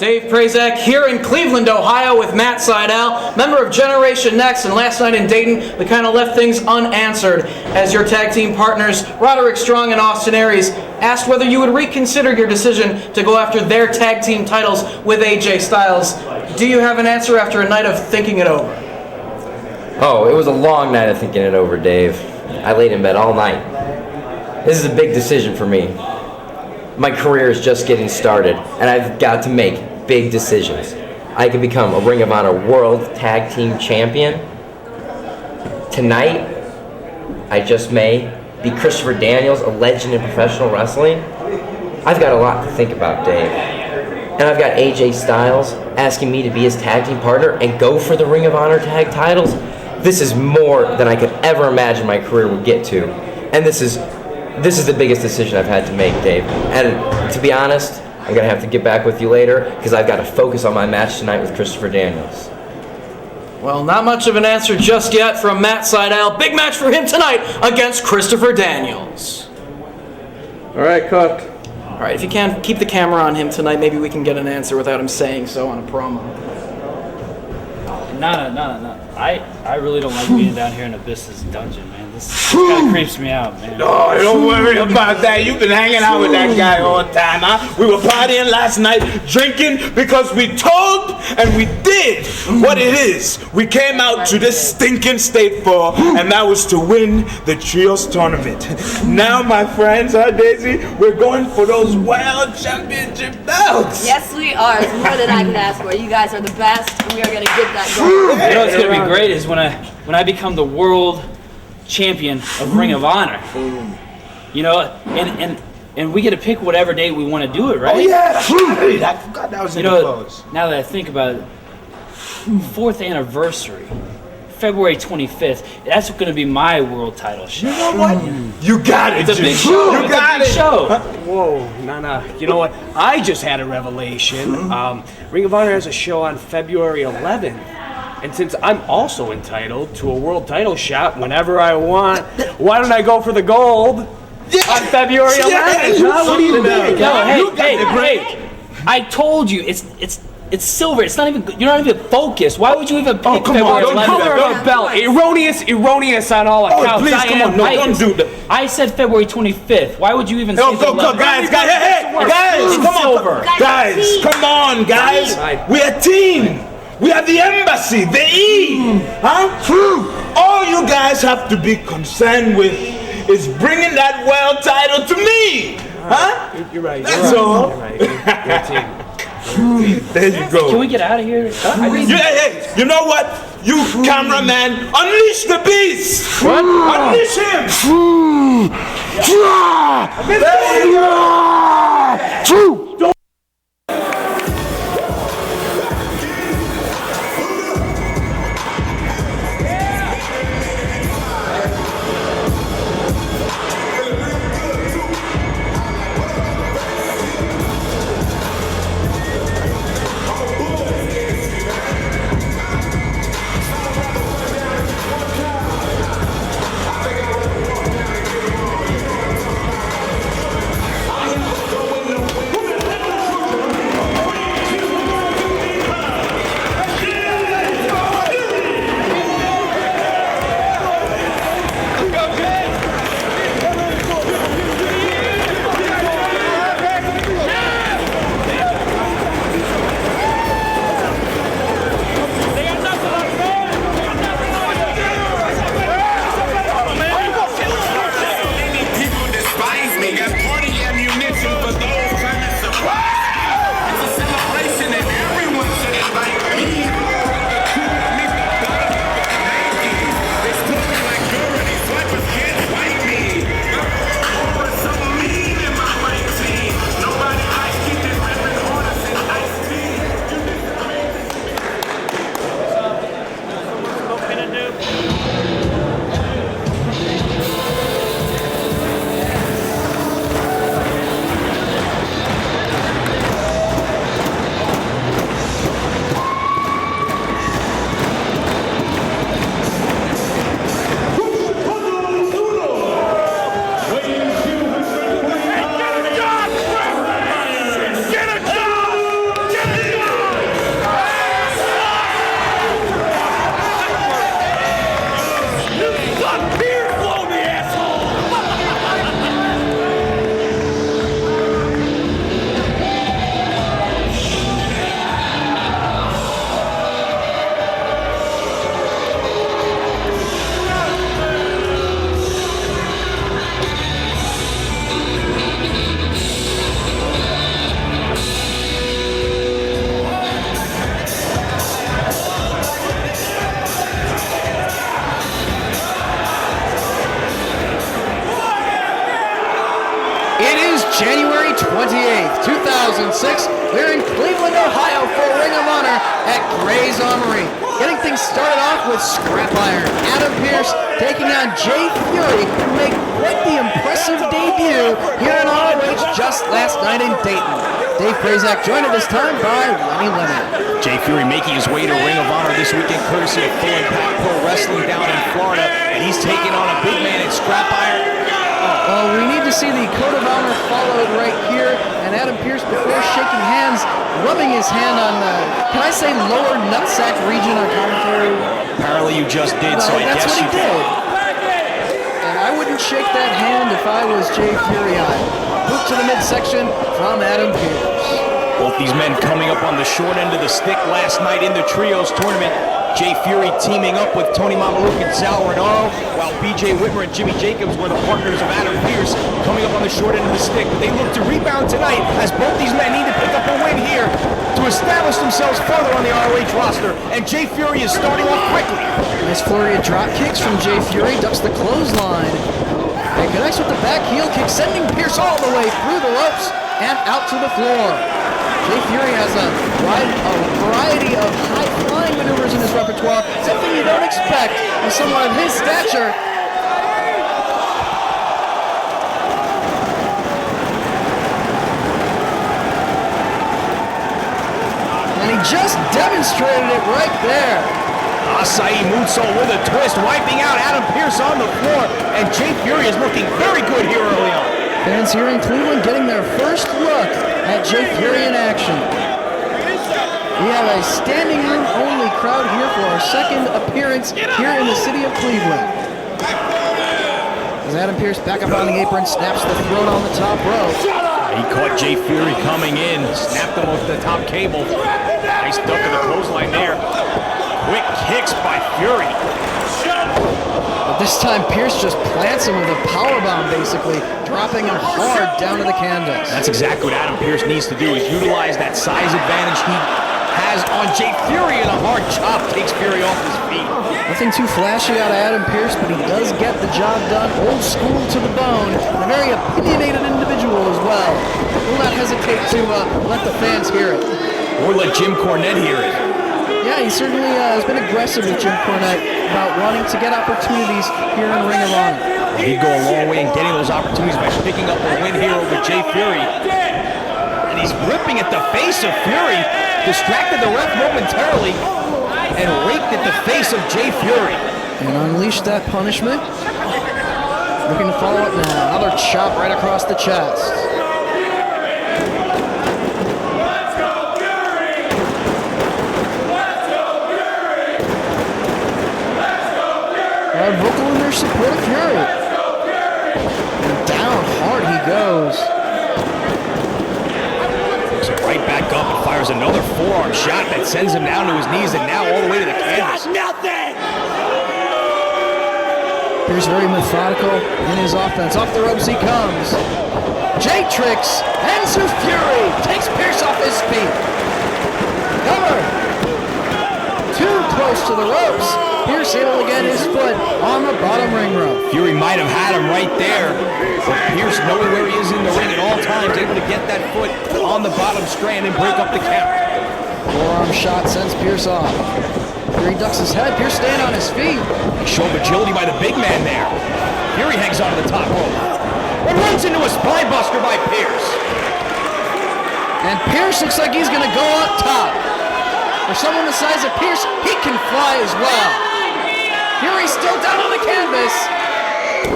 Dave Prazak here in Cleveland, Ohio with Matt Seidel, member of Generation Next, and last night in Dayton, we kind of left things unanswered as your tag team partners, Roderick Strong and Austin Aries, asked whether you would reconsider your decision to go after their tag team titles with AJ Styles. Do you have an answer after a night of thinking it over? Oh, it was a long night of thinking it over, Dave. I laid in bed all night. This is a big decision for me. My career is just getting started, and I've got to make big decisions. I could become a Ring of Honor World Tag Team Champion. Tonight, I just may be Christopher Daniels, a legend in professional wrestling. I've got a lot to think about, Dave. And I've got AJ Styles asking me to be his tag team partner and go for the Ring of Honor tag titles. This is more than I could ever imagine my career would get to. And this is the biggest decision I've had to make, Dave. And to be honest, I'm going to have to get back with you later because I've got to focus on my match tonight with Christopher Daniels. Well, not much of an answer just yet from Matt Seidel. Big match for him tonight against Christopher Daniels. All right, cut. All right, if you can, keep the camera on him tonight. Maybe we can get an answer without him saying so on a promo. No. I really don't like being down here in Abyss's dungeon, man. This kind of creeps me out, man. Oh, don't worry about that. You've been hanging out with that guy all the time, huh? We were partying last night, drinking because we told and we did what it is. We came out to this stinking state for, and that was to win the Trios tournament. Now, my friends, Daisy, we're going for those World Championship belts. Yes, we are. It's more than I can ask for. You guys are the best, and we are going to get that going. You know what's going to be great is when I become the world champion of Ring of Honor. You know, and we get to pick whatever day we want to do it, right? Oh, yeah, that's right. I forgot that was in the clothes. Now that I think about it, 4th anniversary, February 25th, that's going to be my world title shot. You know what? You got it, It's a big show. You got it. Show. Whoa, nah. You know what? I just had a revelation. Ring of Honor has a show on February 11th. And since I'm also entitled to a world title shot whenever I want, why don't I go for the gold on February 11th? What do you think? No, hey! I told you it's silver. It's not even. You're not even focused. Why would you even pick February 11th? Color of the belt. Erroneous on all accounts. Oh, please, come on. No, don't do that. I said February 25th. Why would you even say Go, the 11th? guys, come silver. on. Guys, come on, guys. We're a team. We are the embassy, the E. Huh? All you guys have to be concerned with is bringing that world title to me. Huh? You're right. That's all. You're right. You're a team. There you go. Can we get out of here? Hey, you know what? You cameraman, unleash the beast! What? Unleash him! There you go! 2006. We're in Cleveland, Ohio for Ring of Honor at Gray's Armory. Getting things started off with Scrap Iron. Adam Pearce taking on Jay Fury, who made quite the impressive debut here in ROH just last night in Dayton. Dave Prazak joined at this time by Lenny Leonard. Jay Fury making his way to Ring of Honor this weekend courtesy of Full Impact Pro Wrestling down in Florida, and he's taking on a big man in Scrap Iron. Well, we need to see the Code of Honor followed right here, and Adam Pearce, before shaking hands, rubbing his hand on the, can I say lower nutsack region on commentary? Apparently you just did, so I that's guess what you he did. And I wouldn't shake that hand if I was Jay Fury. Move to the midsection from Adam Pearce. Both these men coming up on the short end of the stick last night in the Trios tournament. Jay Fury teaming up with Tony Mamaluke and Sal Renaro, while BJ Whitmer and Jimmy Jacobs were the partners of Adam Pearce coming up on the short end of the stick. But they look to rebound tonight as both these men need to pick up a win here to establish themselves further on the ROH roster. And Jay Fury is starting off quickly. Nice flurry of drop kicks from Jay Fury, ducks the clothesline. And connects with the back heel kick, sending Pearce all the way through the ropes and out to the floor. Jay Fury has a variety of high-flying maneuvers in his repertoire, something you don't expect with someone of his stature. And he just demonstrated it right there. Acai moonsault with a twist, wiping out Adam Pearce on the floor, and Jay Fury is looking very good here early on. Fans here in Cleveland getting their first look at Jay Fury in action. We have a standing room only crowd here for our second appearance here in the city of Cleveland. As Adam Pearce back up on the apron, snaps the throat on the top rope. He caught Jay Fury coming in, snapped him off the top cable. Nice duck of the clothesline there. Quick kicks by Fury. But this time Pearce just plants him with a powerbomb, basically, dropping him hard down to the canvas. That's exactly what Adam Pearce needs to do, is utilize that size advantage he has on Jay Fury, and a hard chop takes Fury off his feet. Nothing too flashy out of Adam Pearce, but he does get the job done, old school to the bone, and a very opinionated individual as well. Will not hesitate to let the fans hear it. Or let Jim Cornette hear it. Yeah, he certainly has been aggressive with Jim Cornette about wanting to get opportunities here in Ring of Honor. He'd go a long way in getting those opportunities by picking up a win here over Jay Fury. And he's ripping at the face of Fury, distracted the ref momentarily, and raked at the face of Jay Fury. And unleashed that punishment. Looking to follow up now. Another chop right across the chest. Crowd vocal in their support of Fury. And down hard he goes. So right back up and fires another forearm shot that sends him down to his knees and now all the way to the canvas. Pearce very methodical in his offense. Off the ropes he comes. Jay tricks, ends with Fury. Takes Pearce off his feet. Cover. Too close to the ropes. Pearce able to get his foot on the bottom ring rope. Fury might have had him right there, but Pearce, knowing where he is in the ring at all times, able to get that foot on the bottom strand and break up the count. Forearm shot sends Pearce off. Fury ducks his head. Pearce staying on his feet. Show of agility by the big man there. Fury hangs onto the top rope and runs into a spine buster by Pearce. And Pearce looks like he's going to go up top. For someone the size of Pearce, he can fly as well. Fury still down on the canvas.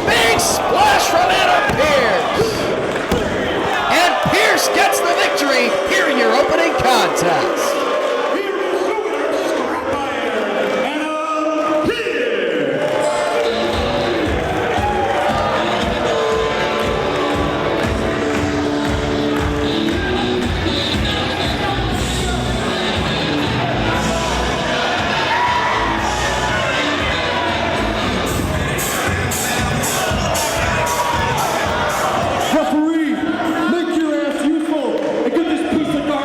Big splash from Adam Pearce. And Pearce gets the victory here in your opening contest. Referee, make your ass useful and get this piece of garbage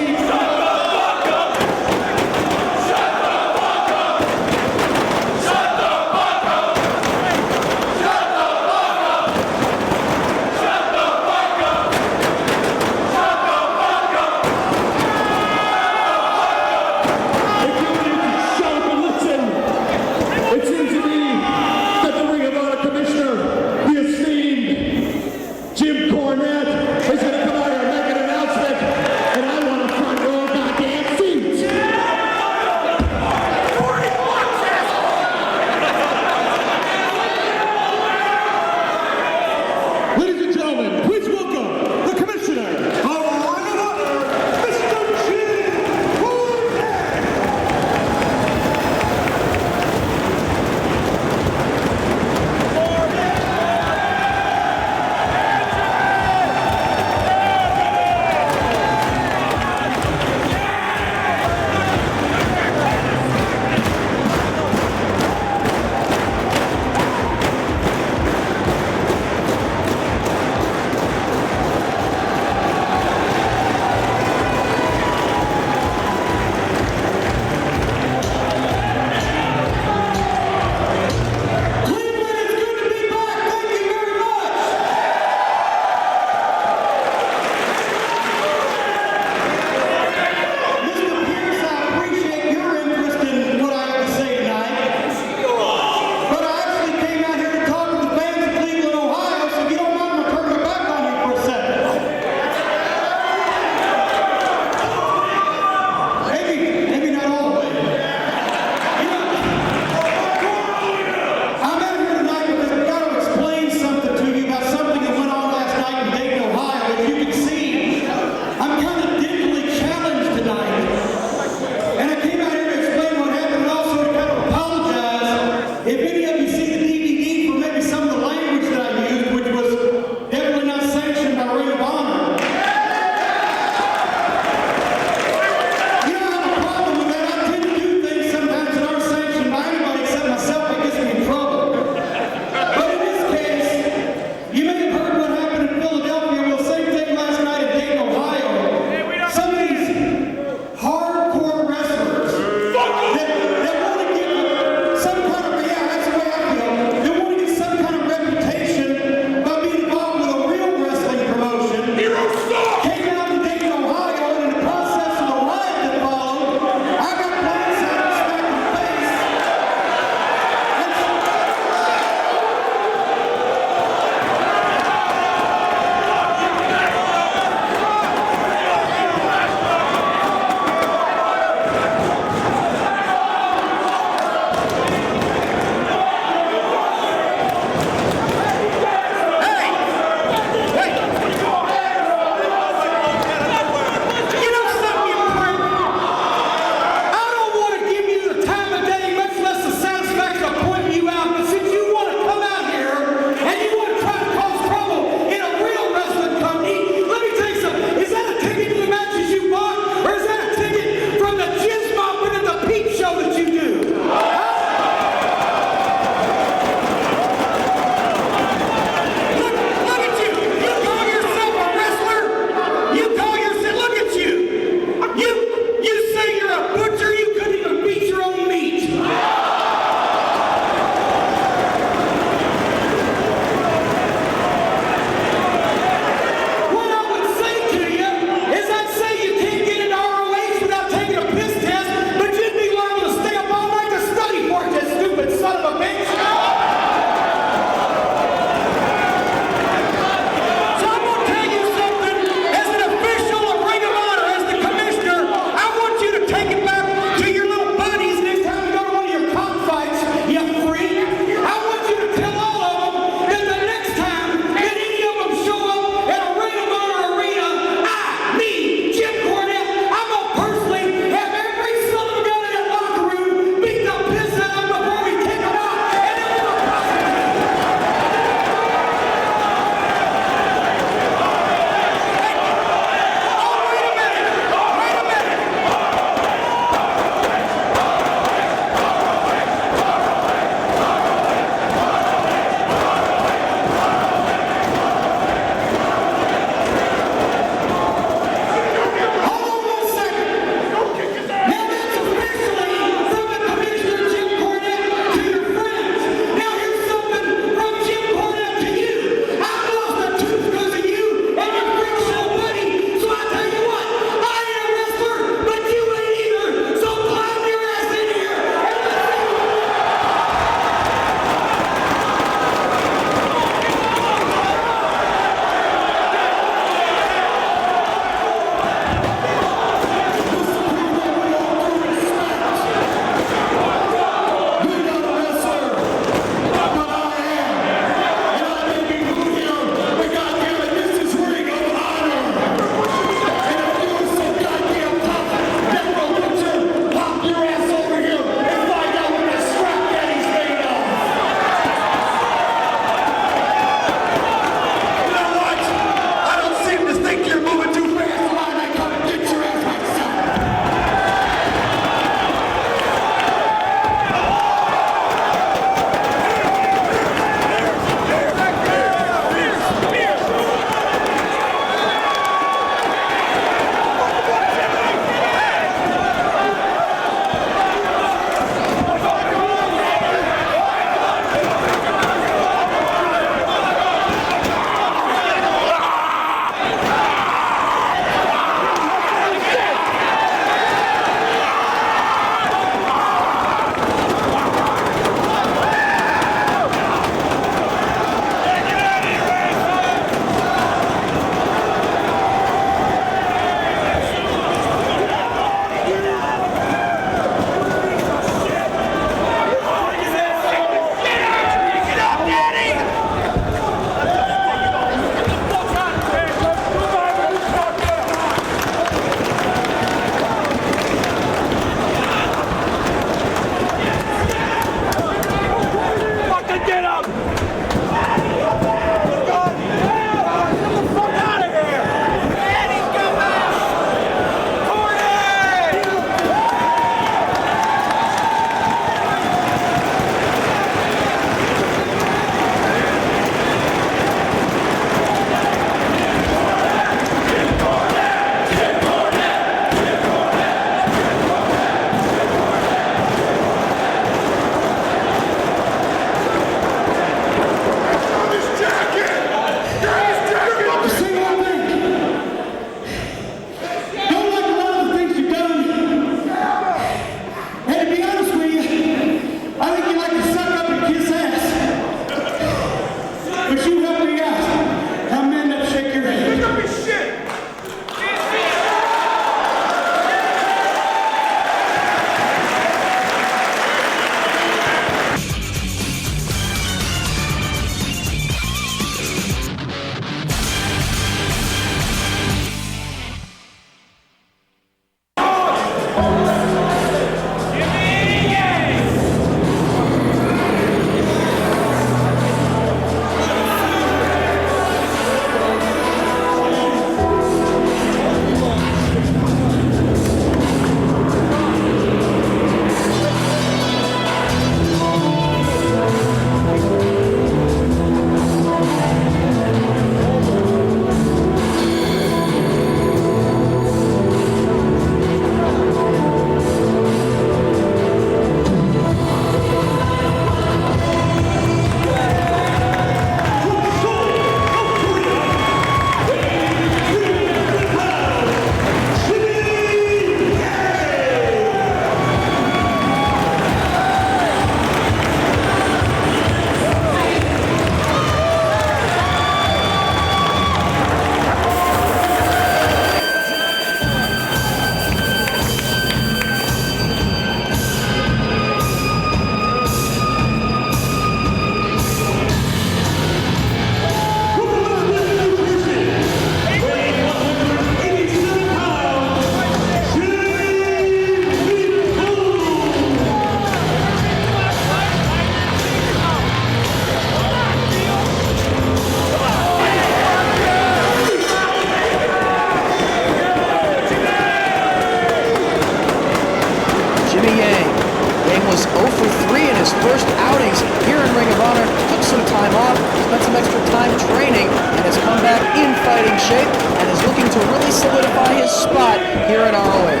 was 0 for 3 in his first outings here in Ring of Honor. Took some time off, spent some extra time training, and has come back in fighting shape and is looking to really solidify his spot here in ROH.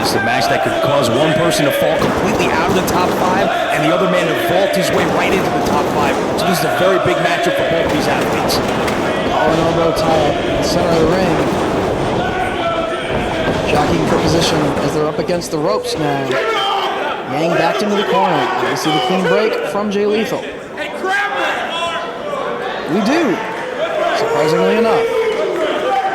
It's a match that could cause one person to fall completely out of the top 5 and the other man to vault his way right into the top 5. So this is a very big matchup for both these athletes. Collar and elbow tie in the center of the ring. Jockeying for position as they're up against the ropes now. Yang backed into the corner. We see the clean break from Jay Lethal. We do, surprisingly enough.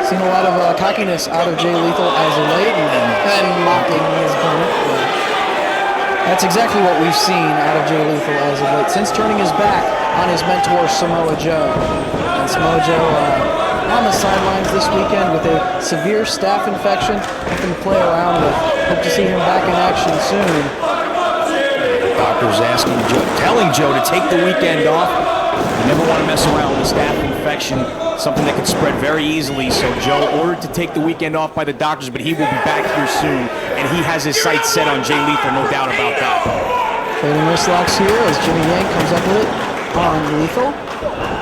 Seen a lot of cockiness out of Jay Lethal as of late and mocking his opponent. That's exactly what we've seen out of Jay Lethal as of late, since turning his back on his mentor Samoa Joe. And Samoa Joe on the sidelines this weekend with a severe staph infection. Nothing to play around with. Hope to see him back in action soon. The doctor's telling Joe to take the weekend off. You never want to mess around with a staph infection, something that can spread very easily. So Joe ordered to take the weekend off by the doctors, but he will be back here soon, and he has his sights set on Jay Lethal, no doubt about that. Trading wrist locks here as Jimmy Yang comes up with it on Lethal.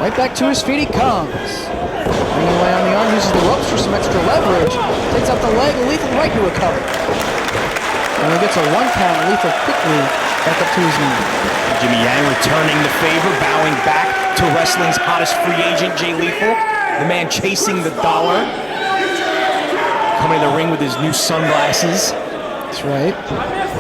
Right back to his feet he comes. Bringing away on the arm, uses the ropes for some extra leverage. Takes out the leg, Lethal right to a cover. And he gets a 1 count, Lethal quickly back up to his knee. Jimmy Yang returning the favor, bowing back to wrestling's hottest free agent, Jay Lethal. The man chasing the dollar. Coming to the ring with his new sunglasses. That's right.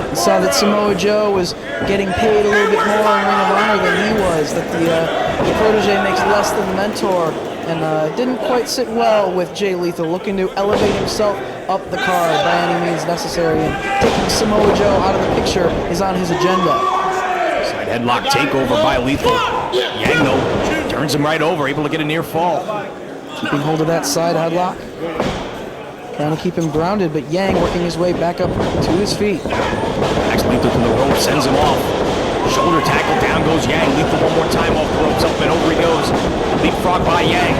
We saw that Samoa Joe was getting paid a little bit more in Ring of Honor than he was, that the protege makes less than the mentor, and didn't quite sit well with Jay Lethal, looking to elevate himself up the card by any means necessary, and taking Samoa Joe out of the picture is on his agenda. Side headlock takeover by Lethal. Yang, though, turns him right over, able to get a near fall. Keeping hold of that side headlock. Trying to keep him grounded, but Yang working his way back up to his feet. Next Lethal to the rope, sends him off. Shoulder tackle, down goes Yang. Lethal one more time off the ropes, up and over he goes. Leapfrog by Yang.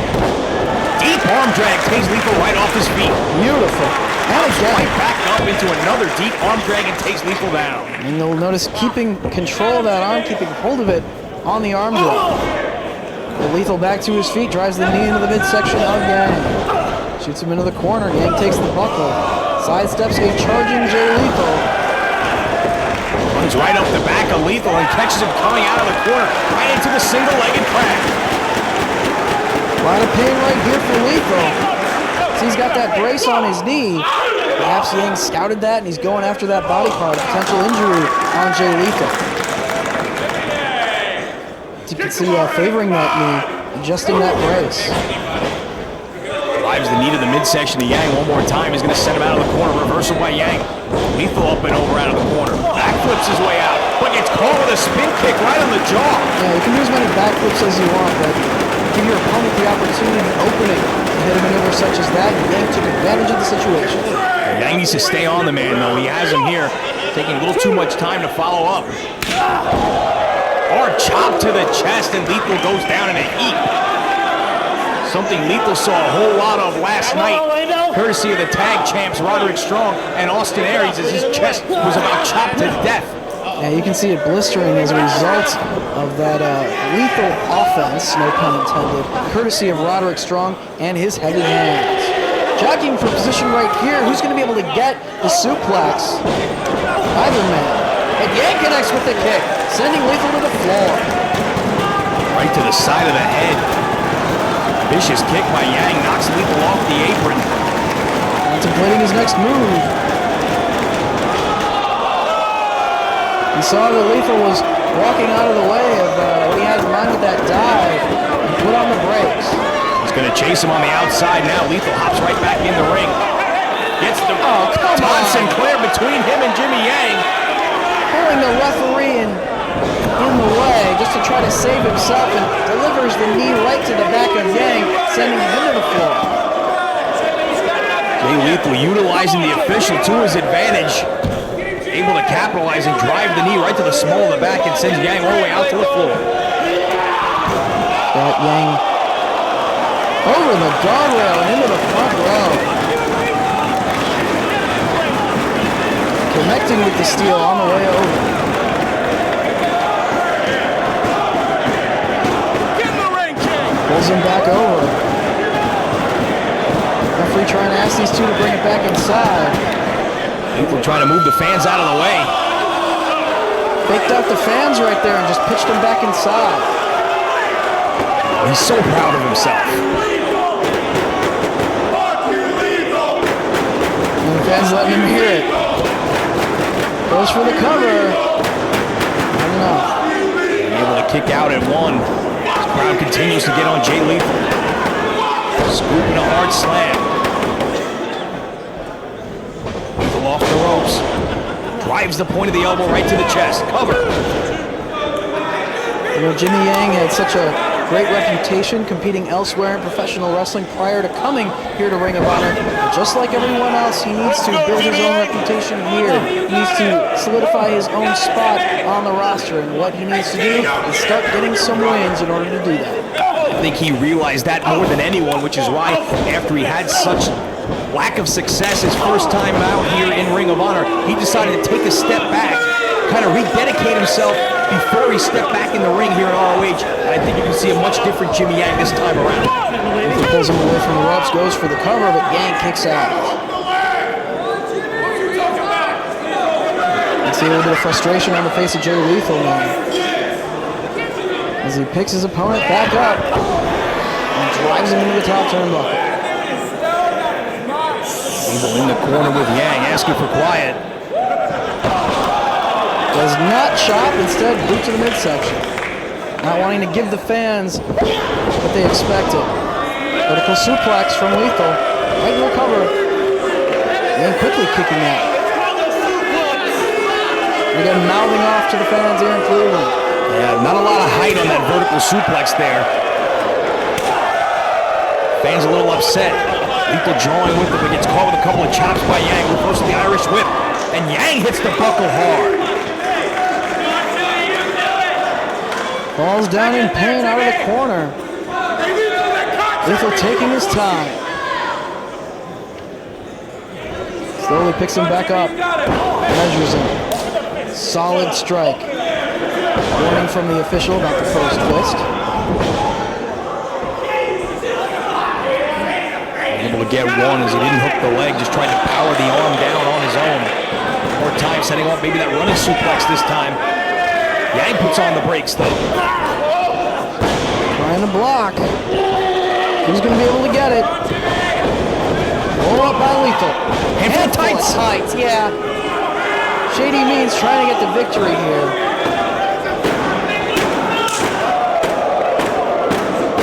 Deep arm drag takes Lethal right off his feet. Beautiful. And again. Right back up into another deep arm drag and takes Lethal down. And you'll notice keeping control of that arm, keeping hold of it on the arm drag. The Lethal back to his feet, drives the knee into the midsection of Yang. Shoots him into the corner. Yang takes the buckle. Sidesteps a charging Jay Lethal. Runs right up the back of Lethal and catches him coming out of the corner, right into the single-legged crack. A lot of pain right here for Lethal. So he's got that brace on his knee. Perhaps Yang scouted that and he's going after that body part. Potential injury on Jay Lethal. As you can see, favoring that knee, adjusting that brace. Drives the knee to the midsection of Yang one more time. He's going to send him out of the corner. Reversal by Yang. Lethal up and over out of the corner. Backflips his way out, but gets caught with a spin kick right on the jaw. Yeah, you can do as many backflips as you want, but give your opponent the opportunity and opening to hit a maneuver such as that. Yang took advantage of the situation. Yang needs to stay on the man, though. He has him here, taking a little too much time to follow up. Hard chop to the chest, and Lethal goes down in a heap. Something Lethal saw a whole lot of last night, courtesy of the tag champs Roderick Strong and Austin Aries, as his chest was about chopped to death. Yeah, you can see it blistering as a result of that lethal offense, no pun intended, courtesy of Roderick Strong and his heavy hands. Jockeying for position right here. Who's going to be able to get the suplex? Either man. And Yang connects with the kick, sending Lethal to the floor. Right to the side of the head. Vicious kick by Yang knocks Lethal off the apron. Contemplating his next move. He saw that Lethal was walking out of the way of what he had in mind with that dive and put on the brakes. He's going to chase him on the outside now. Lethal hops right back in the ring. Gets the Todd Sinclair between him and Jimmy Yang. Pulling the referee in the way just to try to save himself, and delivers the knee right to the back of Yang, sending him to the floor. Jay Lethal utilizing the official to his advantage. Able to capitalize and drive the knee right to the small of the back and sends Yang all the way out to the floor. Got Yang over the guardrail and into the front row. Connecting with the steel on the way over. Moves him back over. Referee trying to ask these two to bring it back inside. Lethal trying to move the fans out of the way. Faked out the fans right there and just pitched them back inside. He's so proud of himself. And the fans letting him hear it. Goes for the cover. Not enough. Able to kick out at one. This crowd continues to get on Jay Lethal. Scooping a hard slam. Lethal off the ropes. Drives the point of the elbow right to the chest. Cover. You know, Jimmy Yang had such a great reputation competing elsewhere in professional wrestling prior to coming here to Ring of Honor. Just like everyone else, he needs to build his own reputation here. He needs to solidify his own spot on the roster, and what he needs to do is start getting some wins in order to do that. I think he realized that more than anyone, which is why after he had such lack of success his first time out here in Ring of Honor, he decided to take a step back, kind of rededicate himself before he stepped back in the ring here in ROH. And I think you can see a much different Jimmy Yang this time around. He pulls him away from the ropes, goes for the cover, but Yang kicks out. You see a little bit of frustration on the face of Jay Lethal now, as he picks his opponent back up and drives him into the top turnbuckle. Lethal in the corner with Yang, asking for quiet. Does not chop, instead boot to the midsection. Not wanting to give the fans what they expected. Vertical suplex from Lethal. Right in the cover. Then quickly kicking out. Again, mouthing off to the fans here in Cleveland. Yeah, not a lot of height on that vertical suplex there. Fans a little upset. Lethal drawing with it, but gets caught with a couple of chops by Yang. Reverses the Irish whip. And Yang hits the buckle hard. Falls down in pain out of the corner. Lethal taking his time. Slowly picks him back up. Measures him. Solid strike. Warning from the official about the first twist. Able to get one as he didn't hook the leg, just tried to power the arm down on his own. More time setting up maybe that running suplex this time. Yang puts on the brakes though. Trying to block. Who's going to be able to get it? Roll up by Lethal. Handful of tights. Tights, yeah. Shady Means trying to get the victory here.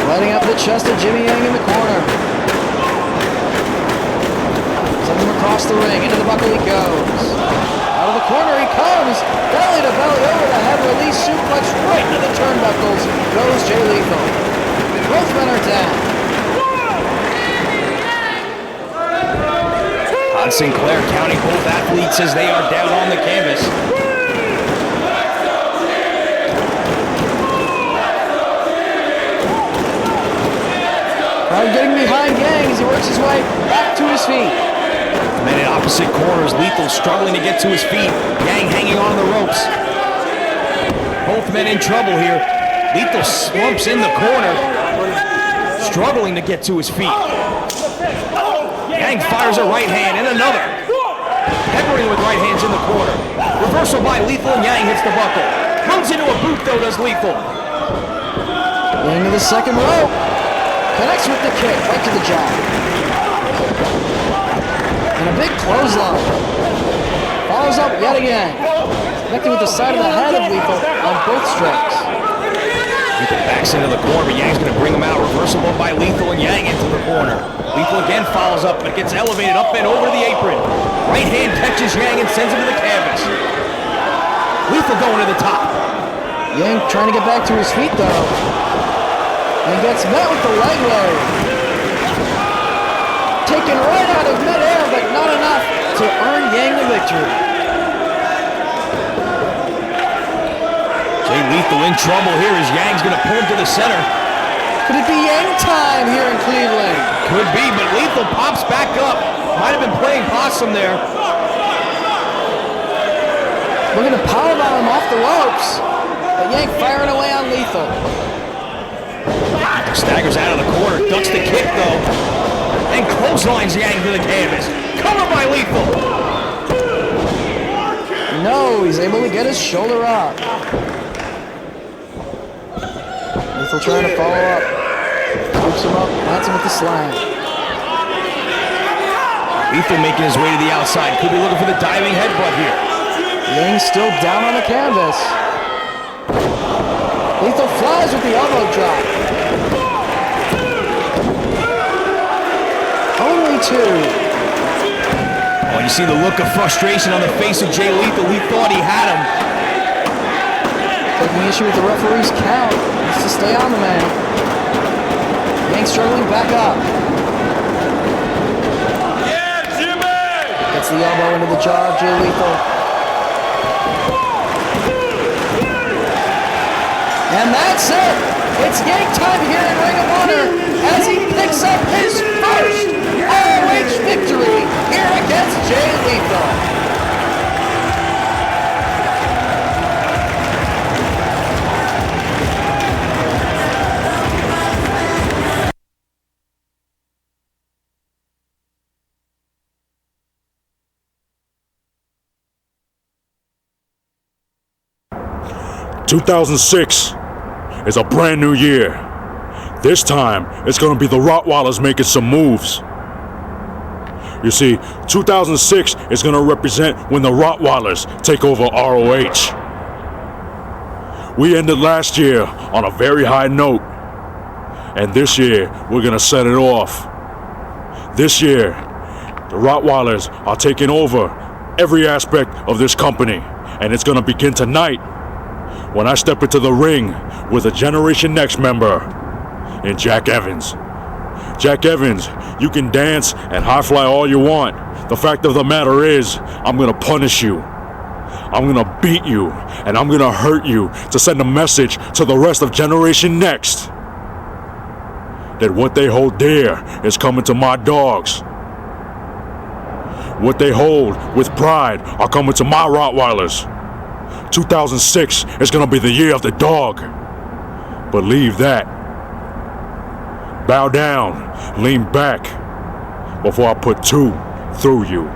Lighting up the chest of Jimmy Yang in the corner. Sends him across the ring. Into the buckle he goes. Out of the corner he comes. Belly to belly over the head. Release suplex right into the turnbuckles. Goes Jay Lethal. Both men are down. Todd Sinclair counting both athletes as they are down on the canvas. Crowd getting behind Yang as he works his way back to his feet. Men in opposite corners, Lethal struggling to get to his feet. Yang hanging on the ropes. Both men in trouble here. Lethal slumps in the corner, struggling to get to his feet. Yang fires a right hand and another. Peppering with right hands in the corner. Reversal by Lethal and Yang hits the buckle. Runs into a boot though, does Lethal. Into the second rope. Connects with the kick, right to the jaw. And a big clothesline. Follows up yet again. Connecting with the side of the head of Lethal on both strikes. Lethal backs into the corner, but Yang's going to bring him out. Reversible by Lethal and Yang into the corner. Lethal again follows up, but gets elevated up and over the apron. Right hand catches Yang and sends him to the canvas. Lethal going to the top. Yang trying to get back to his feet though. And gets met with the leg load. Taken right out of midair, but not enough to earn Yang the victory. Jay Lethal in trouble here as Yang's going to pull him to the center. Could it be Yang time here in Cleveland? Could be, but Lethal pops back up. Might have been playing possum there. Looking to powerbomb him off the ropes. But Yang firing away on Lethal. Staggers out of the corner, ducks the kick though, and clotheslines Yang to the canvas. Covered by Lethal. No, he's able to get his shoulder up. Lethal trying to follow up. Scoops him up, lands him with the slam. Lethal making his way to the outside. Could be looking for the diving headbutt here. Yang still down on the canvas. Lethal flies with the elbow drop. Only two. Oh, you see the look of frustration on the face of Jay Lethal. He thought he had him. Taking issue with the referee's count. Needs to stay on the man. Yang struggling back up. Gets the elbow into the jaw of Jay Lethal. And that's it! It's Yang time here in Ring of Honor as he picks up his first ROH victory here against Jay Lethal. "2006 is a brand new year. This time, it's gonna be the Rottweilers making some moves. You see, 2006 is gonna represent when the Rottweilers take over ROH. We ended last year on a very high note, and this year, we're gonna set it off. This year, the Rottweilers are taking over every aspect of this company, and it's gonna begin tonight when I step into the ring with a Generation Next member in Jack Evans. Jack Evans, you can dance and high fly all you want. The fact of the matter is, I'm gonna punish you. I'm gonna beat you, and I'm gonna hurt you to send a message to the rest of Generation Next that what they hold dear is coming to my dogs. What they hold with pride are coming to my Rottweilers. 2006 is gonna be the year of the dog. Believe that. Bow down, lean back, before I put two through you.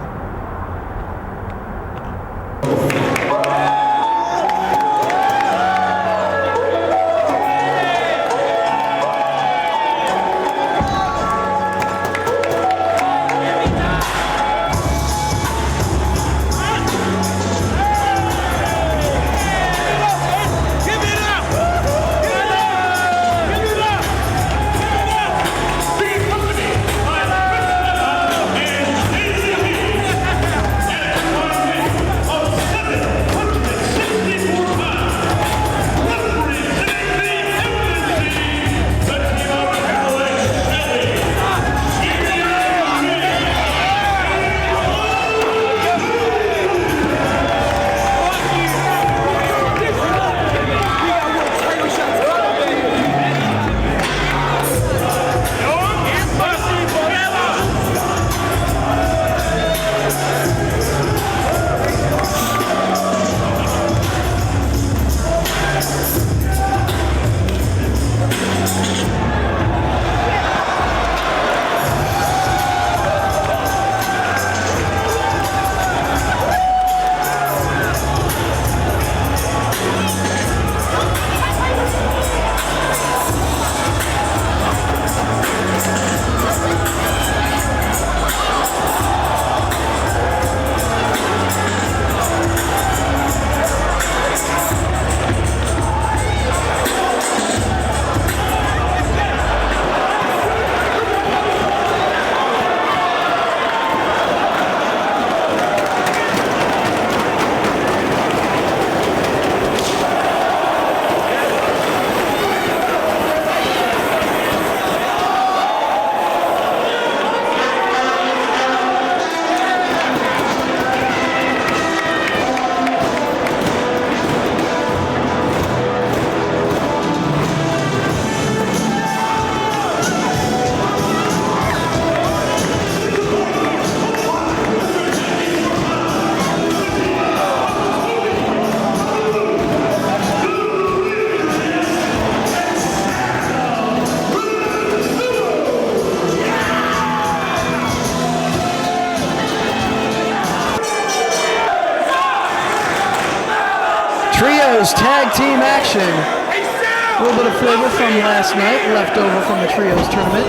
trios tag team action. A little bit of flavor from last night, left over from the trios tournament.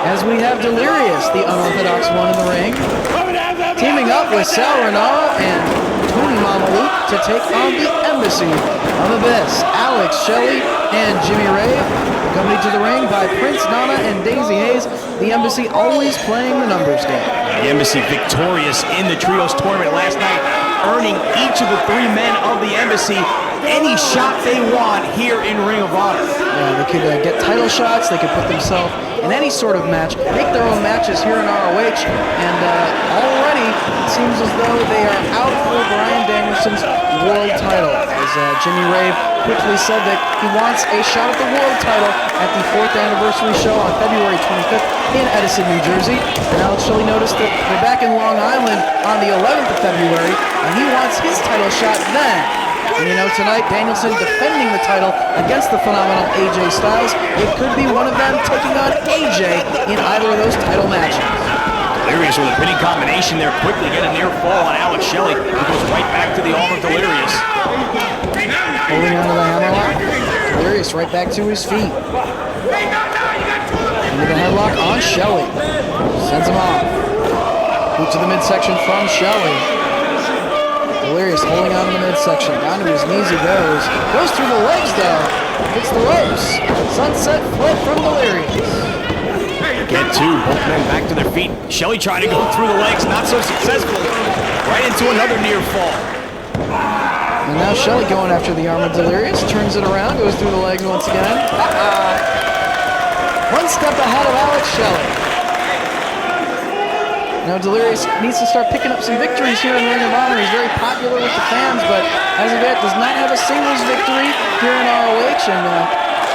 As we have Delirious, the unorthodox one in the ring, teaming up with Sal Renara and Tony Mamaluke to take on the Embassy of Abyss. Alex Shelley and Jimmy Rave, accompanied to the ring by Prince Nana and Daisy Hayes. The Embassy always playing the numbers game. The Embassy victorious in the Trios tournament last night, earning each of the 3 men of the Embassy any shot they want here in Ring of Honor. Yeah, they could get title shots, they could put themselves in any sort of match, make their own matches here in ROH, and already it seems as though they are out for Bryan Danielson's world title, as Jimmy Rave quickly said that he wants a shot at the world title at the 4th anniversary show on February 25th in Edison, New Jersey. And Alex Shelley noticed that they're back in Long Island on the 11th of February, and he wants his title shot then. And you know, tonight, Danielson defending the title against the phenomenal AJ Styles. It could be one of them taking on AJ in either of those title matches. Delirious with a pinning combination there, quickly get a near fall on Alex Shelley, who goes right back to the arm of Delirious. Holding onto the hammerlock. Delirious right back to his feet. Into the headlock on Shelley. Sends him off. Boot to the midsection from Shelley. Delirious holding on to the midsection. Down to his knees he goes. Goes through the legs though. Hits the ropes. Sunset flip from Delirious. Get 2, both men back to their feet. Shelley trying to go through the legs, not so successful. Right into another near fall. And now Shelley going after the arm of Delirious. Turns it around, goes through the legs once again. One step ahead of Alex Shelley. Now Delirious needs to start picking up some victories here in Ring of Honor. He's very popular with the fans, but as of yet does not have a singles victory here in ROH, and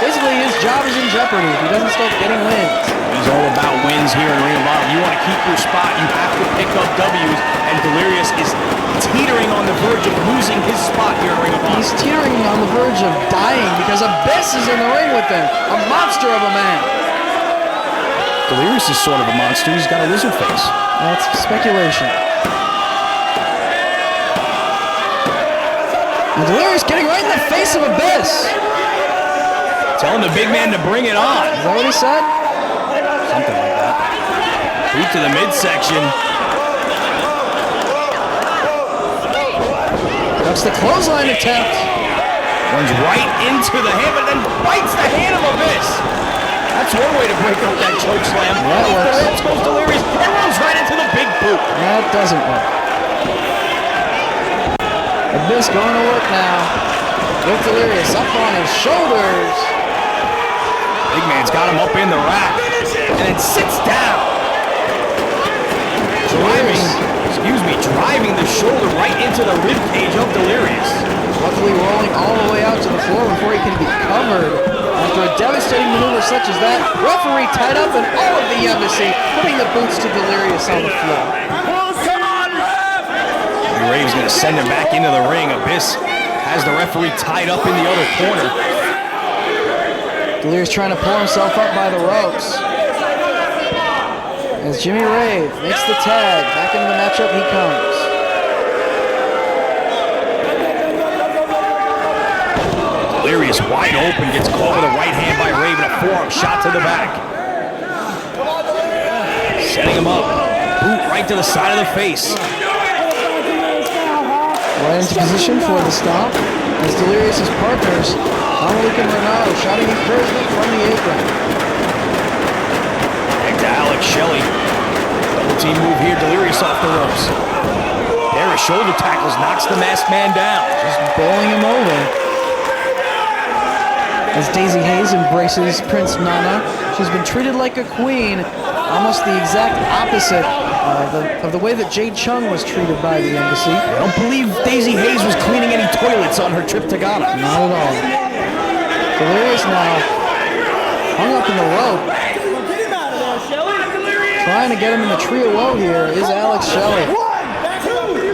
basically his job is in jeopardy if he doesn't start getting wins. He's all about wins here in Ring of Honor. You want to keep your spot, you have to pick up W's, and Delirious is teetering on the verge of losing his spot here in Ring of Honor. He's teetering on the verge of dying because Abyss is in the ring with him, a monster of a man. Delirious is sort of a monster. He's got a lizard face. That's speculation. And Delirious getting right in the face of Abyss. Telling the big man to bring it on. Is that what he said? Something like that. Boot to the midsection. That's the clothesline attempt. Runs right into the hand, but then bites the hand of Abyss. That's one way to break up that choke slam. That works. Off the goes Delirious and runs right into the big boot. That doesn't work. Abyss going to work now. With Delirious up on his shoulders. Big man's got him up in the rack and then sits down. Driving the shoulder right into the rib cage of Delirious. Luckily rolling all the way out to the floor before he can be covered. After a devastating maneuver such as that, referee tied up and all of the Embassy putting the boots to Delirious on the floor. Rave's going to send him back into the ring. Abyss has the referee tied up in the other corner. Delirious trying to pull himself up by the ropes. As Jimmy Rave makes the tag, back into the matchup he comes. Delirious wide open, gets caught with a right hand by Rave and a forearm shot to the back. Setting him up, boot right to the side of the face. Right into position for the stomp. As Delirious' partners, Mamaluke and Renaro shouting encouragement from the apron. Back to Alex Shelley. Double team move here, Delirious off the ropes. Pair of shoulder tackles knocks the masked man down. Just bowling him over. As Daisy Hayes embraces Prince Nana, she's been treated like a queen, almost the exact opposite of the way that Jade Chung was treated by the Embassy. I don't believe Daisy Hayes was cleaning any toilets on her trip to Ghana. Not at all. Delirious now hung up in the rope. Trying to get him in the trio woe here is Alex Shelley.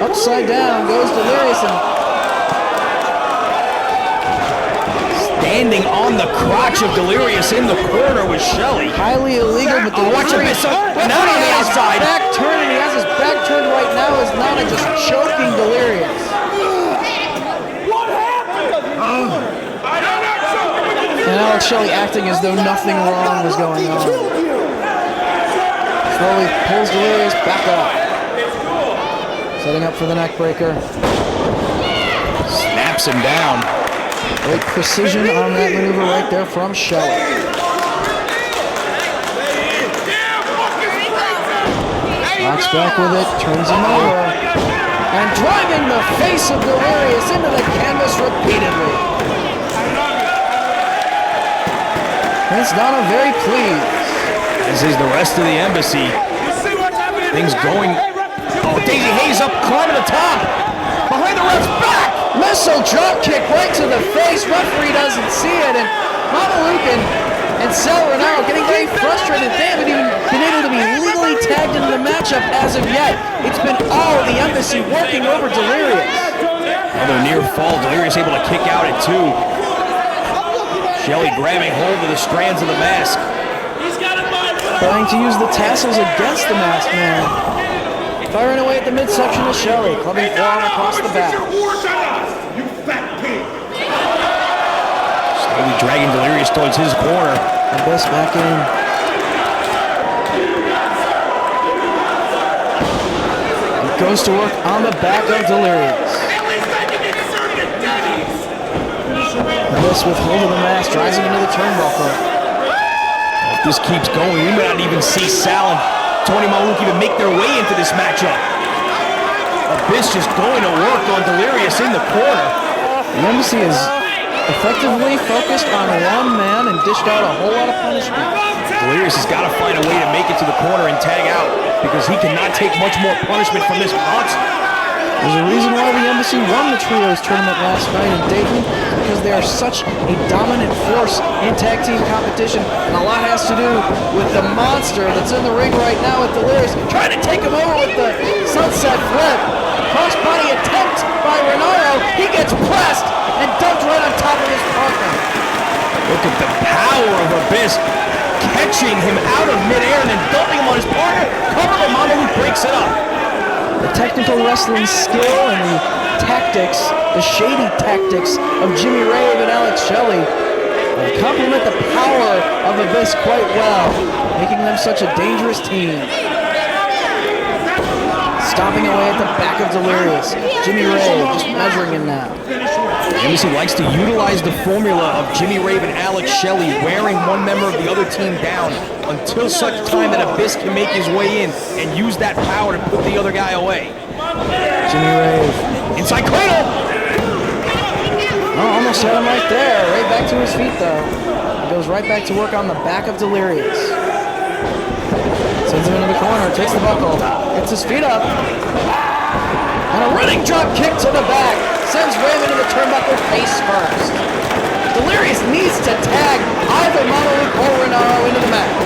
Upside down goes Delirious and standing on the crotch of Delirious in the corner with Shelley. Highly illegal, but Delirious now on the outside. Back turned, and he has his back turned right now as Nana just choking Delirious. What happened? Alex Shelley acting as though nothing wrong was going on. Slowly pulls Delirious back up. Setting up for the neck breaker. Snaps him down. Great precision on that maneuver right there from Shelley. Rocks back with it, turns him over, and driving the face of Delirious into the canvas repeatedly. Prince Nana very pleased. As is the rest of the embassy. Things going. Oh, Daisy Hayes up, climbing the top. Behind the ref's back. Missile drop kick right to the face. Referee doesn't see it, and Mamaluke and Sal Renaro getting very frustrated. They haven't even been able to be legally tagged into the matchup as of yet. It's been all of the embassy working over Delirious. Another near fall. Delirious able to kick out at 2. Shelley grabbing hold of the strands of the mask. Trying to use the tassels against the masked man. Firing away at the midsection of Shelley, clubbing forearm across the back. Slowly dragging Delirious towards his corner. Abyss back in. It goes to work on the back of Delirious. Abyss with hold of the mask, drives him into the turnbuckle. If this keeps going, we may not even see Sal and Tony Mamaluke even make their way into this matchup. Abyss just going to work on Delirious in the corner. The embassy is effectively focused on one man and dished out a whole lot of punishment. Delirious has got to find a way to make it to the corner and tag out because he cannot take much more punishment from this monster. There's a reason why the embassy won the trios tournament last night in Dayton, because they are such a dominant force in tag team competition, and a lot has to do with the monster that's in the ring right now with Delirious, trying to take him over with the sunset flip. Crossbody attempt by Renaro. He gets pressed and dumped right on top of his partner. Look at the power of Abyss, catching him out of midair and then dumping him on his partner. Cover, but Mamaluke breaks it up. The technical wrestling skill and the tactics, the shady tactics of Jimmy Rave and Alex Shelley complement the power of Abyss quite well, making them such a dangerous team. Stopping away at the back of Delirious. Jimmy Rave just measuring him now. The embassy likes to utilize the formula of Jimmy Rave and Alex Shelley wearing one member of the other team down until such time that Abyss can make his way in and use that power to put the other guy away. Jimmy Rave. Inside cradle! Oh, almost had him right there. Right back to his feet, though. He goes right back to work on the back of Delirious. Sends him into the corner, takes the buckle, gets his feet up, and a running drop kick to the back. Sends Rave into the turnbuckle face first. Delirious needs to tag either Mamaluke or Renaro into the match.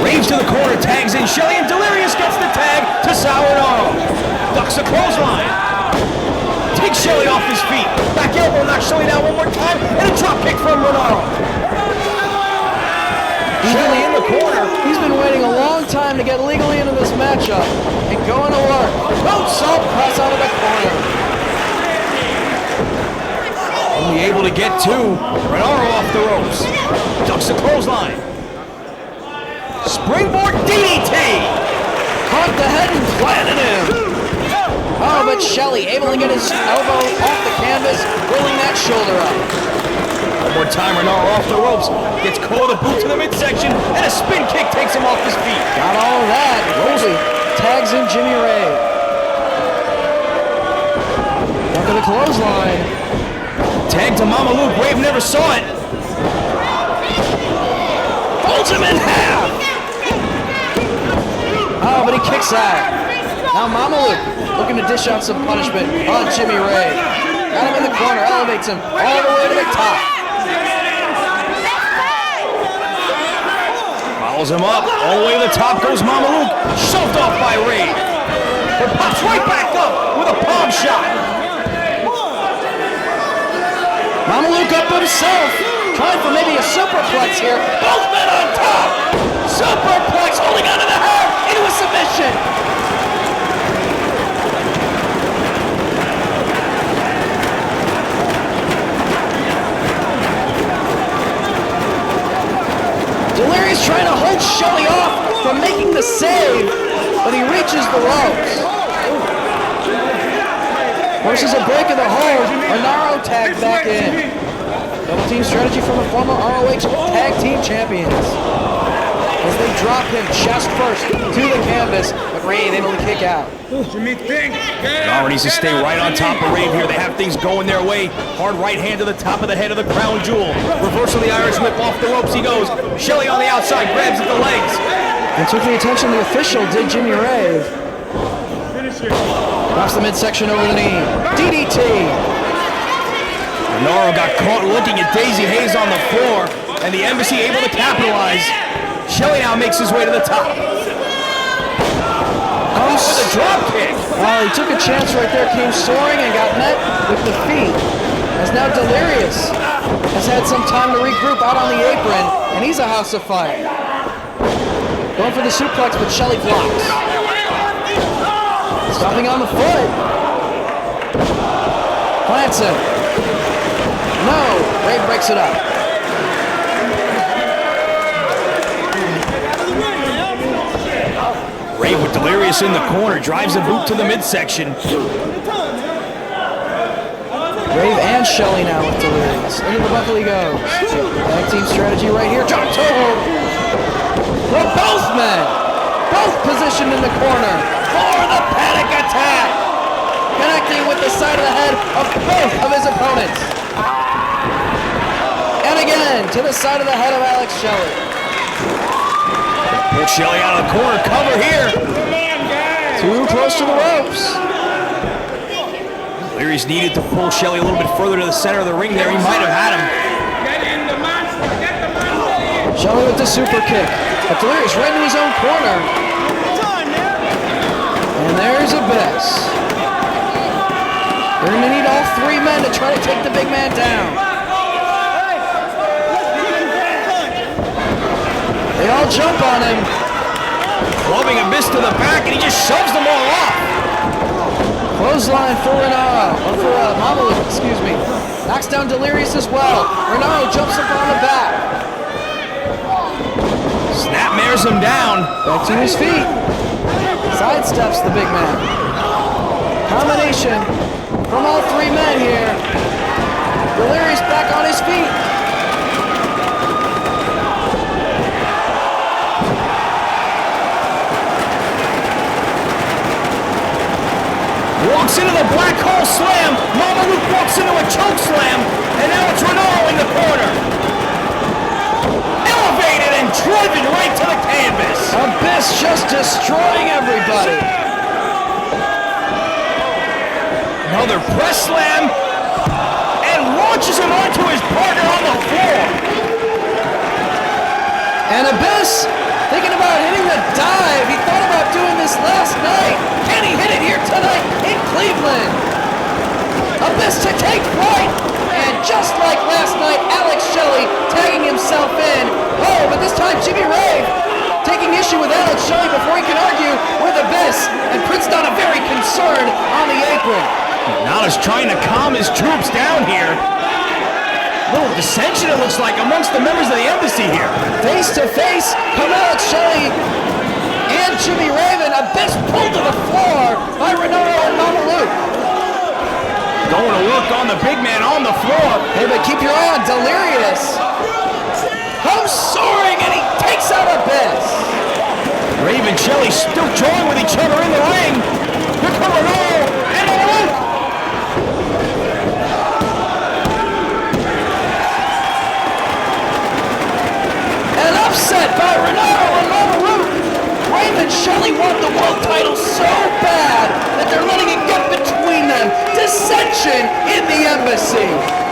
Raves to the corner, tags in Shelley, and Delirious gets the tag to Renaro. Ducks a clothesline. Takes Shelley off his feet. Back elbow knocks Shelley down one more time, and a drop kick from Renaro. Shelley in the corner. He's been waiting a long time to get legally into this matchup and going to work. Moonsault press out of the corner. Only able to get 2. Renaro off the ropes. Ducks the clothesline. Springboard DDT. Caught the head and planted him. Oh, but Shelley able to get his elbow off the canvas, rolling that shoulder up. One more time, Renaro off the ropes. Gets caught a boot to the midsection, and a spin kick takes him off his feet. Got all of that. Rosie tags in Jimmy Rave. Look at the clothesline. Tag to Mamaluke. Rave never saw it. Folds him in half. Oh, but he kicks out. Now Mamaluke looking to dish out some punishment on Jimmy Rave. Got him in the corner, elevates him all the way to the top. Follows him up. All the way to the top goes Mamaluke. Shoved off by Rave. But pops right back up with a palm shot. Mamaluke up himself. Trying for maybe a superplex here. Both men on top. Superplex holding onto the head into a submission. Delirious trying to hold Shelley off from making the save, but he reaches the ropes. Forces a break of the hold. Renaro tagged back in. Double team strategy from the former ROH Tag Team Champions. As they drop him chest first to the canvas, but Rave able to kick out. Nara needs to stay right on top of Rave here. They have things going their way. Hard right hand to the top of the head of the crown jewel. Reversal of the Irish whip, off the ropes he goes. Shelley on the outside, grabs at the legs. And took the attention of the official, did Jimmy Rave. Drops the midsection over the knee. DDT. Nara got caught looking at Daisy Hayes on the floor, and the Embassy able to capitalize. Shelley now makes his way to the top. Comes with a drop kick. Well, he took a chance right there, came soaring and got met with the feet. As now Delirious has had some time to regroup out on the apron, and he's a house of fire. Going for the suplex, but Shelley blocks. Stopping on the foot. Plants him. No, Ray breaks it up. Ray with Delirious in the corner, drives a boot to the midsection. Rave and Shelley now with Delirious. Into the buckle he goes. Tag team strategy right here. Drop toe. For both men. Both positioned in the corner for the panic attack. Connecting with the side of the head of both of his opponents. And again, to the side of the head of Alex Shelley. Pull Shelley out of the corner, cover here. Too close to the ropes. Delirious needed to pull Shelley a little bit further to the center of the ring there. He might have had him. Shelley with the super kick. But Delirious right in his own corner. And there's Abyss. They're going to need all three men to try to take the big man down. They all jump on him. Clubbing Abyss to the back, and he just shoves them all off. Clothesline for Renaro, or for Mamalu, excuse me. Knocks down Delirious as well. Renaro jumps up on the back. Snapmares him down. Back to his feet. Sidesteps the big man. Combination from all three men here. Delirious back on his feet. Walks into the black hole slam. Mama Luke walks into a choke slam. And now it's Renaro in the corner. Elevated and driven right to the canvas. Abyss just destroying everybody. Another press slam. And launches him onto his partner on the floor. And Abyss thinking about hitting the dive. He thought about doing this last night. Can he hit it here tonight in Cleveland? Abyss to take flight. And just like last night, Alex Shelley tagging himself in. Oh, but this time Jimmy Rave taking issue with Alex Shelley before he can argue with Abyss. And Prince Nana very concerned on the apron. Nana's trying to calm his troops down here. Little dissension, it looks like, amongst the members of the embassy here. Face to face come Alex Shelley and Jimmy Raven. Abyss pulled to the floor by Renaro and Mamalu. Going to work on the big man on the floor. Hey, but keep your eye on Delirious. Comes soaring and he takes out Abyss. Raven and Shelley still jawing with each other in the ring. Here come Renaro and Mamalu. Upset by Renaro and Mamalu. Raven and Shelley want the world title so bad that they're letting it get between them. Dissension in the embassy.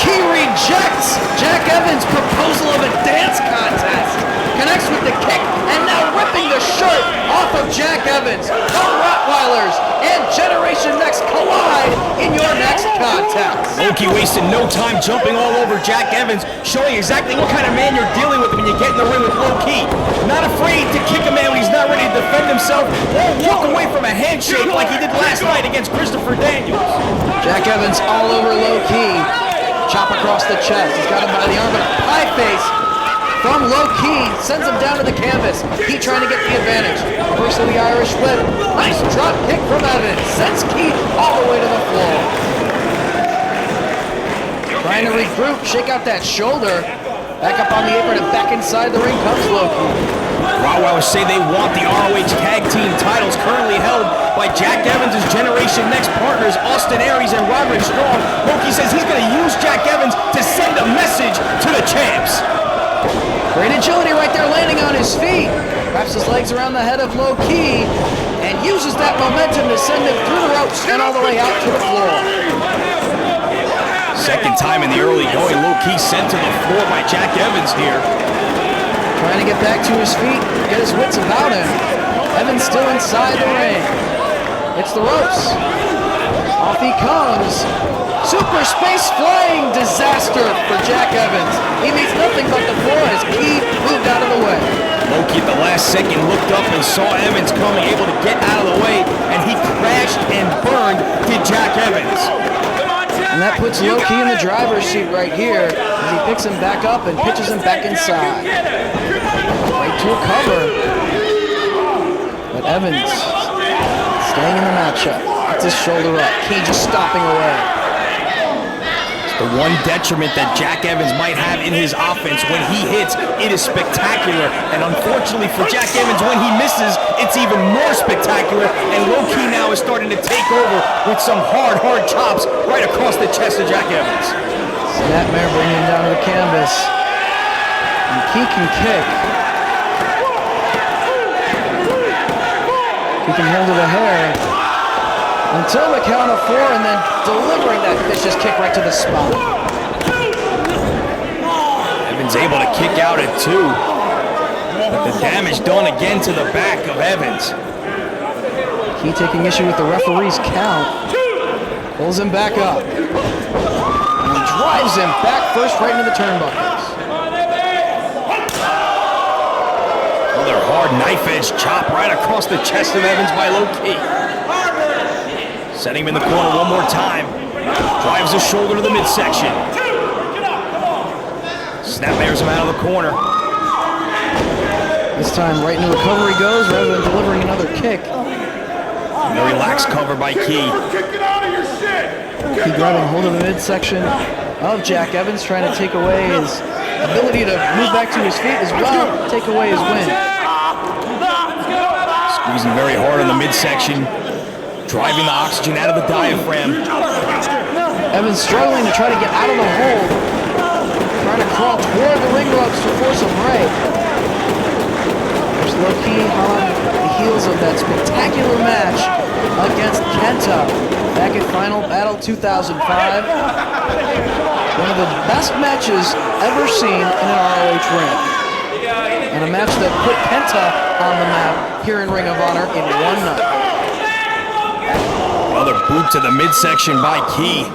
Key rejects Jack Evans' proposal of a dance contest. Connects with the kick and now ripping the shirt off of Jack Evans. The Rottweilers and Generation Next collide in your next contest. Loki wasted no time jumping all over Jack Evans, showing exactly what kind of man you're dealing with when you get in the ring with Loki. Not afraid to kick a man when he's not ready to defend himself or walk away from a handshake like he did last night against Christopher Daniels. Jack Evans all over Loki. Chop across the chest. He's got him by the arm, but high face from Loki sends him down to the canvas. Key trying to get the advantage. First of the Irish whip. Nice drop kick from Evans. Sends Key all the way to the floor. Trying to regroup, shake out that shoulder. Back up on the apron and back inside the ring comes Loki. Rottweilers say they want the ROH Tag Team titles currently held by Jack Evans' Generation Next partners Austin Aries and Roderick Strong. Loki says he's going to use Jack Evans to send a message to the champs. Great agility right there, landing on his feet. Wraps his legs around the head of Loki and uses that momentum to send him through the ropes and all the way out to the floor. Second time in the early going, Loki sent to the floor by Jack Evans here. Trying to get back to his feet, get his wits about him. Evans still inside the ring. It's the ropes. Off he comes. Super space flying disaster for Jack Evans. He meets nothing but the floor as Key moved out of the way. Loki at the last second looked up and saw Evans coming, able to get out of the way, and he crashed and burned to Jack Evans. And that puts Loki in the driver's seat right here as he picks him back up and pitches him back inside. Right to a cover. But Evans staying in the matchup. Gets his shoulder up. Key just stopping away. The one detriment that Jack Evans might have in his offense when he hits, it is spectacular. And unfortunately for Jack Evans, when he misses, it's even more spectacular. And Loki now is starting to take over with some hard chops right across the chest of Jack Evans. Snapmare bringing him down to the canvas. And Key can kick. He can handle the hair. Until the count of 4 and then delivering that vicious kick right to the spot. Evans able to kick out at 2. But the damage done again to the back of Evans. Key taking issue with the referee's count. Pulls him back up. And drives him back first right into the turnbuckles. Another hard knife edge chop right across the chest of Evans by Loki. Setting him in the corner one more time. Drives his shoulder to the midsection. Snapmares him out of the corner. This time right into a cover he goes rather than delivering another kick. Very lax cover by Key. Key grabbing hold of the midsection of Jack Evans, trying to take away his ability to move back to his feet as well, take away his win. Squeezing very hard on the midsection. Driving the oxygen out of the diaphragm. Evans struggling to try to get out of the hole. Trying to crawl toward the ring ropes to force him right. There's Loki on the heels of that spectacular match against Kenta back at Final Battle 2005. One of the best matches ever seen in an ROH ring. And a match that put Kenta on the map here in Ring of Honor in one night. Another boot to the midsection by Key.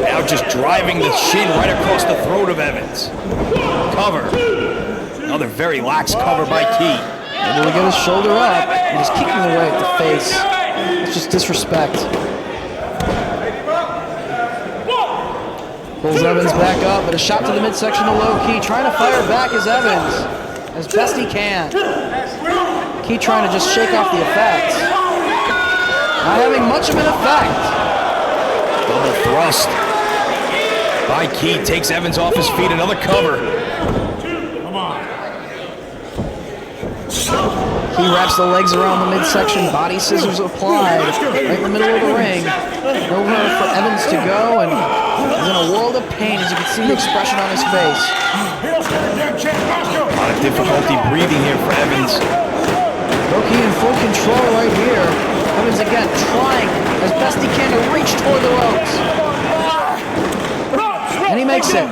Now just driving the shin right across the throat of Evans. Cover. Another very lax cover by Key. Able to get his shoulder up and he's kicking away at the face. It's just disrespect. Pulls Evans back up, but a shot to the midsection of Loki. Trying to fire back as Evans as best he can. Key trying to just shake off the effects. Not having much of an effect. Double thrust by Key. Takes Evans off his feet. Another cover. He wraps the legs around the midsection. Body scissors applied right in the middle of the ring. Nowhere for Evans to go, and he's in a world of pain as you can see the expression on his face. A lot of difficulty breathing here for Evans. Loki in full control right here. Evans again trying as best he can to reach toward the ropes. And he makes it.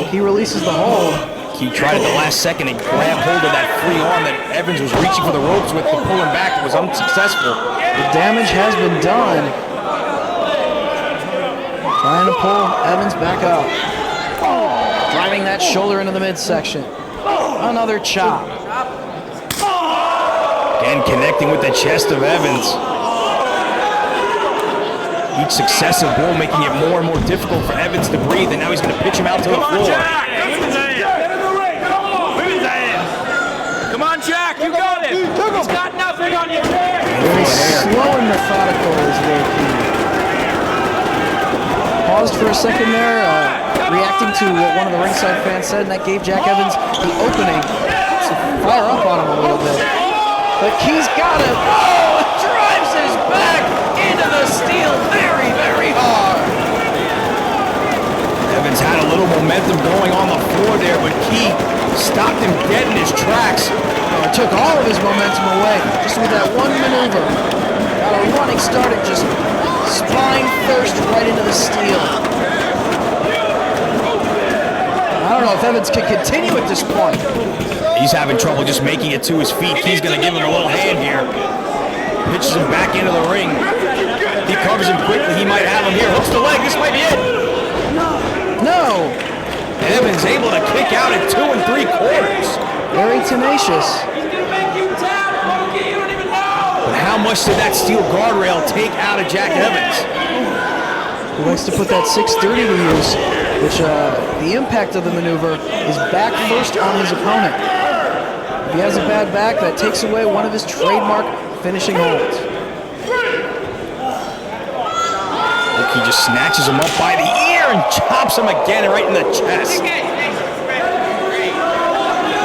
He releases the hold. He tried at the last second and grabbed hold of that free arm that Evans was reaching for the ropes with, but pulling back was unsuccessful. The damage has been done. Trying to pull Evans back up. Driving that shoulder into the midsection. Another chop. Again, connecting with the chest of Evans. Each successive blow making it more and more difficult for Evans to breathe, and now he's going to pitch him out to the floor. Come on, Jack, you got it. He's got nothing on you. Very slow and methodical is low key. Paused for a second there, reacting to what one of the ringside fans said, and that gave Jack Evans the opening to fire up on him a little bit. But Key's got it. Oh, it drives his back into the steel very, very hard. Evans had a little momentum going on the floor there, but Key stopped him dead in his tracks. It took all of his momentum away just with that one maneuver. Got a running start and just spine first right into the steel. I don't know if Evans can continue at this point. He's having trouble just making it to his feet. Key's going to give him a little hand here. Pitches him back into the ring. He covers him quickly. He might have him here. Hooks the leg. This might be it. No. Evans able to kick out at 2 3/4. Very tenacious. But how much did that steel guardrail take out of Jack Evans? He likes to put that 630 to use, which the impact of the maneuver is back first on his opponent. If he has a bad back, that takes away one of his trademark finishing holds. Look, he just snatches him up by the ear and chops him again right in the chest.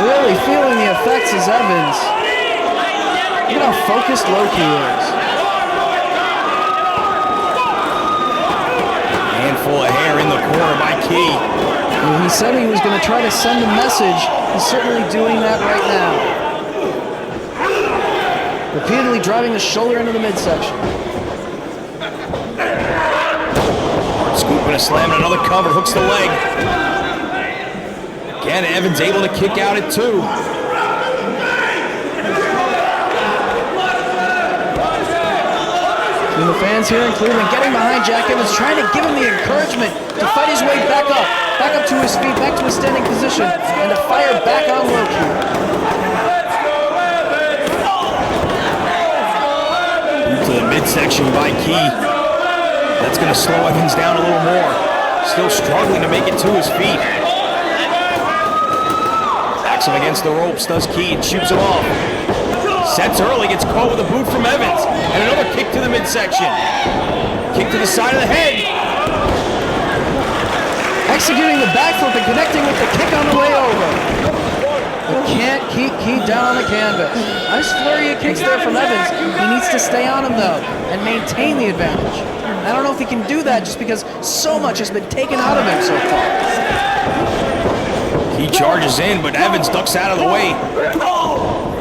Really feeling the effects as Evans. Look at how focused Loki is. Handful of hair in the corner by Key. He said he was going to try to send a message. He's certainly doing that right now. Repeatedly driving the shoulder into the midsection. Scooping a slam and another cover. Hooks the leg. Again, Evans able to kick out at 2. And the fans here in Cleveland getting behind Jack Evans, trying to give him the encouragement to fight his way back up to his feet, back to a standing position, and to fire back on Loki. To the midsection by Key. That's going to slow Evans down a little more. Still struggling to make it to his feet. Backs him against the ropes, does Key, and shoots him off. Sets early, gets caught with a boot from Evans. And another kick to the midsection. Kick to the side of the head. Executing the backflip and connecting with the kick on the way over. But can't keep Key down on the canvas. Nice flurry of kicks there from Evans. He needs to stay on him though and maintain the advantage. I don't know if he can do that just because so much has been taken out of him so far. He charges in, but Evans ducks out of the way.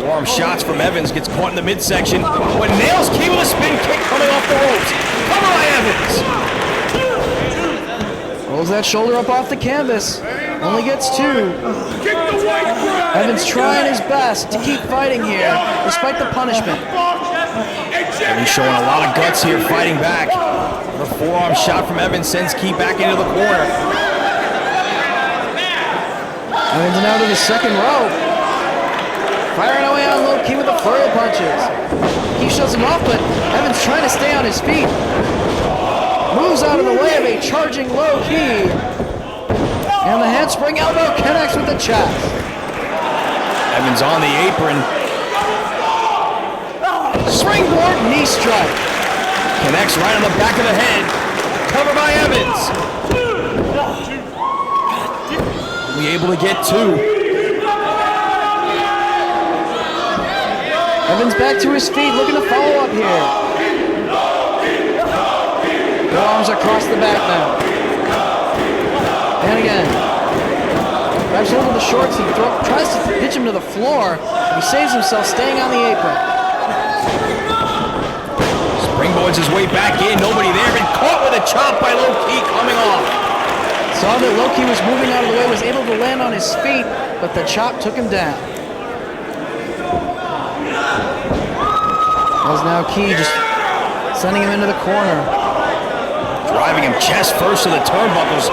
Forearm shots from Evans, gets caught in the midsection, but nails Key with a spin kick coming off the ropes. Cover by Evans. Rolls that shoulder up off the canvas. Only gets 2. Evans trying his best to keep fighting here, despite the punishment. Evans showing a lot of guts here, fighting back. The forearm shot from Evans sends Key back into the corner. Evans now to the second rope. Firing away on low Key with the flurry of punches. Key shoves him off, but Evans trying to stay on his feet. Moves out of the way of a charging low Key. And the handspring elbow connects with the chest. Evans on the apron. Springboard knee strike. Connects right on the back of the head. Cover by Evans. Only able to get 2. Evans back to his feet, looking to follow up here. Arms across the back now. And again. Grabs hold of the shorts and tries to pitch him to the floor. He saves himself staying on the apron. springboards his way back in. Nobody there. And caught with a chop by Low Ki coming off. Saw that Low Ki was moving out of the way, was able to land on his feet, but the chop took him down. As now Ki just sending him into the corner. Driving him chest first to the turnbuckles.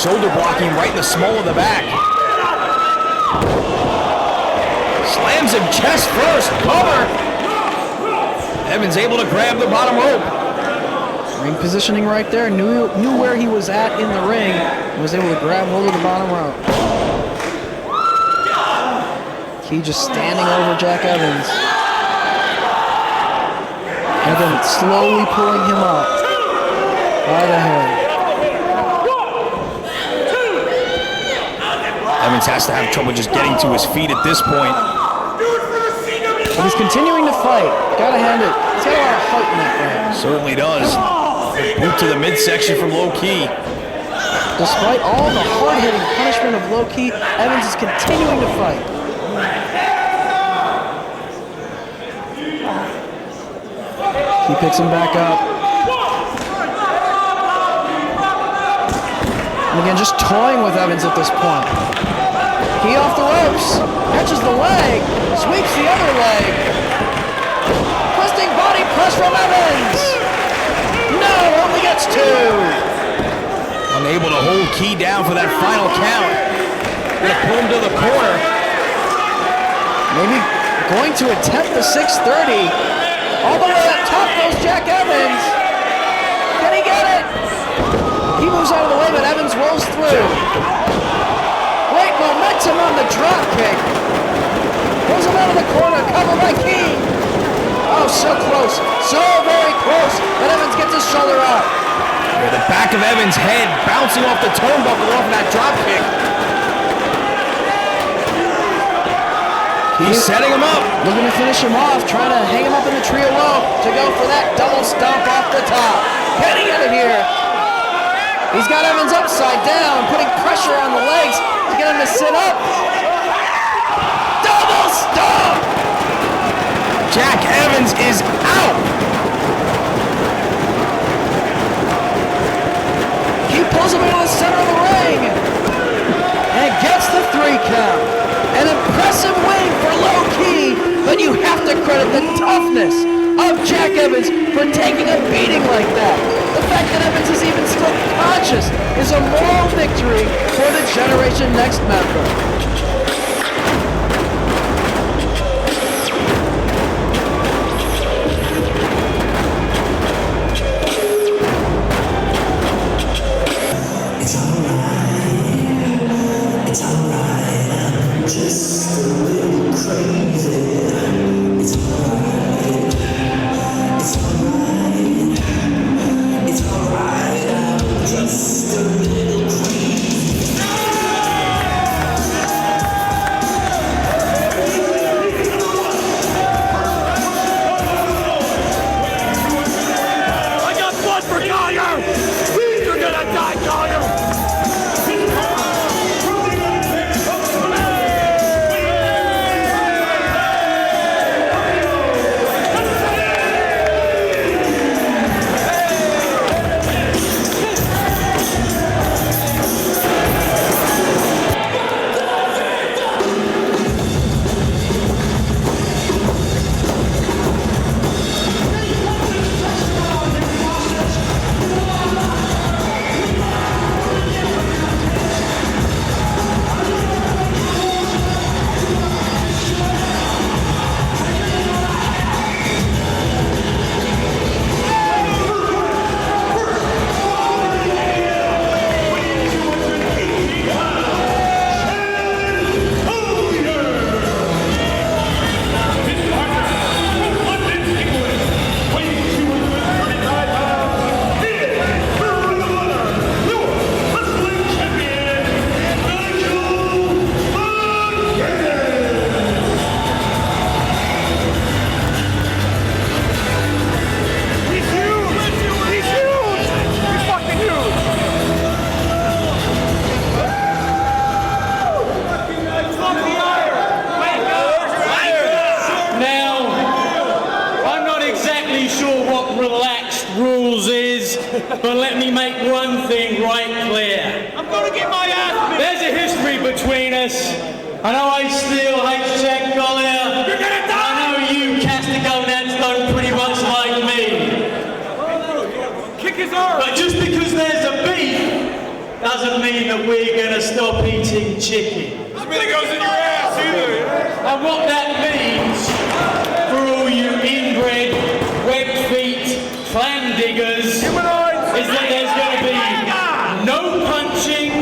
Shoulder blocking right in the small of the back. Slams him chest first. Cover. Evans able to grab the bottom rope. Ring positioning right there. Knew where he was at in the ring. And was able to grab hold of the bottom rope. Ki just standing over Jack Evans. And then slowly pulling him up by the head. Evans has to have trouble just getting to his feet at this point. But he's continuing to fight. Gotta hand it. He's got a lot of heart in that ring. Certainly does. Boot to the midsection from Low Ki. Despite all the hard-hitting punishment of Low Ki, Evans is continuing to fight. He picks him back up. And again, just toying with Evans at this point. He off the ropes, catches the leg, sweeps the other leg. Twisting body press from Evans. No, only gets two. Unable to hold Ki down for that final count. Gonna pull him to the corner. Maybe going to attempt the 630. All the way up top goes Jack Evans. Can he get it? He moves out of the way, but Evans rolls through. Great momentum on the drop kick. Pulls him out of the corner, covered by Ki. Oh, so close, so very close, but Evans gets his shoulder out. Yeah, the back of Evans' head bouncing off the turnbuckle off that drop kick. He's setting him up. Looking to finish him off, trying to hang him up in the trio rope to go for that double stomp off the top. Can he get it here? He's got Evans upside down, putting pressure on the legs to get him to sit up. Double stomp! Jack Evans is out. He pulls him into the center of the ring and gets the 3 count. An impressive win for Low Ki, but you have to credit the toughness of Jack Evans for taking a beating like that. The fact that Evans is even still conscious is a moral victory for the Generation Next member. but let me make one thing right clear. I'm gonna get my ass beat. There's a history between us. I know I still hate Chad Collier. You're gonna die. I know you Castigonet's done pretty much like me. Kick his arm. But just because there's a beef doesn't mean that we're gonna stop eating chicken. This really goes in your ass either. And what that means for all you inbred, web feet, clam diggers is that there's going to be no punching,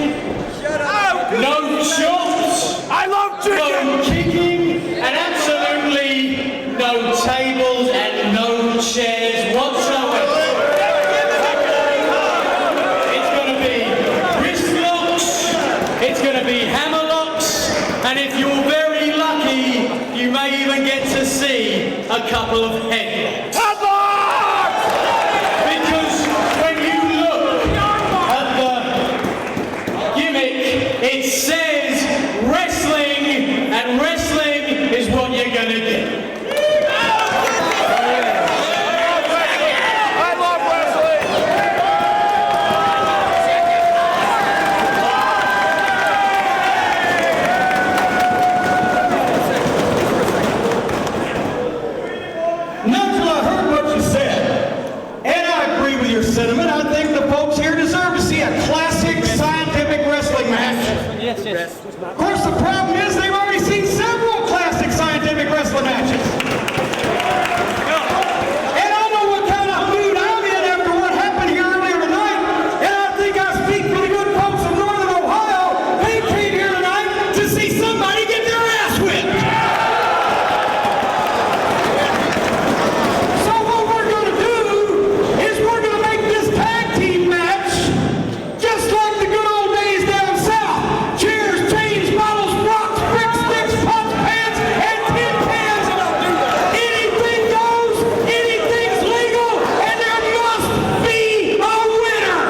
no shots, I love chicken. no kicking, and absolutely no tables and no chairs whatsoever. It's going to be wrist locks, it's going to be hammer locks, and if you're very lucky, you may even get to see a couple of headlocks. Because when you look at the gimmick, it says wrestling, and wrestling is what you're gonna get. I love wrestling. Nigel, I heard what you said, and I agree with your sentiment. I think the folks here deserve to see a classic scientific wrestling match. Yes, yes. Of course, the problem is they've already seen several classic scientific wrestling matches. And I know what kind of mood I'm in after what happened here earlier tonight, and I think I speak for the good folks of Northern Ohio. They came here tonight to see somebody get their ass whipped. So what we're going to do is we're going to make this tag team match just like the good old days down south. Chairs, chains, bottles, rocks, bricks, sticks, pots, pans, and tin cans. Anything goes, anything's legal, and there must be a winner.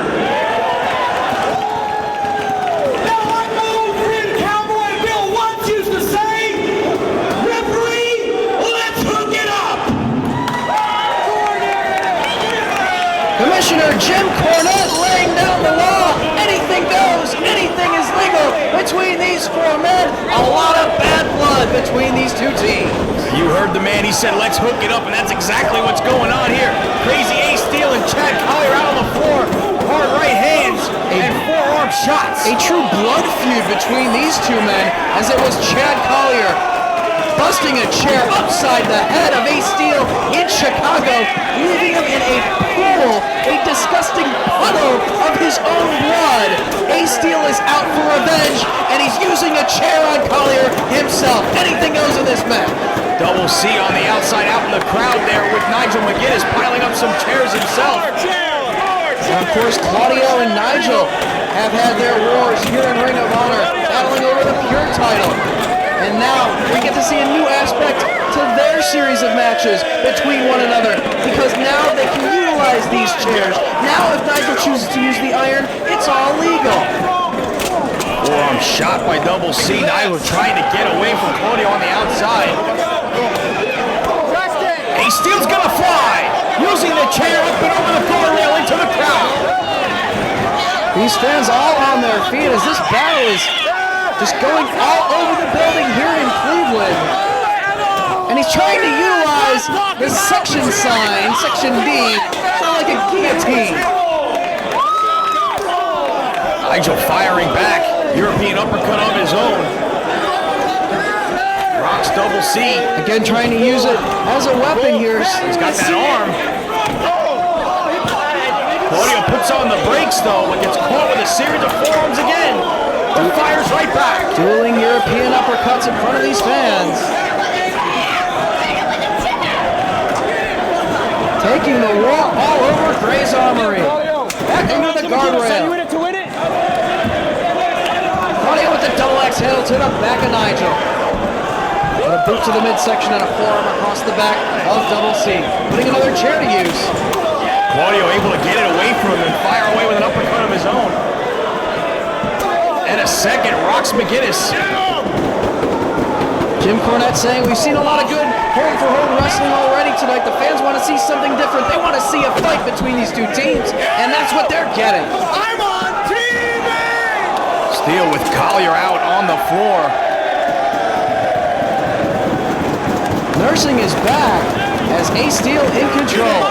Now, like my old friend Cowboy Bill Watts used to say, referee, let's hook it up. Commissioner Jim Cornette laying down the law. Anything goes, anything is legal between these four men. A lot of bad blood between these two teams. You heard the man, he said, let's hook it up, and that's exactly what's going on here. Crazy Ace Steel and Chad Collier out on the floor. Hard right hands and forearm shots. A true blood feud between these two men, as it was Chad Collier busting a chair upside the head of Ace Steel in Chicago, leaving him in a pool, a disgusting puddle of his own blood. Ace Steel is out for revenge, and he's using a chair on Collier himself. Anything goes in this match. Double C on the outside, out in the crowd there with Nigel McGuinness piling up some chairs himself. And of course, Claudio and Nigel have had their wars here in Ring of Honor, battling over the Pure title. And now we get to see a new aspect to their series of matches between one another, because now they can utilize these chairs. Now if Nigel chooses to use the iron, it's all legal. Forearm shot by Double C. Nigel trying to get away from Claudio on the outside. Ace Steel's gonna fly, using the chair up and over the floor railing to the crowd. These fans all on their feet as this battle is just going all over the building here in Cleveland. And he's trying to utilize the section sign, section D, sort of like a guillotine. Nigel firing back, European uppercut of his own. Rocks Double C. Again, trying to use it as a weapon here. He's got that arm. Claudio puts on the brakes though, but gets caught with a series of forearms again. But fires right back. Dueling European uppercuts in front of these fans. Taking the wall all over Gray's Armory. Back into the guardrail. Claudio with the double exhale to the back of Nigel. With a boot to the midsection and a forearm across the back of Double C. Putting another chair to use. Claudio able to get it away from him and fire away with an uppercut of his own. And a second, rocks McGuinness. Jim Cornette saying we've seen a lot of good home-for-home wrestling already tonight. The fans want to see something different. They want to see a fight between these two teams, and that's what they're getting. I'm on TV! Steele with Collier out on the floor. Nursing is back as Ace Steele in control.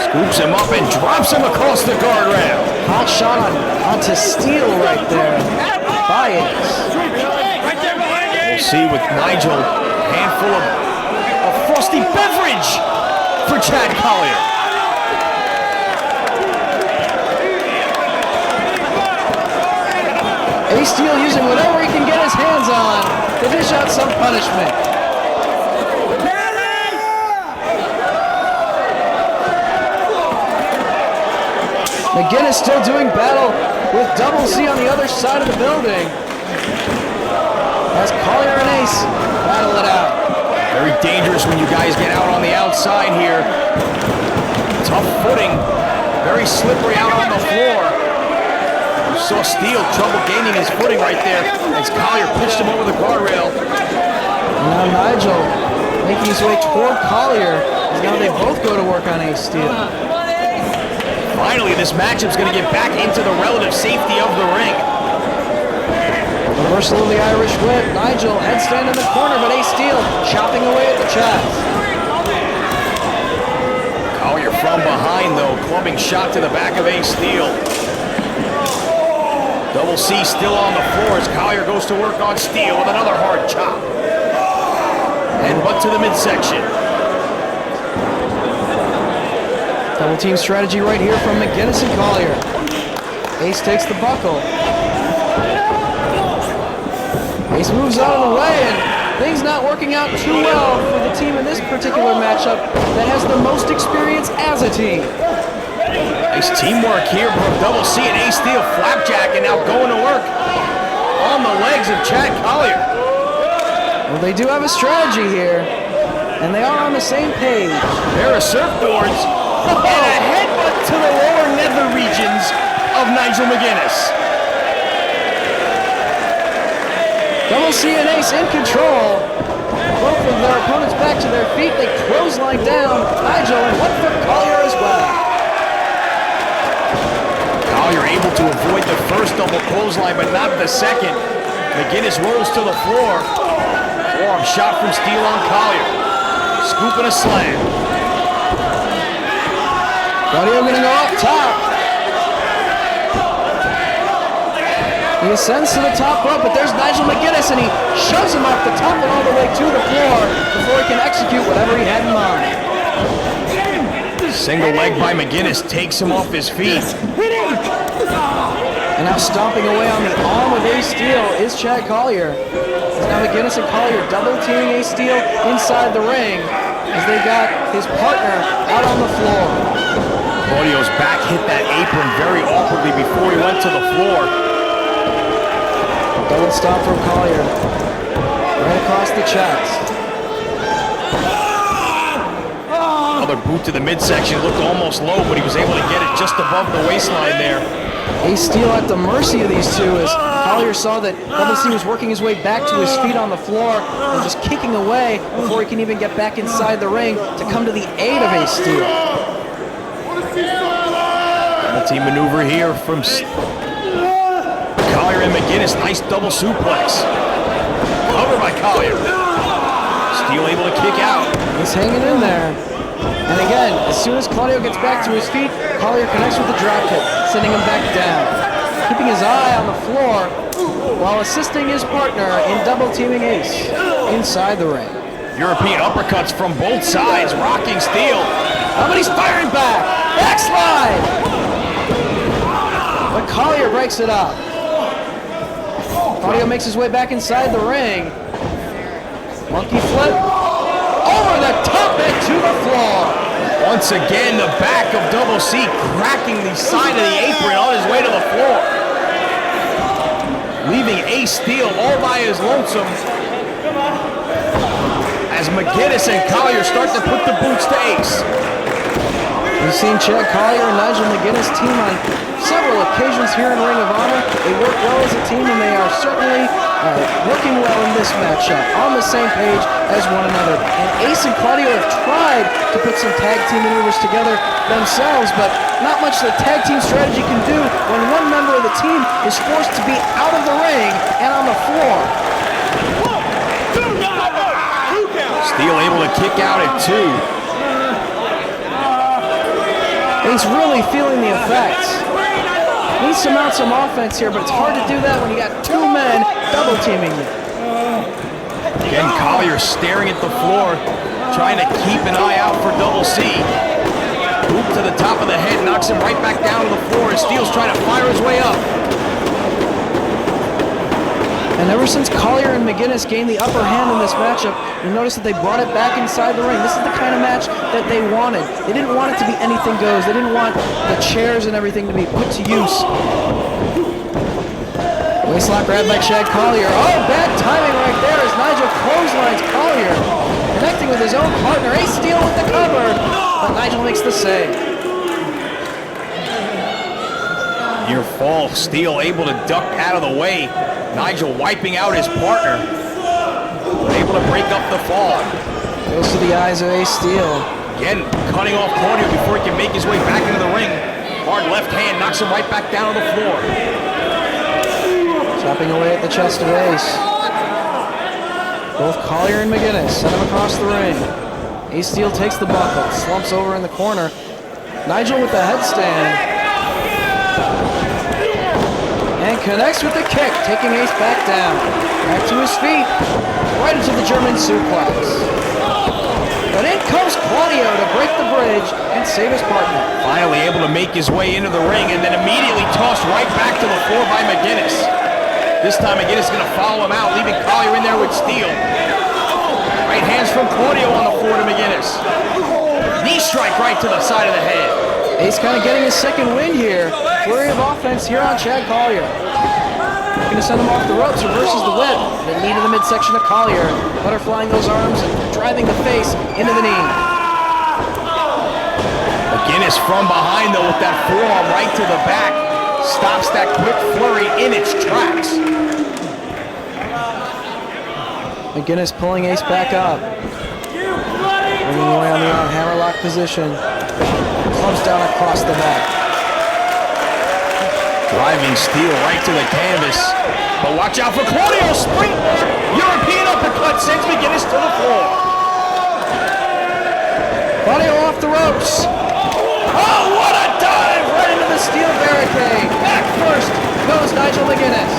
Scoops him up and drops him across the guardrail. Hot shot onto Steele right there by Ace. We'll see with Nigel, handful of frosty beverage for Chad Collier. Ace Steele using whatever he can get his hands on to dish out some punishment. McGinnis still doing battle with Double C on the other side of the building. As Collier and Ace battle it out. Very dangerous when you guys get out on the outside here. Tough footing, very slippery out on the floor. You saw Steele trouble gaining his footing right there as Collier pitched him over the guardrail. And now Nigel making his way toward Collier as now they both go to work on Ace Steele. Finally, this matchup's going to get back into the relative safety of the ring. Reversal of the Irish whip. Nigel headstand in the corner, but Ace Steele chopping away at the chest. Collier from behind, though, clubbing shot to the back of Ace Steele. Double C still on the floor as Collier goes to work on Steele with another hard chop. And butt to the midsection. Double team strategy right here from McGinnis and Collier. Ace takes the buckle. Ace moves out of the way, and things not working out too well for the team in this particular matchup that has the most experience as a team. Nice teamwork here from Double C and Ace Steele flapjack, and now going to work on the legs of Chad Collier. Well, they do have a strategy here, and they are on the same page. Pair of surfboards and a headbutt to the lower nether regions of Nigel McGinnis. Double C and Ace in control. Both of their opponents back to their feet. They clothesline down Nigel and one for Collier as well. Collier able to avoid the first double clothesline, but not the second. McGinnis rolls to the floor. Forearm shot from Steele on Collier. Scoop and a slam. Claudio gonna go up top. He ascends to the top rope, but there's Nigel McGinnis, and he shoves him off the top and all the way to the floor before he can execute whatever he had in mind. Single leg by McGinnis takes him off his feet. And now stomping away on the arm of Ace Steele is Chad Collier. As now McGinnis and Collier double teaming Ace Steele inside the ring as they got his partner out on the floor. Claudio's back hit that apron very awkwardly before he went to the floor. Double stomp from Collier. Right across the chest. Another boot to the midsection. Looked almost low, but he was able to get it just above the waistline there. Ace Steele at the mercy of these two as Collier saw that Double C was working his way back to his feet on the floor and just kicking away before he can even get back inside the ring to come to the aid of Ace Steele. Double team maneuver here from Collier and McGinnis. Nice double suplex. Covered by Collier. Steele able to kick out. He's hanging in there. And again, as soon as Claudio gets back to his feet, Collier connects with the drop kick, sending him back down. Keeping his eye on the floor while assisting his partner in double teaming Ace inside the ring. European uppercuts from both sides, rocking Steele. Oh, but he's firing back. Backslide. But Collier breaks it up. Claudio makes his way back inside the ring. Monkey flip. Over the top and to the floor. Once again, the back of Double C cracking the side of the apron on his way to the floor. Leaving Ace Steele all by his lonesome as McGinnis and Collier start to put the boots to Ace. We've seen Chad Collier and Nigel McGinnis team on several occasions here in Ring of Honor. They work well as a team, and they are certainly working well in this matchup, on the same page as one another. And Ace and Claudio have tried to put some tag team maneuvers together themselves, but not much the tag team strategy can do when one member of the team is forced to be out of the ring and on the floor. Steele able to kick out at 2. Ace really feeling the effects. Needs to mount some offense here, but it's hard to do that when you got 2 men double teaming you. Again, Collier staring at the floor, trying to keep an eye out for Double C. Boot to the top of the head, knocks him right back down to the floor, and Steele's trying to fire his way up. And ever since Collier and McGinnis gained the upper hand in this matchup, you notice that they brought it back inside the ring. This is the kind of match that they wanted. They didn't want it to be anything goes. They didn't want the chairs and everything to be put to use. Waistlock grab by Chad Collier. Oh, bad timing right there as Nigel clotheslines Collier. Connecting with his own partner. Ace Steele with the cover. But Nigel makes the save. Near fall, Steele able to duck out of the way. Nigel wiping out his partner, but able to break up the fall. Goes to the eyes of Ace Steele. Again, cutting off Claudio before he can make his way back into the ring. Hard left hand knocks him right back down to the floor. Chopping away at the chest of Ace. Both Collier and McGinnis send him across the ring. Ace Steele takes the buckle, slumps over in the corner. Nigel with the headstand. And connects with the kick, taking Ace back down. Back to his feet, right into the German suplex. But in comes Claudio to break the bridge and save his partner. Finally able to make his way into the ring and then immediately tossed right back to the floor by McGinnis. This time McGinnis is going to follow him out, leaving Collier in there with Steele. Right hands from Claudio on the floor to McGinnis. Knee strike right to the side of the head. Ace kind of getting his second win here. Flurry of offense here on Chad Collier. Looking to send him off the ropes, reverses the whip. The knee to the midsection of Collier. Butterflying those arms and driving the face into the knee. McGinnis from behind though with that forearm right to the back. Stops that quick flurry in its tracks. McGinnis pulling Ace back up. Bringing away on the arm, hammerlock position. Clubs down across the back. Driving Steele right to the canvas. But watch out for Claudio. Springboard European uppercut sends McGinnis to the floor. Claudio off the ropes. Oh, what a dive! Right into the steel barricade. Back first goes Nigel McGinnis.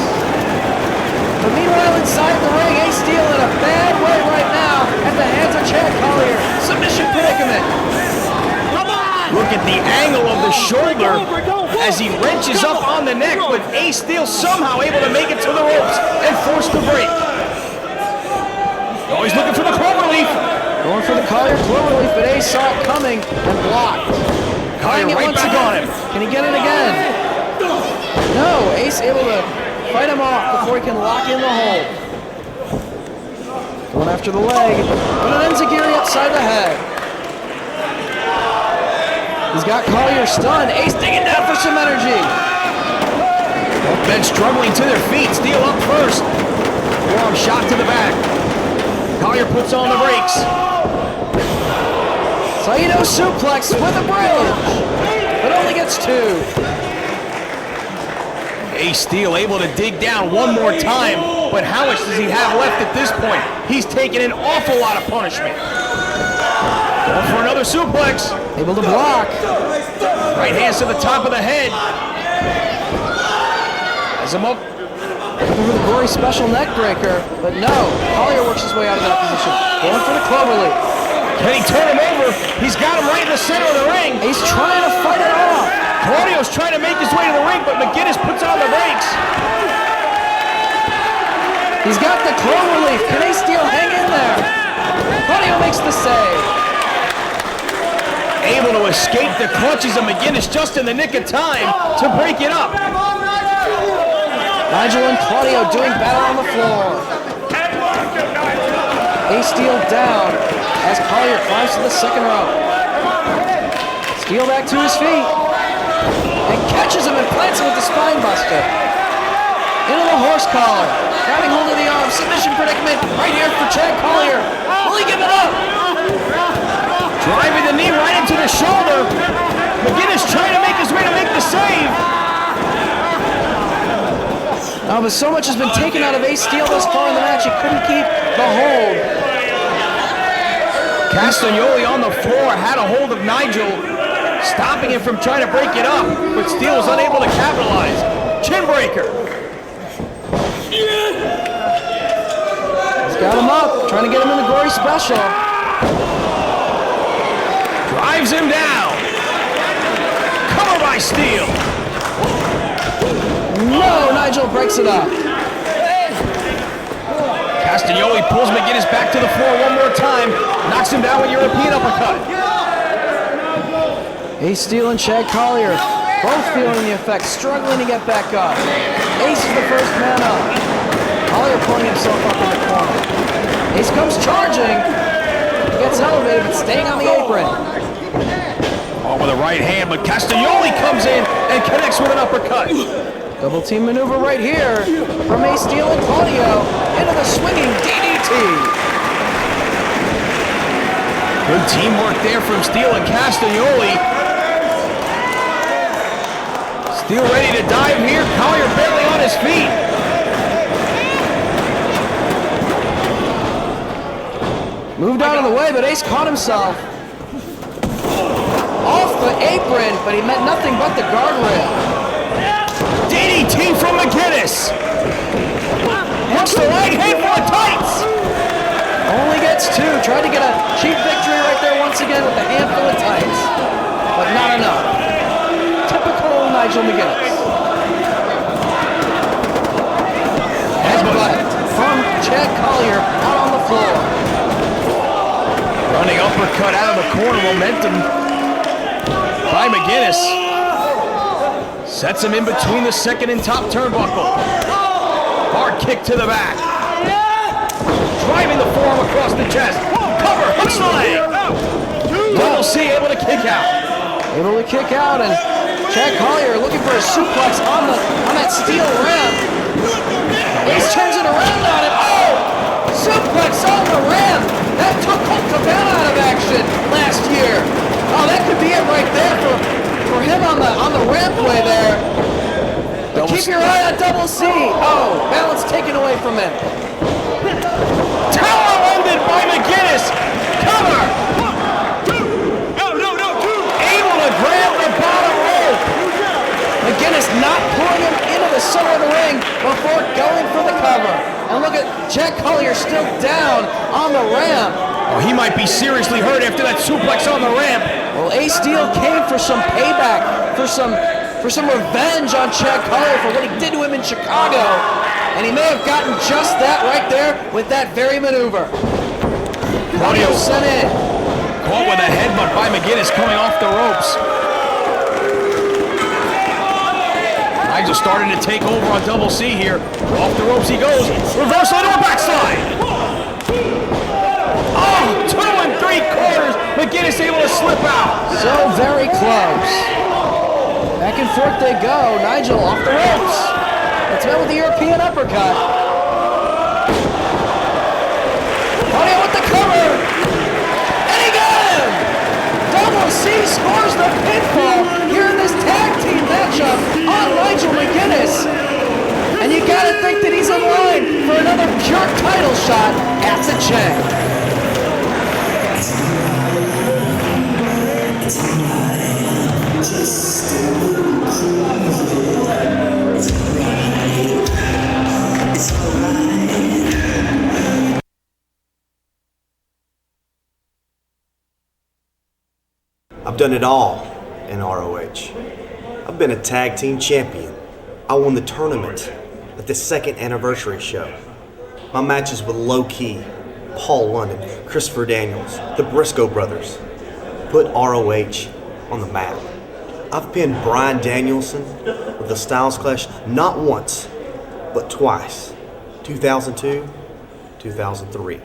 But meanwhile, inside the ring, Ace Steele in a bad way right now at the hands of Chad Collier. Submission predicament. Look at the angle of the shoulder as he wrenches up on the neck, but Ace Steele somehow able to make it to the ropes and force the break. Oh, he's looking for the cloverleaf. Going for the Collier cloverleaf, but Ace saw it coming and blocked. Collier right back on him. Can he get it again? No, Ace able to fight him off before he can lock in the hold. Going after the leg, but an enziguri upside the head. He's got Collier stunned. Ace digging down for some energy. Both men struggling to their feet. Steele up first. Forearm shot to the back. Collier puts on the brakes. Saito suplex with a bridge, but only gets 2. Ace Steele able to dig down one more time, but how much does he have left at this point? He's taken an awful lot of punishment. Going for another suplex. Able to block. Right hands to the top of the head. Has him up. Looking for the gory special neck breaker, but no. Collier works his way out of that position. Going for the cloverleaf. Can he turn him over? He's got him right in the center of the ring. He's trying to fight it off. Claudio's trying to make his way to the ring, but McGinnis puts on the brakes. He's got the cloverleaf. Can Ace Steele hang in there? Claudio makes the save. Able to escape the clutches of McGinnis just in the nick of time to break it up. Nigel and Claudio doing battle on the floor. Ace Steele down as Collier climbs to the second rope. Steele back to his feet. and catches him and plants him with the spine buster. Into the horse collar, grabbing hold of the arm, submission predicament right here for Chad Collier. Will he give it up? Driving the knee right into the shoulder. McGinnis trying to make his way to make the save. Oh, but so much has been taken out of Ace Steel thus far in the match, he couldn't keep the hold. Castagnoli on the floor had a hold of Nigel, stopping him from trying to break it up, but Steel was unable to capitalize. Chin breaker. He's got him up, trying to get him in the gory special. Drives him down. Cover by Steel. No, Nigel breaks it up. Castagnoli pulls McGinnis back to the floor one more time, knocks him down with European uppercut. Ace Steel and Chad Collier both feeling the effect, struggling to get back up. Ace is the first man up. Collier pulling himself up in the corner. Ace comes charging. He gets elevated, but staying on the apron. Oh, with a right hand, but Castagnoli comes in and connects with an uppercut. Double team maneuver right here from Ace Steel and Claudio into the swinging DDT. Good teamwork there from Steel and Castagnoli. Steel ready to dive here. Collier barely on his feet. Moved out of the way, but Ace caught himself. Off the apron, but he meant nothing but the guardrail. DDT from McGinnis. Hooks the right hand for the tights. Only gets two. Tried to get a cheap victory right there once again with a handful of tights. But not enough. Typical Nigel McGinnis. Headbutt from Chad Collier out on the floor. Running uppercut out of the corner. Momentum by McGinnis. Sets him in between the second and top turnbuckle. Hard kick to the back. Driving the forearm across the chest. Cover, hooks the leg. Double C able to kick out. Able to kick out, and Chad Collier looking for a suplex on that steel ramp. Ace turns it around on it. Oh! Suplex on the ramp. That took Colt Cabana out of action last year. Oh, that could be it right there for him on the rampway there. But keep your eye on Double C. Oh, balance taken away from him. Tower loaded by McGinnis. Cover. Able to grab the bottom rope. McGinnis not pulling him into the center of the ring before going for the cover. And look at Chad Collier still down on the ramp. Oh, he might be seriously hurt after that suplex on the ramp. Well, Ace Steel came for some payback, for some revenge on Chad Collier for what he did to him in Chicago. And he may have gotten just that right there with that very maneuver. Claudio sent in. Caught with a headbutt by McGinnis coming off the ropes. Nigel starting to take over on Double C here. Off the ropes he goes. Reversal into a backslide. Oh, 2 3/4. McGinnis able to slip out. So very close. Back and forth they go. Nigel off the ropes. It's met with the European uppercut. Claudio with the cover. And he got him! Double C scores the pinfall here in this tag team matchup on Nigel McGinnis. And you gotta think that he's in line for another pure title shot at the check. I've done it all in ROH. I've been a tag team champion. I won the tournament at the second anniversary show. My matches with Low Key, Paul London, Christopher Daniels, the Briscoe brothers put ROH on the map. I've pinned Bryan Danielson with the Styles Clash not once, but twice. 2002, 2003.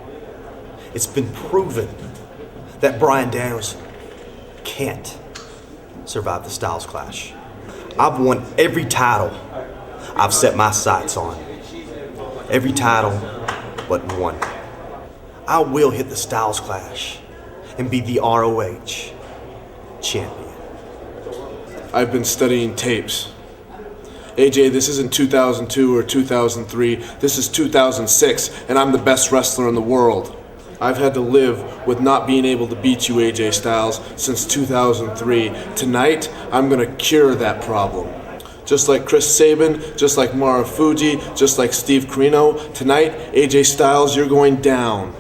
It's been proven that Bryan Danielson can't survive the Styles Clash. I've won every title I've set my sights on. Every title but one. I will hit the Styles Clash and be the ROH champion. I've been studying tapes. AJ, this isn't 2002 or 2003. This is 2006, and I'm the best wrestler in the world. I've had to live with not being able to beat you, AJ Styles, since 2003. Tonight, I'm going to cure that problem. Just like Chris Sabin, just like Mara Fuji, just like Steve Corino, tonight, AJ Styles, you're going down.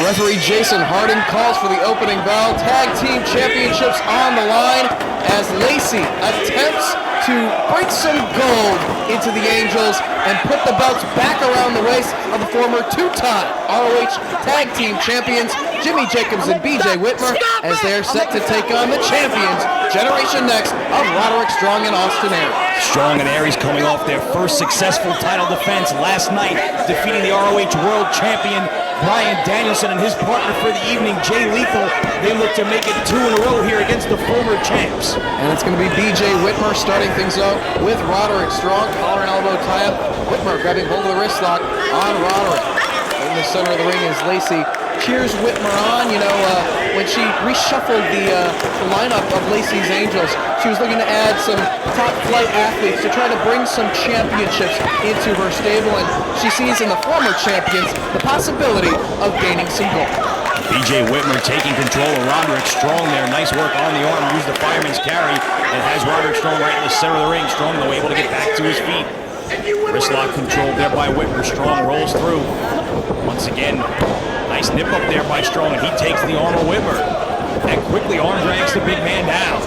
Referee Jason Harding calls for the opening bell. Tag team championships on the line as Lacey attempts to bring some gold into the Angels and put the belts back around the waist of the former two-time ROH Tag Team Champions Jimmy Jacobs and BJ Whitmer as they are set to take on the champions Generation Next of Roderick Strong and Austin Aries. Strong and Aries coming off their first successful title defense last night, defeating the ROH World Champion Bryan Danielson and his partner for the evening, Jay Lethal. They look to make it 2 in a row here against the former champs. And it's going to be BJ Whitmer starting things out with Roderick Strong. Collar and elbow tie-up. Whitmer grabbing hold of the wrist lock on Roderick. In the center of the ring is Lacey. Cheers Whitmer on. You know, when she reshuffled the lineup of Lacey's Angels, she was looking to add some top-flight athletes to try to bring some championships into her stable, and she sees in the former champions the possibility of gaining some gold. BJ Whitmer taking control of Roderick Strong there. Nice work on the arm. Used the fireman's carry and has Roderick Strong right in the center of the ring. Strong, though, able to get back to his feet. Wrist lock controlled there by Whitmer. Strong rolls through. Once again, nice nip up there by Strong, and he takes the arm of Whitmer. And quickly arm drags the big man down.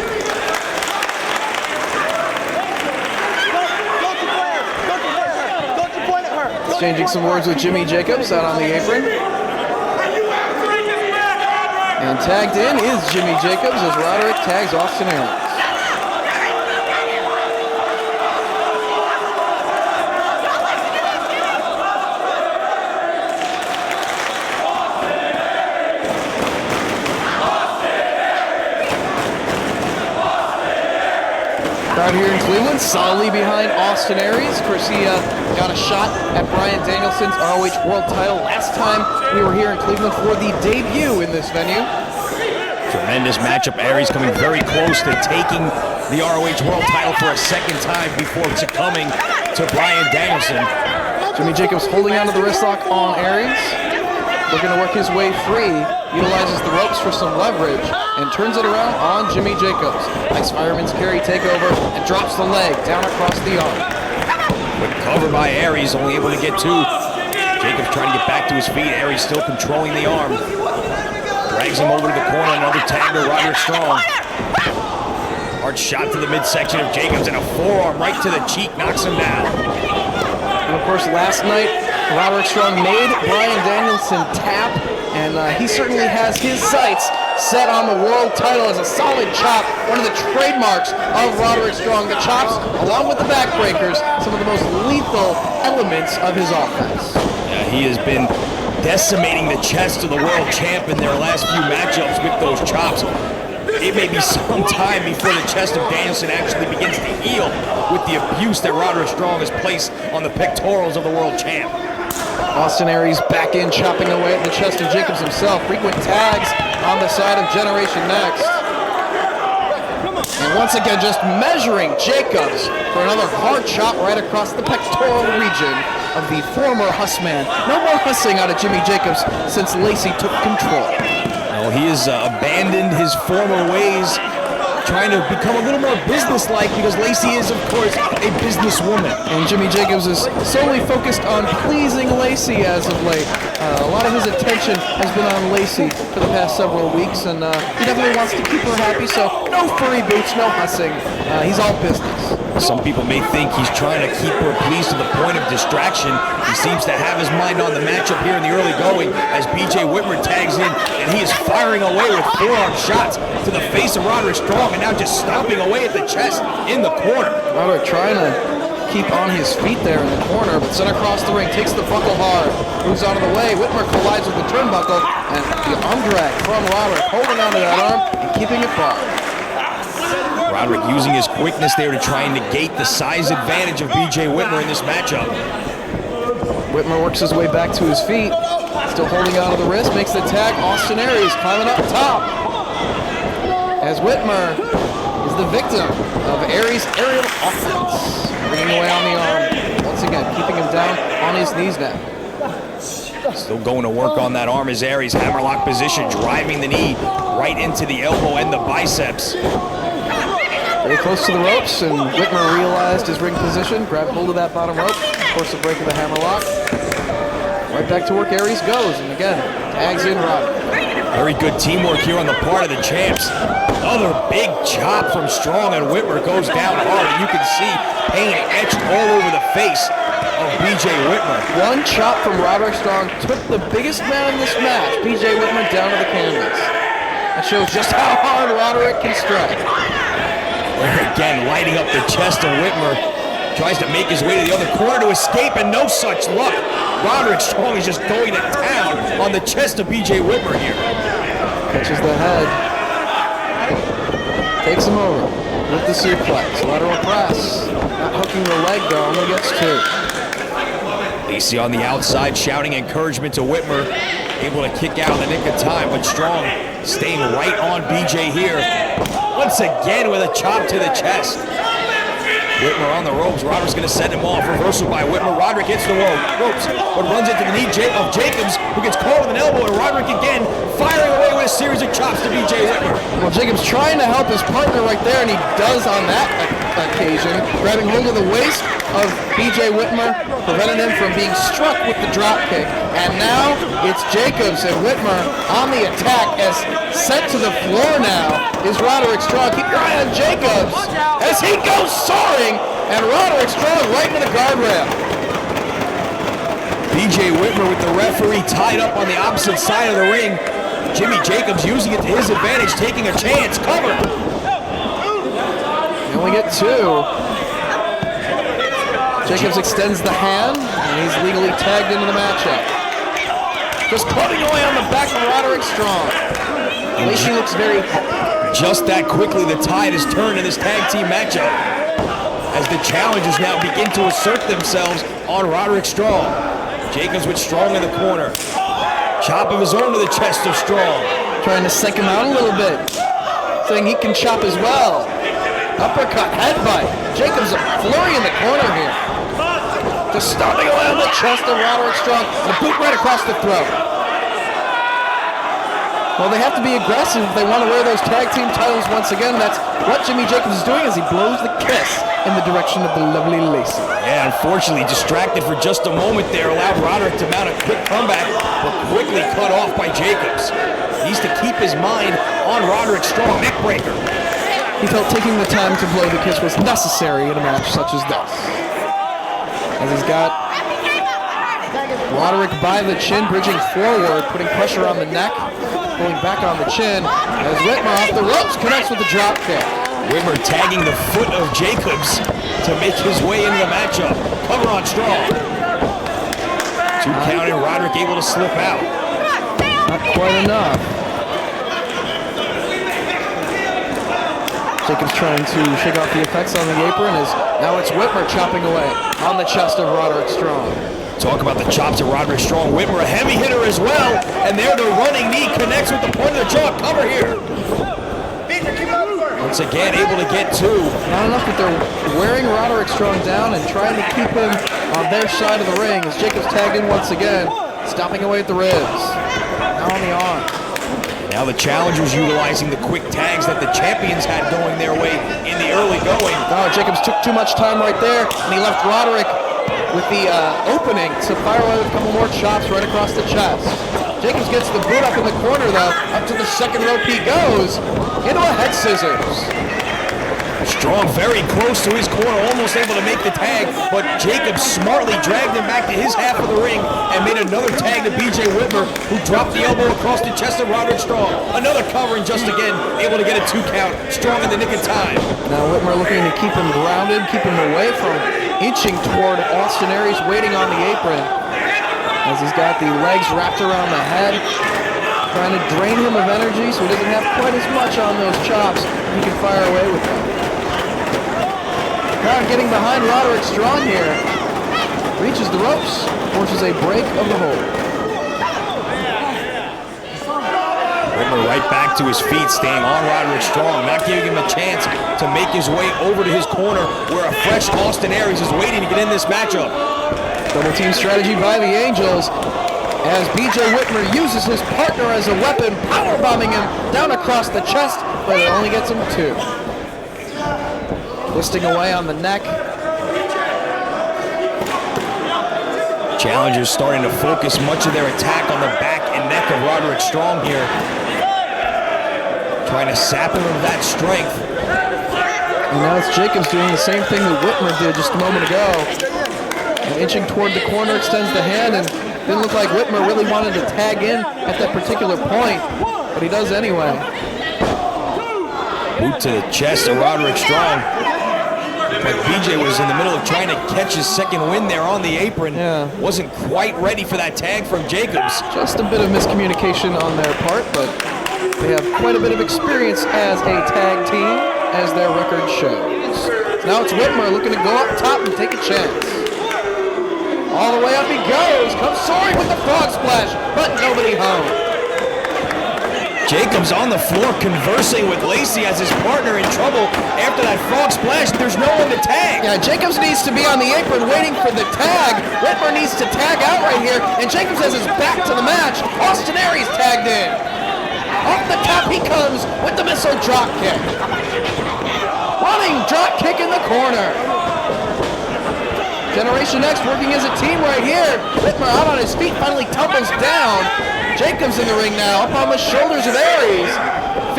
Exchanging some words with Jimmy Jacobs out on the apron. And tagged in is Jimmy Jacobs as Roderick tags Austin Aries. Crowd here in Cleveland, solidly behind Austin Aries. Of course, he got a shot at Bryan Danielson's ROH World title last time we were here in Cleveland for the debut in this venue. Tremendous matchup. Aries coming very close to taking the ROH World title for a second time before succumbing to Bryan Danielson. Jimmy Jacobs holding onto the wrist lock on Aries. Looking to work his way free, utilizes the ropes for some leverage, and turns it around on Jimmy Jacobs. Nice fireman's carry takeover, and drops the leg down across the arm. Quick cover by Aries, only able to get 2. Jacobs trying to get back to his feet. Aries still controlling the arm. Drags him over to the corner, another tag to Roderick Strong. Hard shot to the midsection of Jacobs, and a forearm right to the cheek knocks him down. And of course, last night, Roderick Strong made Bryan Danielson tap, and he certainly has his sights set on the world title as a solid chop, one of the trademarks of Roderick Strong. The chops, along with the backbreakers, some of the most lethal elements of his offense. Yeah, he has been decimating the chest of the world champ in their last few matchups with those chops. It may be some time before the chest of Danielson actually begins to heal with the abuse that Roderick Strong has placed on the pectorals of the world champ. Austin Aries back in, chopping away at the chest of Jacobs himself. Frequent tags on the side of Generation Next. And once again, just measuring Jacobs for another hard chop right across the pectoral region of the former Hussman. No more hussing out of Jimmy Jacobs since Lacey took control. Well, he has abandoned his former ways, trying to become a little more businesslike because Lacey is, of course, a businesswoman. And Jimmy Jacobs is solely focused on pleasing Lacey as of late. A lot of his attention has been on Lacey for the past several weeks, and he definitely wants to keep her happy, so no furry boots, no hussing. He's all business. Some people may think he's trying to keep her pleased to the point of distraction. He seems to have his mind on the matchup here in the early going as BJ Whitmer tags in, and he is firing away with forearm shots to the face of Roderick Strong, and now just stomping away at the chest in the corner. Roderick trying to keep on his feet there in the corner, but sent across the ring, takes the buckle hard, moves out of the way. Whitmer collides with the turnbuckle, and the arm drag from Roderick, holding onto that arm and keeping it far. Roderick using his quickness there to try and negate the size advantage of BJ Whitmer in this matchup. Whitmer works his way back to his feet, still holding onto the wrist, makes the tag. Austin Aries climbing up top. As Whitmer is the victim of Aries' aerial offense. Bringing away on the arm. Once again, keeping him down on his knees now. Still going to work on that arm as Aries hammerlock position, driving the knee right into the elbow and the biceps. Very close to the ropes, and Whitmer realized his ring position, grabbed hold of that bottom rope. Of course, the break of the hammerlock. Right back to work Aries goes, and again, tags in Roderick. Very good teamwork here on the part of the champs. Another big chop from Strong, and Whitmer goes down hard, and you can see pain etched all over the face of BJ Whitmer. One chop from Roderick Strong took the biggest man in this match, BJ Whitmer, down to the canvas. That shows just how hard Roderick can strike. Again, lighting up the chest of Whitmer. Tries to make his way to the other corner to escape, and no such luck. Roderick Strong is just going to town on the chest of BJ Whitmer here. Catches the head. Takes him over with the suplex. Lateral press. Not hooking the leg though, only gets two. Lacey on the outside shouting encouragement to Whitmer. Able to kick out in the nick of time, but Strong staying right on BJ here. Once again with a chop to the chest. Whitmer on the ropes. Roderick's going to send him off. Reversal by Whitmer. Roderick hits the ropes, but runs into the knee of Jacobs, who gets caught with an elbow, and Roderick again firing away with a series of chops to BJ Whitmer. Well, Jacobs trying to help his partner right there, and he does on that occasion, grabbing hold of the waist of BJ Whitmer, preventing him from being struck with the drop kick. And now it's Jacobs and Whitmer on the attack, as sent to the floor now is Roderick Strong. Keep your eye on Jacobs as he goes soaring, and Roderick Strong right into the guardrail. BJ Whitmer with the referee tied up on the opposite side of the ring. Jimmy Jacobs using it to his advantage, taking a chance. Cover. You only get two. Jacobs extends the hand, and he's legally tagged into the matchup. Just putting away on the back of Roderick Strong. Lacey looks very happy. Just that quickly, the tide has turned in this tag team matchup as the challengers now begin to assert themselves on Roderick Strong. Jacobs with Strong in the corner. Chop of his own to the chest of Strong. Trying to psych him out a little bit, saying he can chop as well. Uppercut, headbutt. Jacobs a flurry in the corner here. Just stomping away on the chest of Roderick Strong. And a boot right across the throat. Well, they have to be aggressive if they want to wear those tag team titles once again. That's what Jimmy Jacobs is doing as he blows the kiss in the direction of the lovely Lacey. Yeah, unfortunately, distracted for just a moment there, allowed Roderick to mount a quick comeback, but quickly cut off by Jacobs. Needs to keep his mind on Roderick Strong. Neckbreaker. He felt taking the time to blow the kiss was necessary in a match such as this. As he's got Roderick by the chin, bridging forward, putting pressure on the neck, pulling back on the chin, as Whitmer off the ropes connects with the drop kick. Whitmer tagging the foot of Jacobs to make his way into the matchup. Cover on Strong. Two count and Roderick able to slip out. Not quite enough. Jacobs trying to shake off the effects on the apron as now it's Whitmer chopping away on the chest of Roderick Strong. Talk about the chops of Roderick Strong. Whitmer, a heavy hitter as well. And there the running knee connects with the point of the jaw. Cover here. Once again, able to get two. Not enough that they're wearing Roderick Strong down and trying to keep him on their side of the ring as Jacobs tagged in once again, stopping away at the ribs. Now on the arm. Now the challengers utilizing the quick tags that the champions had going their way in the early going. Oh, Jacobs took too much time right there, and he left Roderick with the opening to fire away with a couple more chops right across the chest. Jacobs gets the boot up in the corner though, up to the second rope he goes, into a head scissors. Strong very close to his corner, almost able to make the tag, but Jacobs smartly dragged him back to his half of the ring and made another tag to BJ Whitmer, who dropped the elbow across the chest of Roderick Strong. Another cover and just again able to get a 2 count. Strong in the nick of time. Now Whitmer looking to keep him grounded, keep him away from inching toward Austin Aries, waiting on the apron as he's got the legs wrapped around the head, trying to drain him of energy so he doesn't have quite as much on those chops. He can fire away with them. Now getting behind Roderick Strong here. Reaches the ropes, forces a break of the hold. Whitmer right back to his feet, staying on Roderick Strong, not giving him a chance to make his way over to his corner where a fresh Austin Aries is waiting to get in this matchup. Double team strategy by the Angels as BJ Whitmer uses his partner as a weapon, powerbombing him down across the chest, but it only gets him 2. Twisting away on the neck. Challengers starting to focus much of their attack on the back and neck of Roderick Strong here. Trying to sap him of that strength. And now it's Jacobs doing the same thing that Whitmer did just a moment ago. And inching toward the corner, extends the hand, and didn't look like Whitmer really wanted to tag in at that particular point, but he does anyway. Boot to the chest of Roderick Strong. But BJ was in the middle of trying to catch his second win there on the apron. Yeah. Wasn't quite ready for that tag from Jacobs. Just a bit of miscommunication on their part, but they have quite a bit of experience as a tag team, as their record shows. Now it's Whitmer looking to go up top and take a chance. All the way up he goes, comes soaring with the frog splash, but nobody home. Jacobs on the floor conversing with Lacey as his partner in trouble. After that frog splash, there's no one to tag. Yeah, Jacobs needs to be on the apron waiting for the tag. Whitmer needs to tag out right here, and Jacobs has his back to the match. Austin Aries tagged in. Off the top he comes with the missile drop kick. Running drop kick in the corner. Generation X working as a team right here. Whitmer out on his feet, finally tumbles down. Jacobs in the ring now, up on the shoulders of Aries.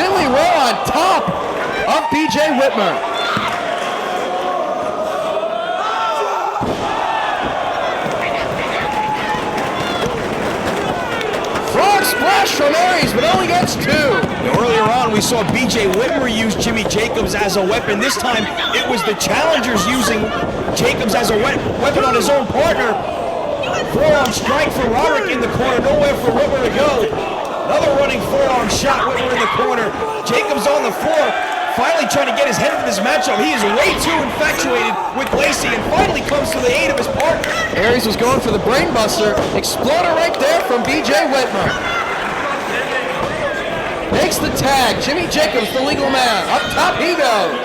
Finley Rowe on top of BJ Whitmer. Frog splash from Aries, but only gets two. Earlier on, we saw BJ Whitmer use Jimmy Jacobs as a weapon. This time, it was the challengers using Jacobs as a weapon on his own partner. Forearm strike for Roderick in the corner, nowhere for Whitmer to go. Another running forearm shot, Whitmer in the corner. Jacobs on the floor, finally trying to get his head into this matchup. He is way too infatuated with Lacey and finally comes to the aid of his partner. Aries was going for the brainbuster. Exploder right there from BJ Whitmer. Makes the tag. Jimmy Jacobs, the legal man. Up top he goes.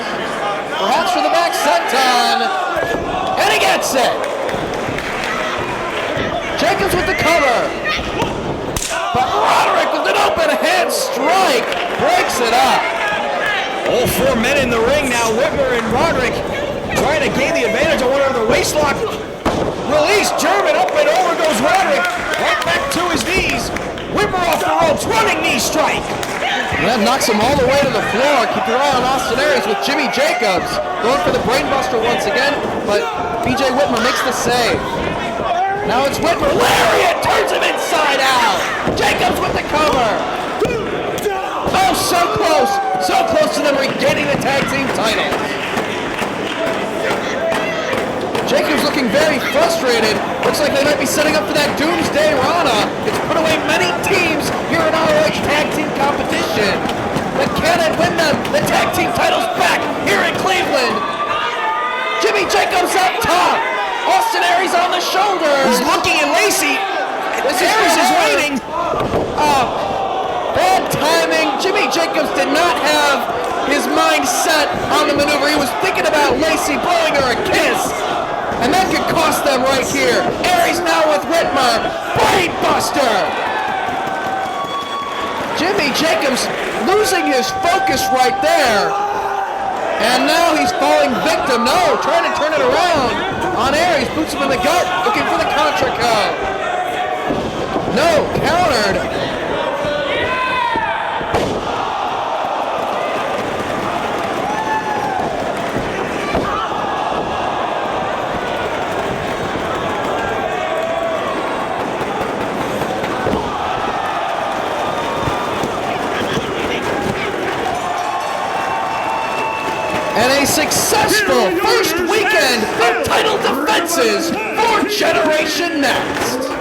Perhaps for the back senton. And he gets it. Jacobs with the cover. But Roderick with an open hand strike breaks it up. All four men in the ring now. Whitmer and Roderick trying to gain the advantage on one another. Waistlock. Release. German up and over goes Roderick. Right back to his knees. Whitmer off the ropes. Running knee strike. And that knocks him all the way to the floor. Keep your eye on Austin Aries with Jimmy Jacobs. Going for the brainbuster once again, but BJ Whitmer makes the save. Now it's Whitmer. Lariat turns him inside out. Jacobs with the cover. Oh, so close. So close to them regaining the tag team titles. Jacobs looking very frustrated. Looks like they might be setting up for that Doomsday Rana. It's put away many teams here in ROH tag team competition. But can it win them the tag team titles back here in Cleveland? Jimmy Jacobs up top. Austin Aries on the shoulders. He's looking at Lacey. Aries is waiting. Bad timing. Jimmy Jacobs did not have his mind set on the maneuver. He was thinking about Lacey blowing her a kiss. And that could cost them right here. Aries now with Whitmer. Brainbuster. Jimmy Jacobs losing his focus right there. And now he's falling victim. No, trying to turn it around on Aries. Boots him in the gut, looking for the contra code. No, countered. And a successful first weekend of title defenses for Generation Next.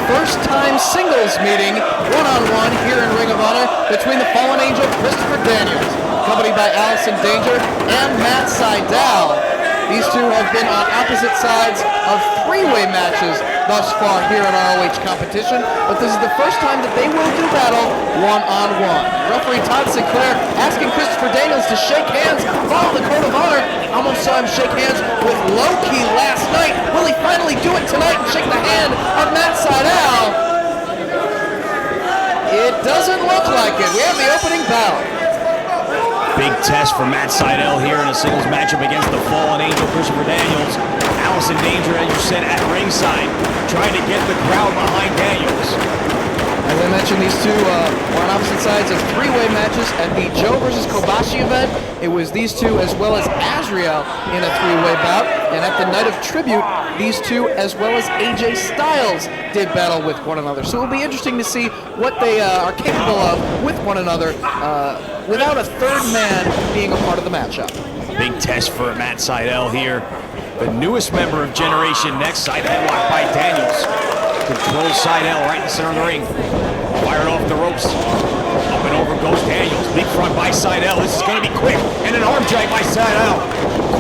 first-time singles meeting, one-on-one here in Ring of Honor between the Fallen Angel Christopher Daniels, accompanied by Allison Danger and Matt Sydal. These two have been on opposite sides of three-way matches thus far here in ROH competition, but this is the first time that they will do battle one-on-one. Referee Todd Sinclair asking Christopher Daniels to shake hands, follow the code of honor. Almost saw him shake hands with Low-Key last night. Will he finally do it tonight and shake the hand of Matt Sydal? It doesn't look like it. We have the opening bout. Big test for Matt Sydal here in a singles matchup against the Fallen Angel, Christopher Daniels. Allison Danger, as you said, at ringside, trying to get the crowd behind Daniels. As I mentioned, these two were on opposite sides of three-way matches at the Joe versus Kobashi event. It was these two as well as Azrael in a three-way bout. And at the Night of Tribute, these two as well as AJ Styles did battle with one another. So it'll be interesting to see what they are capable of with one another without a third man being a part of the matchup. Big test for Matt Sydal here. The newest member of Generation Next, side headlock by Daniels. Controls Sydal right in the center of the ring. Fired off the ropes. Up and over goes Daniels. Big front by Sydal. This is going to be quick. And an arm drag by Sydal.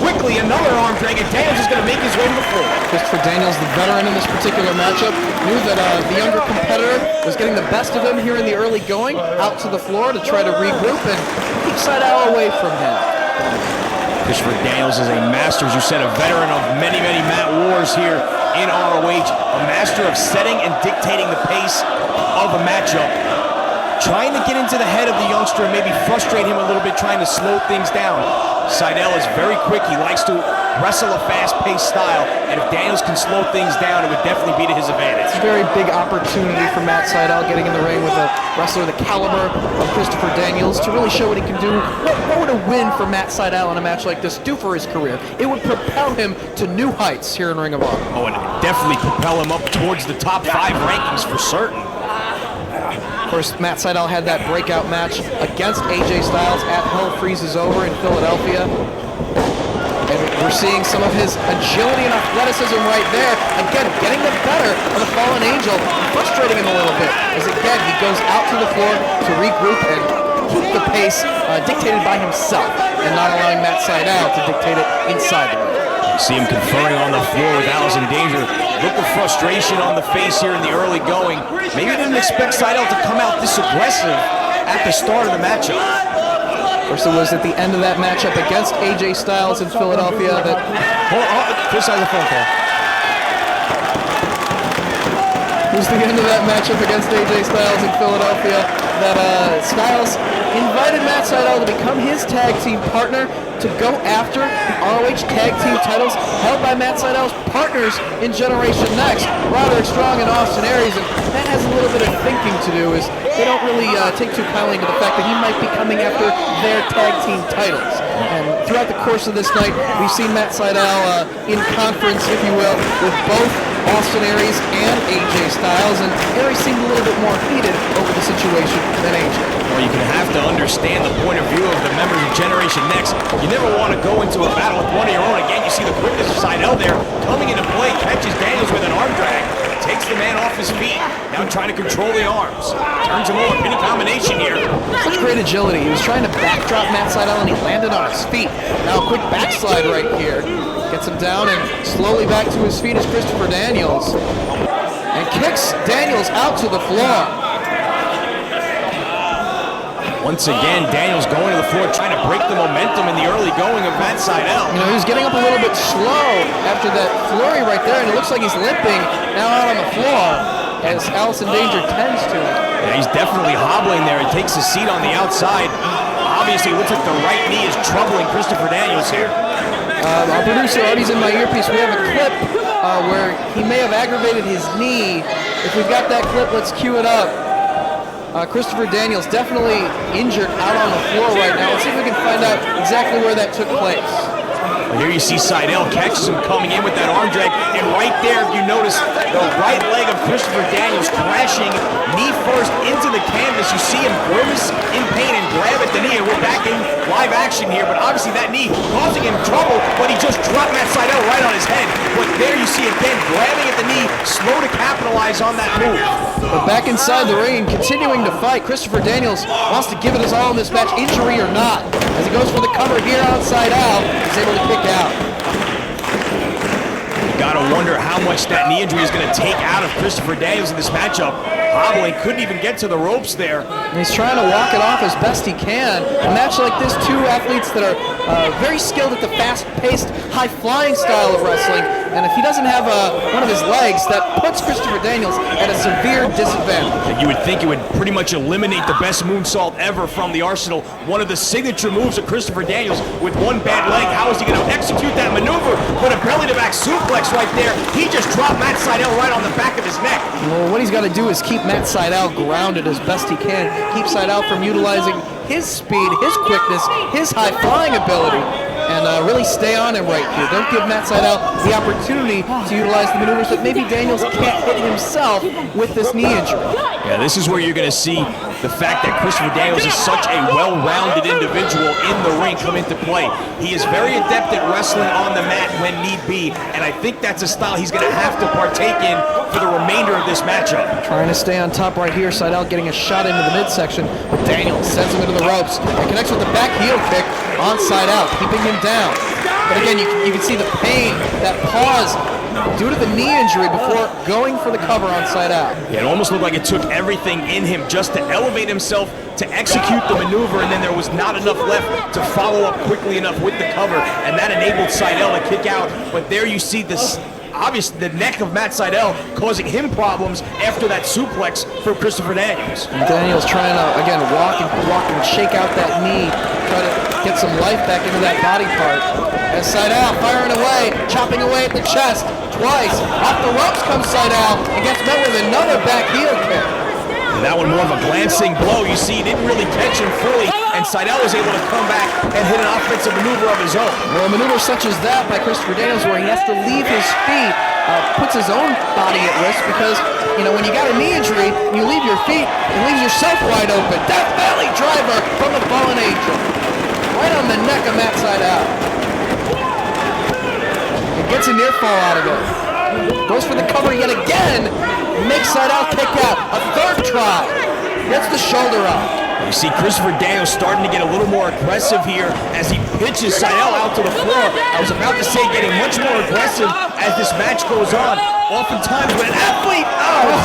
Quickly, another arm drag, and Daniels is going to make his way to the floor. Christopher Daniels, the veteran in this particular matchup, knew that the younger competitor was getting the best of him here in the early going, out to the floor to try to regroup and keep Sydal away from him. Christopher Daniels is a master, as you said, a veteran of many, many mat wars here in ROH, a master of setting and dictating the pace of a matchup, trying to get into the head of the youngster and maybe frustrate him a little bit, trying to slow things down. Sydal is very quick. He likes to wrestle a fast-paced style, and if Daniels can slow things down, it would definitely be to his advantage. It's a very big opportunity for Matt Sydal getting in the ring with a wrestler the caliber of Christopher Daniels to really show what he can do. What would a win for Matt Sydal in a match like this do for his career? It would propel him to new heights here in Ring of Honor. Oh, and definitely propel him up towards the top 5 rankings for certain. Of course, Matt Sydal had that breakout match against AJ Styles at Hell Freezes Over in Philadelphia. And we're seeing some of his agility and athleticism right there. Again, getting the better of the Fallen Angel, frustrating him a little bit. As again, he goes out to the floor to regroup and keep the pace dictated by himself and not allowing Matt Sydal to dictate it inside the ring. You see him conferring on the floor with Allison Danger. Look of frustration on the face here in the early going. Maybe didn't expect Sydal to come out this aggressive at the start of the matchup. Of course, it was at the end of that matchup against AJ Styles in Philadelphia that... Chris has a phone call. It was the end of that matchup against AJ Styles in Philadelphia that Styles invited Matt Sydal to become his tag team partner to go after the ROH tag team titles held by Matt Sydal's partners in Generation Next, Roderick Strong and Austin Aries, and that has a little bit of thinking to do, as they don't really take too kindly to the fact that he might be coming after their tag team titles. And throughout the course of this night, we've seen Matt Sydal in conference, if you will, with both Austin Aries and AJ Styles, and Aries seemed a little bit more heated over the situation than AJ. Well, you can have to understand the point of view of the members of Generation Next. You never want to go into a battle with one of your own. Again, you see the quickness of Sydal there coming into play, catches Daniels with an arm drag, takes the man off his feet, now trying to control the arms. Turns him over, pinning combination here. Such great agility. He was trying to backdrop Matt Sydal and he landed on his feet. Now a quick backslide right here. Gets him down and slowly back to his feet is Christopher Daniels. And kicks Daniels out to the floor. Once again, Daniels going to the floor, trying to break the momentum in the early going of Matt Sydal. You know, he was getting up a little bit slow after that flurry right there, and it looks like he's limping now out on the floor as Allison Danger tends to him. Yeah, he's definitely hobbling there. He takes a seat on the outside. Obviously, it looks like the right knee is troubling Christopher Daniels here. Our producer, Artie's in my earpiece. We have a clip where he may have aggravated his knee. If we've got that clip, let's cue it up. Christopher Daniels definitely injured out on the floor right now. Let's see if we can find out exactly where that took place. Well, here you see Sydal catches him coming in with that arm drag, and right there you notice the right leg of Christopher Daniels crashing knee first into the canvas. You see him grimace in pain and grab at the knee, and we're back in live action here, but obviously that knee causing him trouble, but he just dropped Matt Sydal right on his head. But there you see again, grabbing at the knee, slow to capitalize on that move. But back inside the ring, continuing to fight, Christopher Daniels wants to give it his all in this match, injury or not. As he goes for the cover here outside out, he's able to kick out. Gotta wonder how much that knee injury is going to take out of Christopher Daniels in this matchup. Hobbling, couldn't even get to the ropes there. And he's trying to walk it off as best he can. A match like this, two athletes that are very skilled at the fast-paced, high-flying style of wrestling. And if he doesn't have one of his legs, that puts Christopher Daniels at a severe disadvantage. You would think it would pretty much eliminate the best moonsault ever from the arsenal. One of the signature moves of Christopher Daniels with one bad leg. How is he going to execute that maneuver? Put a belly-to-back suplex right there. He just dropped Matt Sydal right on the back of his neck. Well, what he's got to do is keep Matt Sydal grounded as best he can. Keep Sydal from utilizing his speed, his quickness, his high-flying ability, and really stay on him right here. Don't give Matt Sydal the opportunity to utilize the maneuvers that maybe Daniels can't hit himself with this knee injury. Yeah, this is where you're going to see the fact that Christopher Daniels is such a well-rounded individual in the ring come into play. He is very adept at wrestling on the mat when need be, and I think that's a style he's going to have to partake in for the remainder of this matchup. Trying to stay on top right here, Sydal getting a shot into the midsection, but Daniels sends him into the ropes and connects with the back heel kick on Sydal, keeping him down. But again, you can see the pain, that pause due to the knee injury before going for the cover on Sydal. Yeah, it almost looked like it took everything in him just to elevate himself to execute the maneuver, and then there was not enough left to follow up quickly enough with the cover, and that enabled Sydal to kick out. But there you see this, obviously the neck of Matt Sydal causing him problems after that suplex for Christopher Daniels. And Daniels trying to, again, walk and shake out that knee, try to get some life back into that body part. As Sydal firing away, chopping away at the chest twice. Off the ropes comes Sydal and gets met with another back heel kick. And that one more of a glancing blow. You see, he didn't really catch him fully, and Sydal was able to come back and hit an offensive maneuver of his own. Well, a maneuver such as that by Christopher Daniels, where he has to leave his feet, puts his own body at risk because, you know, when you got a knee injury, you leave your feet, it leaves yourself wide open. Death Valley driver from the Fallen Angel. Right on the neck of Matt Sydal. And gets a near fall out of it. Goes for the cover yet again. Makes Sydal kick out. A third try. Gets the shoulder up. You see Christopher Daniels starting to get a little more aggressive here as he pitches Sydal out to the floor. I was about to say getting much more aggressive as this match goes on. Oftentimes when an athlete,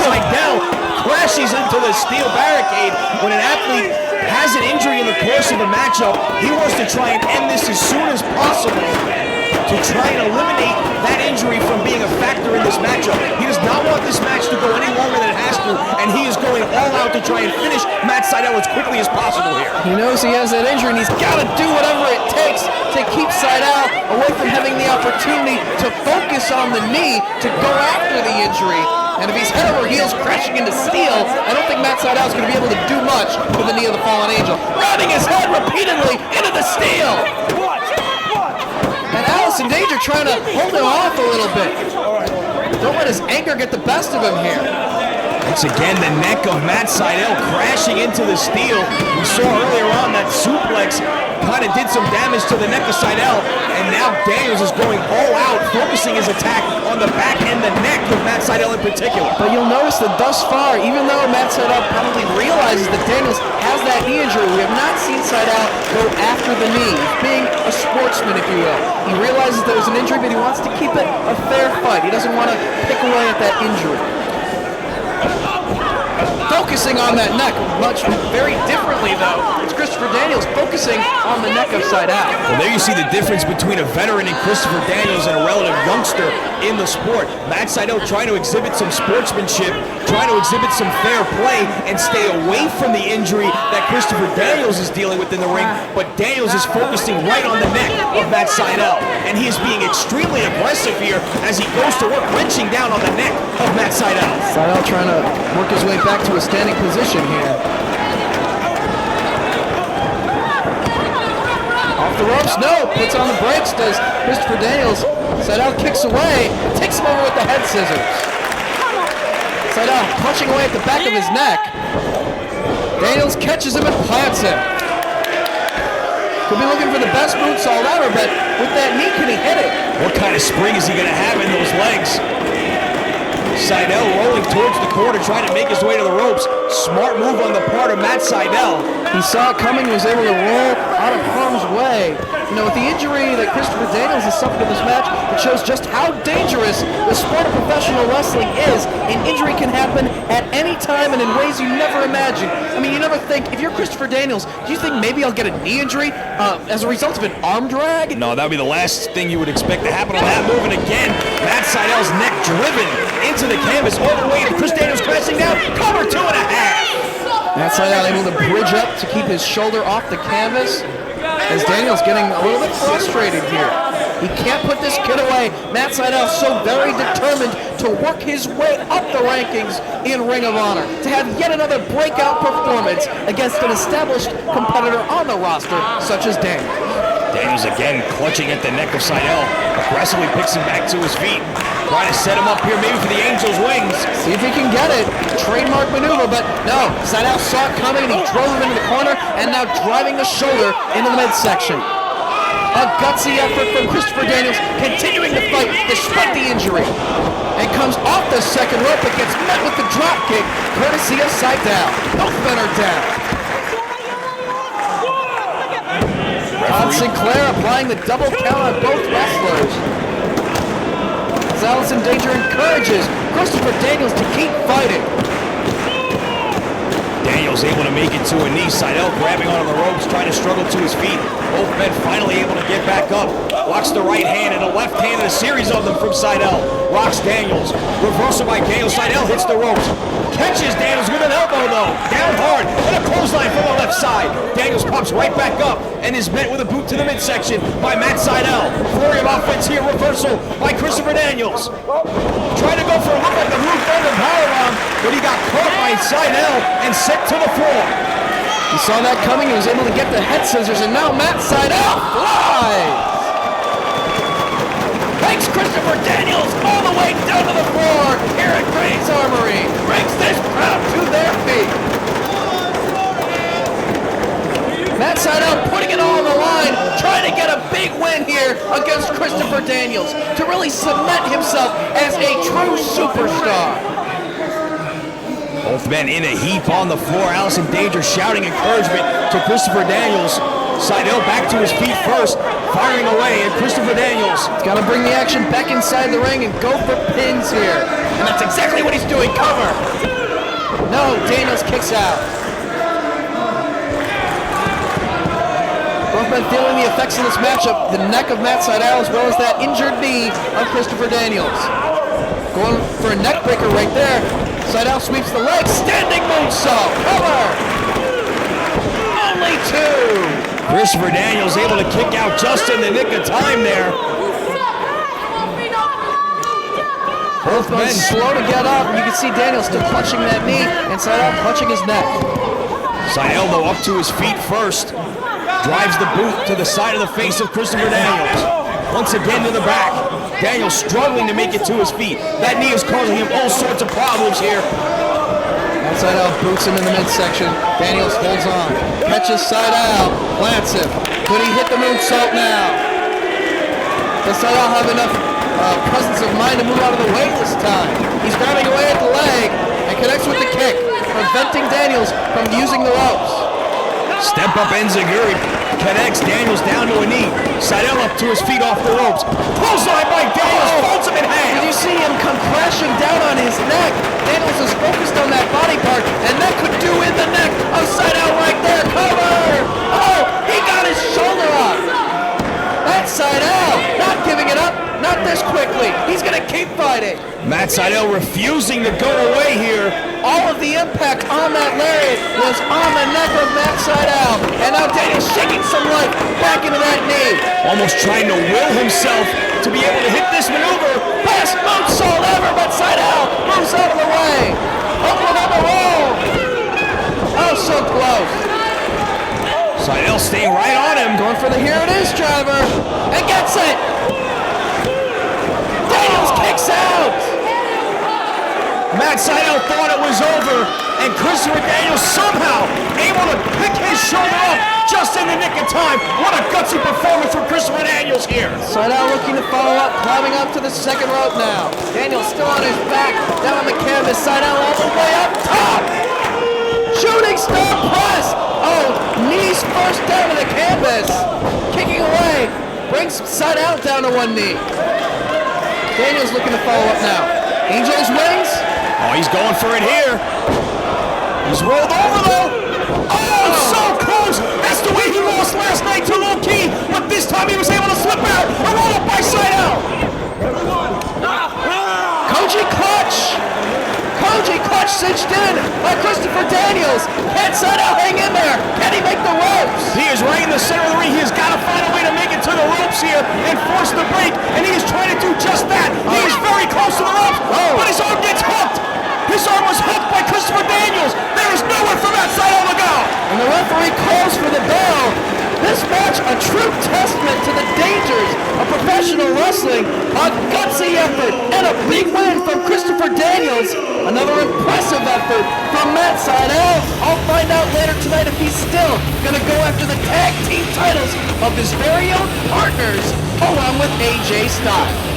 Sydal crashes into the steel barricade, when an athlete has an injury in the course of a matchup, he wants to try and end this as soon as possible to try and eliminate that injury from being a factor in this matchup. He does not want this match to go any longer than it has to, and he is going all out to try and finish Matt Sydal as quickly as possible here. He knows he has that injury, and he's got to do whatever it takes to keep Sydal away from having the opportunity to focus on the knee to go after the injury. And if he's head over heels crashing into steel, I don't think Matt Sydal is going to be able to do much with the knee of the Fallen Angel. Rounding his head repeatedly into the steel. And Alice in Danger trying to hold him off a little bit. Don't let his anger get the best of him here. Once again, the neck of Matt Sydal crashing into the steel. We saw earlier on that suplex kind of did some damage to the neck of Sydal, and now Daniels is going all out, focusing his attack on the back and the neck of Matt Sydal in particular. But you'll notice that thus far, even though Matt Sydal probably realizes that Daniels has that knee injury, we have not seen Sydal go after the knee. He's being a sportsman, if you will. He realizes there's an injury, but he wants to keep it a fair fight. He doesn't want to pick away at that injury. Focusing on that neck, very differently though. It's Christopher Daniels focusing on the neck of Sydal. Well, there you see the difference between a veteran in Christopher Daniels and a relative youngster in the sport. Matt Sydal trying to exhibit some sportsmanship, trying to exhibit some fair play, and stay away from the injury that Christopher Daniels is dealing with in the ring. But Daniels is focusing right on the neck of Matt Sydal, and he is being extremely aggressive here as he goes to work, wrenching down on the neck of Matt Sydal. Sydal trying to work his way back to a standing position here. Off the ropes, no, puts on the brakes, does Christopher Daniels. Sydal kicks away, takes him over with the head scissors. Sydal punching away at the back of his neck. Daniels catches him and plants him. Could be looking for the best moonsault ever, but with that knee, can he hit it? What kind of spring is he going to have in those legs? Seidel rolling towards the corner, trying to make his way to the ropes. Smart move on the part of Matt Seidel. He saw it coming, was able to roll out of harm's way. You know, with the injury that Christopher Daniels has suffered in this match, it shows just how dangerous the sport of professional wrestling is. An injury can happen at any time and in ways you never imagine. I mean, you never think, if you're Christopher Daniels, do you think maybe I'll get a knee injury as a result of an arm drag? No, that would be the last thing you would expect to happen on that move. And again, Matt Seidel's neck driven into the canvas all the way to Chris Daniels crashing down. Cover 2.5. Matt Seidel able to bridge up to keep his shoulder off the canvas. As Daniels getting a little bit frustrated here. He can't put this kid away. Matt Seidel so very determined to work his way up the rankings in Ring of Honor, to have yet another breakout performance against an established competitor on the roster, such as Daniels. Daniels again clutching at the neck of Seidel, aggressively picks him back to his feet. Trying to set him up here maybe for the Angel's wings. See if he can get it. Trademark maneuver, but no. Seidel saw it coming and he drove him into the corner and now driving the shoulder into the midsection. A gutsy effort from Christopher Daniels, continuing the fight despite the injury. And comes off the second rope but gets met with the drop kick, courtesy of Seidel. Both men are down. Todd Sinclair applying the double count on both wrestlers. As Allison Danger encourages Christopher Daniels to keep fighting. Daniels able to make it to a knee. Seidel grabbing onto the ropes, trying to struggle to his feet. Both men finally able to get back up. Locks the right hand and a left hand and a series of them from Seidel. Rocks Daniels. Reversal by Daniels. Seidel hits the ropes. Catches Daniels with an elbow though. Down hard and a clothesline from the left side. Daniels pops right back up and is met with a boot to the midsection by Matt Seidel. Flurry of offense here. Reversal by Christopher Daniels. Trying to go for a look like a roof under powerbomb, but he got caught by Seidel and sent to the floor. He saw that coming, he was able to get the head scissors, and now Matt Seidel flies! Takes Christopher Daniels all the way down to the floor here at Gray's Armory. Brings this crowd to their feet. Matt Seidel putting it all on the line, trying to get a big win here against Christopher Daniels to really cement himself as a true superstar. Both men in a heap on the floor. Allison Danger shouting encouragement to Christopher Daniels. Seidel back to his feet first, firing away, and Christopher Daniels. He's got to bring the action back inside the ring and go for pins here. And that's exactly what he's doing. Cover. No, Daniels kicks out. Both men feeling the effects of this matchup. The neck of Matt Seidel as well as that injured knee of Christopher Daniels. Going for a neck breaker right there. Seidel sweeps the leg. Standing moonsault. Cover. Only two. Christopher Daniels able to kick out just in the nick of time there. Both men slow to get up. You can see Daniels still clutching that knee and Seidel clutching his neck. Seidel though up to his feet first. Drives the boot to the side of the face of Christopher Daniels. Once again to the back. Daniels struggling to make it to his feet. That knee is causing him all sorts of problems here. Seidel boots him in the midsection. Daniels holds on. Catches Seidel. Plants him. Could he hit the moonsault now? Does Seidel have enough presence of mind to move out of the way this time? He's grabbing away at the leg and connects with the kick, preventing Daniels from using the ropes. Step up enziguri. Connects Daniels down to a knee. Seidel up to his feet off the ropes. Clothesline by Daniels. Folds him in half. Did you see him come crashing down on his neck? Daniels is focused on that body part, and that could do in the neck of Seidel right there. Cover! Oh, he got his shoulder up. That's Seidel not giving it up. Not this quickly. He's going to keep fighting. Matt Seidel refusing to go away here. All of the impact on that lariat was on the neck of Matt Seidel. And now Daniels shaking some life back into that knee. Almost trying to will himself to be able to hit this maneuver. Best moonsault ever, but Seidel moves out of the way. Oklahoma roll. Oh, so close. Seidel staying right on him. Going for the here it is driver. And gets it. Daniels kicks out. Matt Seidel thought it was over, and Christopher Daniels somehow able to pick his shoulder up just in the nick of time. What a gutsy performance from Christopher Daniels here. Seidel looking to follow up, climbing up to the second rope now. Daniels still on his back, down on the canvas. Seidel all the way up top. Shooting star press. Oh, knees first down to the canvas. Kicking away, brings Seidel down to one knee. Daniels looking to follow up now. Angel's wings. Oh, he's going for it here. He's rolled over though. Oh, so close. That's the way he lost last night to Low Key, but this time he was able to slip out. A roll up by Seidel. Koji clutch cinched in by Christopher Daniels. Can Seidel hang in there? Can he make the ropes? He is right in the center of the ring. He has got to find a way to make it to the ropes here and force the break, and he is trying to do just that. He is very close to the ropes, but his arm gets hooked. His arm was hooked by Christopher Daniels. There is nowhere for Matt Seidel to go. And the referee calls for the bell. This match a true testament to the dangers of professional wrestling. A gutsy effort and a big win from Christopher Daniels. Another impressive effort from Matt Seidel. I'll find out later tonight if he's still going to go after the tag team titles of his very own partners, along with AJ Styles.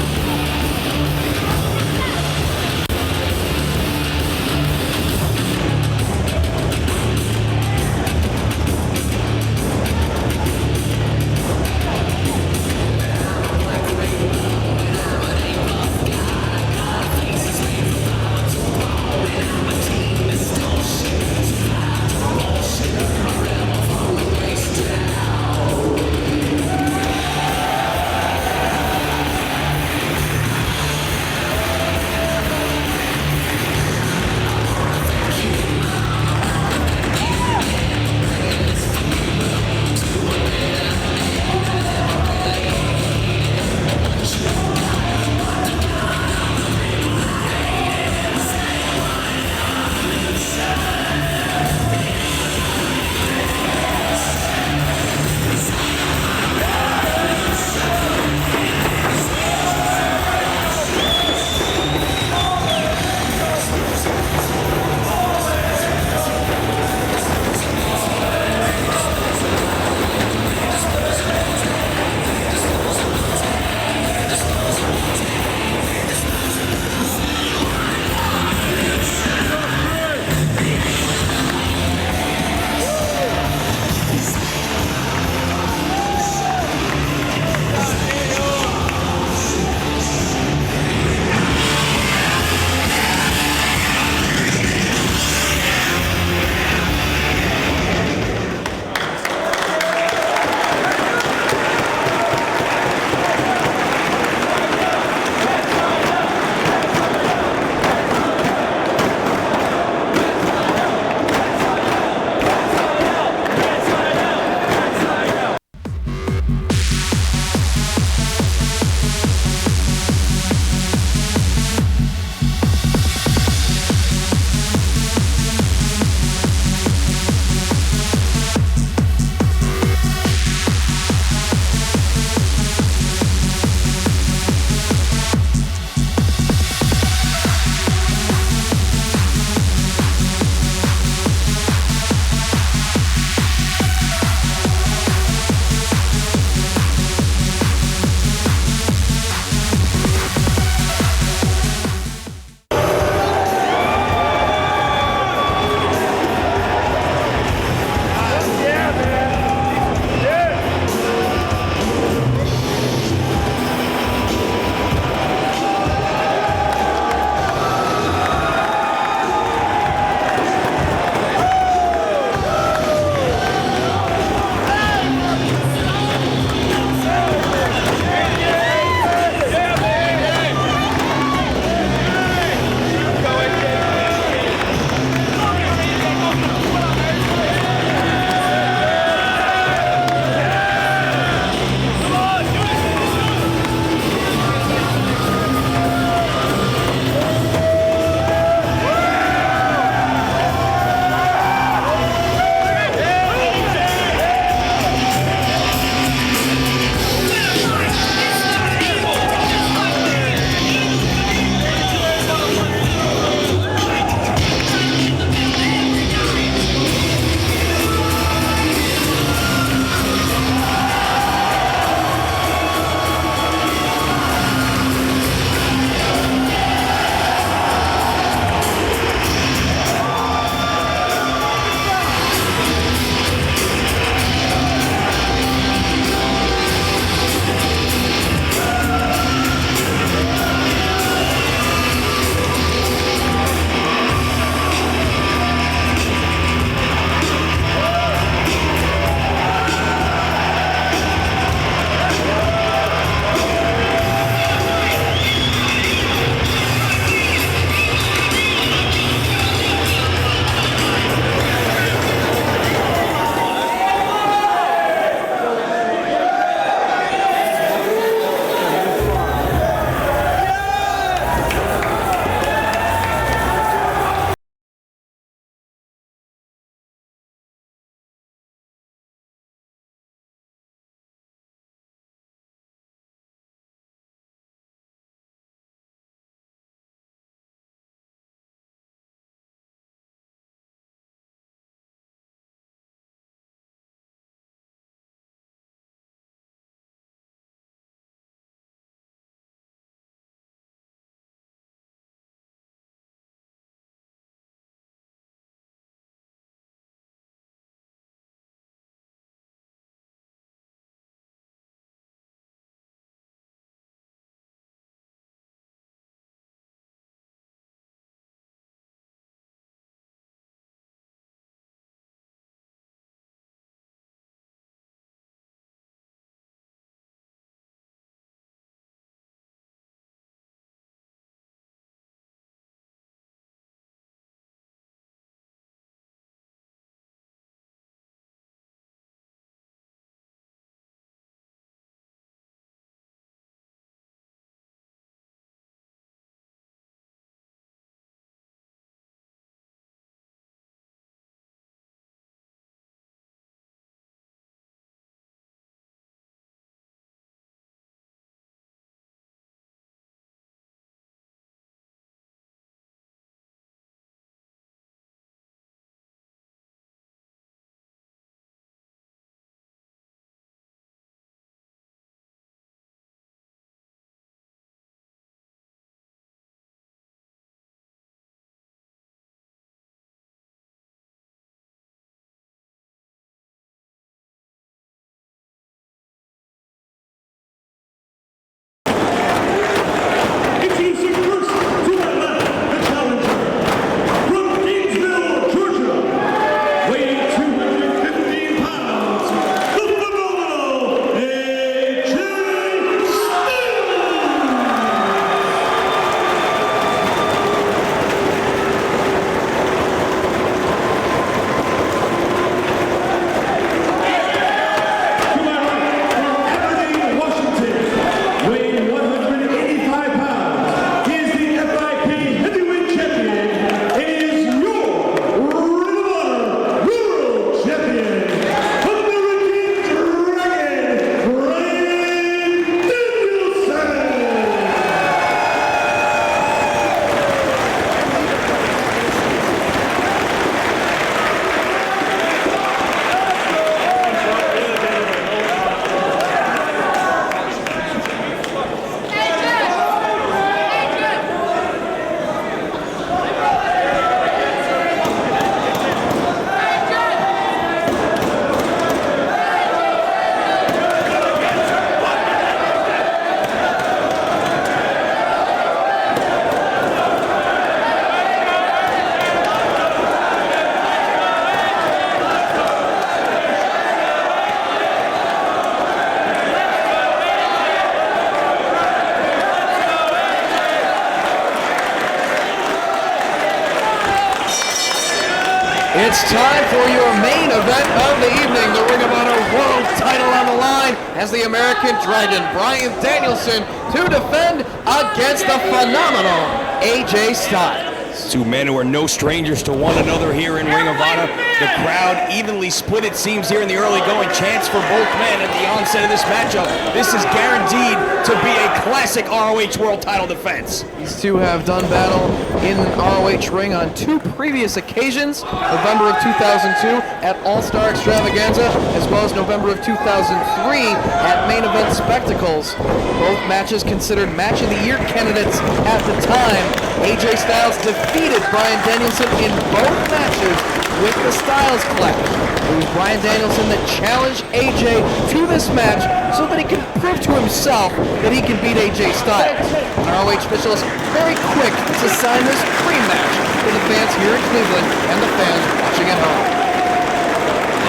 It's time for your main event of the evening, the Ring of Honor World title on the line as the American Dragon, Bryan Danielson, to defend against the phenomenal AJ Styles. Two men who are no strangers to one another here in Ring of Honor. The crowd evenly split, it seems, here in the early going. Chants for both men at the onset of this matchup. This is guaranteed to be a classic ROH World title defense. These two have done battle in an ROH ring on two previous occasions, November of 2002 at All-Star Extravaganza, as well as November of 2003 at Main Event Spectacles. Both matches considered Match of the Year candidates at the time. AJ Styles defeated Bryan Danielson in both matches with the Styles Clash. It was Bryan Danielson that challenged AJ to this match so that he could prove to himself that he can beat AJ Styles. And ROH officials very quick to sign this free match for the fans here in Cleveland and the fans watching at home.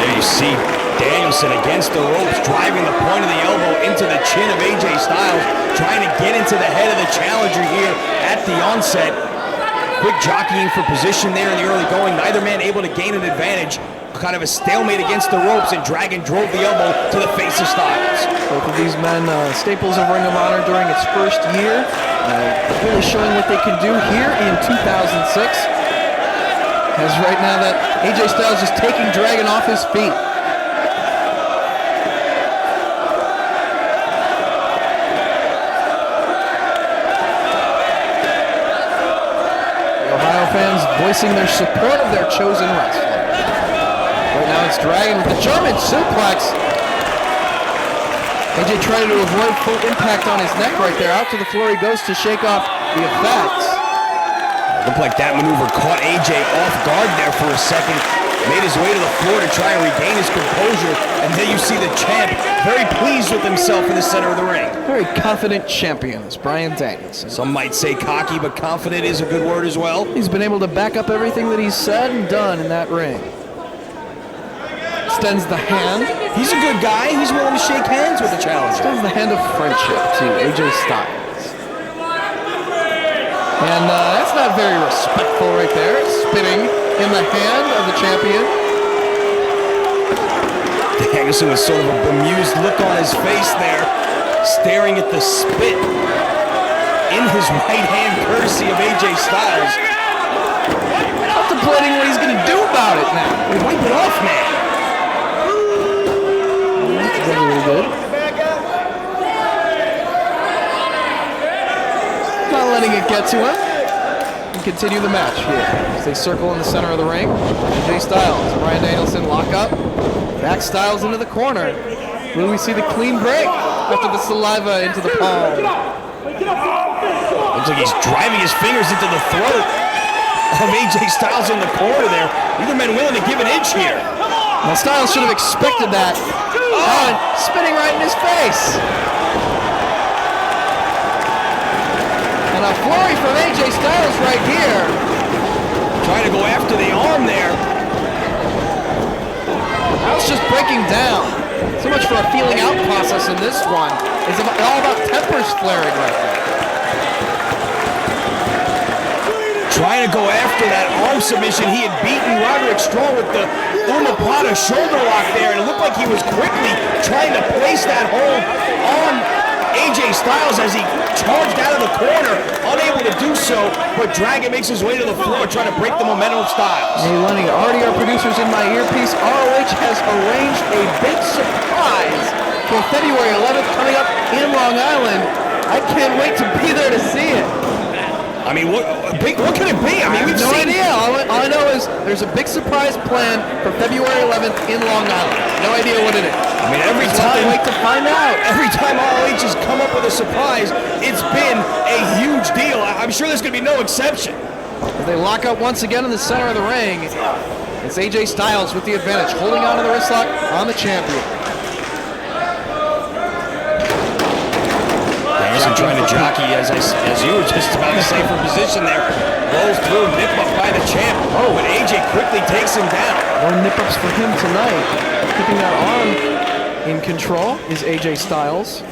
There you see Danielson against the ropes, driving the point of the elbow into the chin of AJ Styles, trying to get into the head of the challenger here at the onset. Quick jockeying for position there in the early going. Neither man able to gain an advantage. Kind of a stalemate against the ropes, and Dragon drove the elbow to the face of Styles. Both of these men, staples of Ring of Honor during its first year, really showing what they can do here in 2006. As right now that AJ Styles is taking Dragon off his feet. Fans voicing their support of their chosen wrestler. Right now it's Dragon with the German suplex. AJ trying to avoid full impact on his neck right there. Out to the floor he goes to shake off the effects. Looked like that maneuver caught AJ off guard there for a second. Made his way to the floor to try and regain his composure. And then you see the champ very pleased with himself in the center of the ring. Very confident champion is Bryan Danielson. Some might say cocky, but confident is a good word as well. He's been able to back up everything that he's said and done in that ring. Extends the hand. He's a good guy. He's willing to shake hands with the challenger. Extends the hand of friendship to AJ Styles. And that's not very respectful right there. Spitting in the hand of the champion. Danielson with sort of a bemused look on his face there, staring at the spit in his right hand, courtesy of AJ Styles. Contemplating what he's going to do about it now. Wipe it off, man. That's really good. Not letting it get to him. And continue the match here as they circle in the center of the ring. AJ Styles, Bryan Danielson lock up. Back Styles into the corner. Will we see the clean break after the saliva into the palm? Looks like he's driving his fingers into the throat of AJ Styles in the corner there. Neither man willing to give an inch here. Well, Styles should have expected that. Oh, and spitting right in his face. And a flurry from AJ Styles right here. Trying to go after the arm there. Styles just breaking down. So much for a feeling out process in this one. It's all about tempers flaring right there. Trying to go after that arm submission. He had beaten Roderick Strong with the Umaplata shoulder lock there, and it looked like he was quickly trying to place that hold on AJ Styles as he charged out of the corner, unable to do so, but Dragon makes his way to the floor trying to break the momentum of Styles. Hey Lenny, already our producers in my earpiece, ROH has arranged a big surprise for February 11th coming up in Long Island. I can't wait to be there to see it. I mean, what could it be? I mean, we've no seen... idea. All I know is there's a big surprise planned for February 11th in Long Island. No idea what it is. I mean, every Just time... wait to find out. Every time ROH has come up with a surprise, it's been a huge deal. I'm sure there's going to be no exception. As they lock up once again in the center of the ring, it's AJ Styles with the advantage, holding on to the wrist lock on the champion. Danielson trying to jockey, as you were just about to say, for position there. Rolls through, nip up by the champ. Oh, but AJ quickly takes him down. No nip-ups for him tonight. Keeping that arm in control is AJ Styles.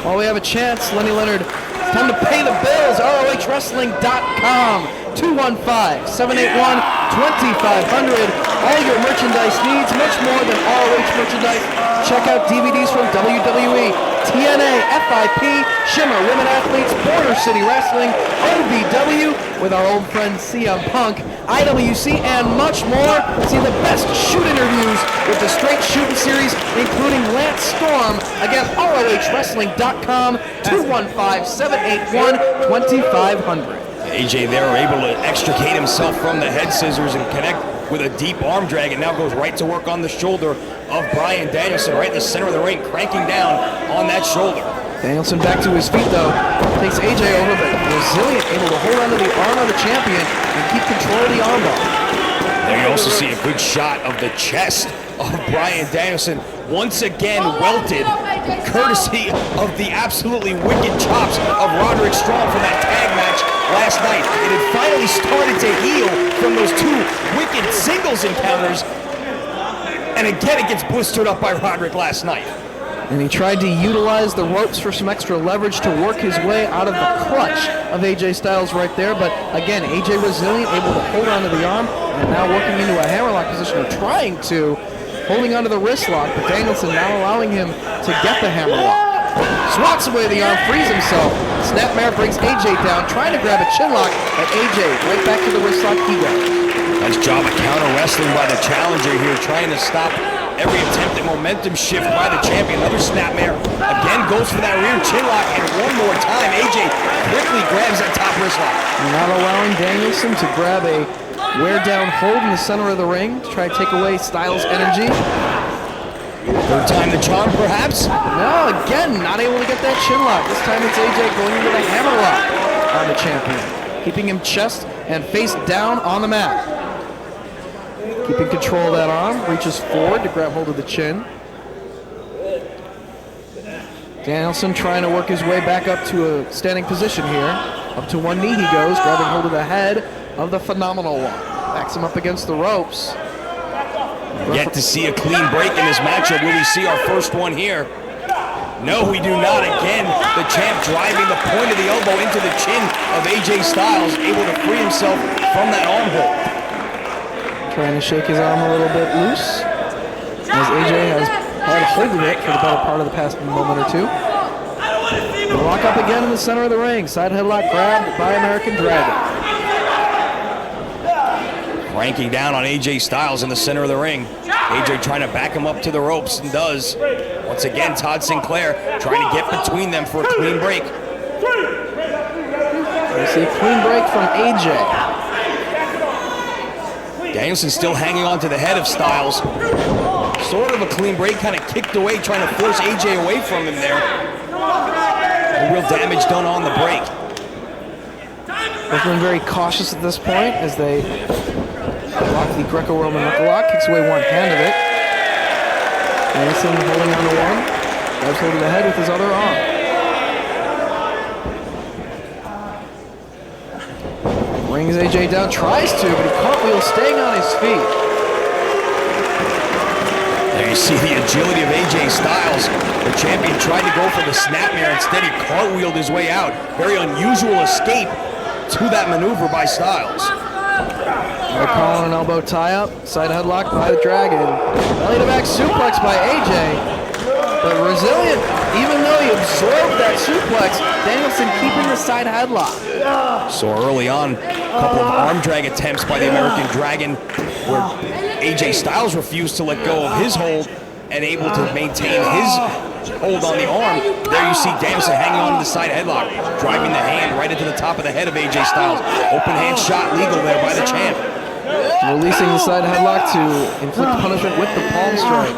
While we have a chance, Lenny Leonard, it's time to pay the bills. ROHWrestling.com. 215-781-2500. All your merchandise needs, much more than ROH merchandise. Check out DVDs from WWE, TNA, FIP, Shimmer, Women Athletes, Border City Wrestling, OVW, with our old friend CM Punk, IWC, and much more. See the best shoot interviews with the Straight Shooting Series, including Lance Storm, again, ROHWrestling.com, 215-781-2500. AJ there able to extricate himself from the head scissors and connect with a deep arm drag, and now goes right to work on the shoulder of Bryan Danielson, right in the center of the ring, cranking down on that shoulder. Danielson back to his feet though, takes AJ over, but resilient, able to hold onto the arm of the champion and keep control of the armbar. There you also see a good shot of the chest of Bryan Danielson, once again welted, courtesy of the absolutely wicked chops of Roderick Strong from that tag match last night. It had finally started to heal from those two wicked singles encounters, and again it gets blistered up by Roderick last night. And he tried to utilize the ropes for some extra leverage to work his way out of the clutch of AJ Styles right there. But again, AJ resilient, able to hold onto the arm, and now working into a hammerlock position, or trying to, holding onto the wrist lock, but Danielson now allowing him to get the hammerlock. Swats away the arm, frees himself. Snapmare brings AJ down, trying to grab a chin lock, but AJ right back to the wrist lock he goes. Nice job of counter wrestling by the challenger here, trying to stop every attempt at momentum shift by the champion. Another snapmare. Again goes for that rear chin lock, and one more time, AJ quickly grabs that top wrist lock. Not allowing Danielson to grab a wear down hold in the center of the ring to try to take away Styles' energy. Third time the charm, perhaps? No, again, not able to get that chin lock. This time it's AJ going into the hammerlock on the champion, keeping him chest and face down on the mat. Keeping control of that arm, reaches forward to grab hold of the chin. Danielson trying to work his way back up to a standing position here. Up to one knee he goes, grabbing hold of the head of the Phenomenal One. Backs him up against the ropes. Yet to see a clean break in this matchup. Will we see our first one here? No, we do not. Again, the champ driving the point of the elbow into the chin of AJ Styles, able to free himself from that arm hold. Trying to shake his arm a little bit loose, as AJ has had hold of it for the better part of the past moment or two. We'll lock up again in the center of the ring. Side headlock grabbed by American Dragon. Ranking down on AJ Styles in the center of the ring. AJ trying to back him up to the ropes, and does. Once again, Todd Sinclair trying to get between them for a clean break. We see a clean break from AJ. Danielson still hanging on to the head of Styles. Sort of a clean break, kind of kicked away, trying to force AJ away from him there. No real damage done on the break. Both been very cautious at this point as they lock the Greco-Roman knuckle lock, kicks away one hand of it. Danielson holding on to one, grabs hold of the head with his other arm. Brings AJ down, tries to, but he cartwheels, staying on his feet. There you see the agility of AJ Styles. The champion tried to go for the snapmare, instead he cartwheeled his way out. Very unusual escape to that maneuver by Styles. They're calling an elbow tie-up, side headlock by the Dragon. Belly to back suplex by AJ. But resilient, even though he absorbed that suplex, Danielson keeping the side headlock. So early on, a couple of arm drag attempts by the American Dragon, where AJ Styles refused to let go of his hold and able to maintain his hold on the arm. There you see Danielson hanging on to the side headlock, driving the hand right into the top of the head of AJ Styles. Open hand shot legal there by the champ. Releasing the side headlock to inflict punishment with the palm strike.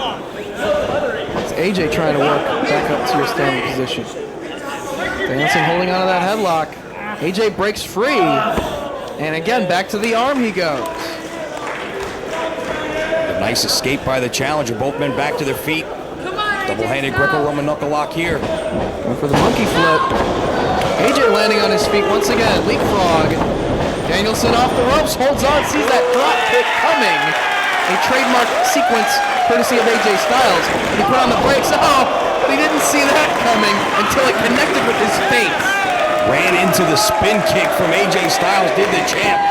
It's AJ trying to work back up to a standing position. Danielson holding on to that headlock. AJ breaks free, and again back to the arm he goes. A nice escape by the challenger. Both men back to their feet. Double-handed Greco-Roman knuckle lock here. Going for the monkey flip. AJ landing on his feet once again. Leapfrog. Danielson off the ropes, holds on, sees that drop kick coming. A trademark sequence courtesy of AJ Styles. He put on the brakes. Oh, but he didn't see that coming until it connected with his face. Ran into the spin kick from AJ Styles, did the champ.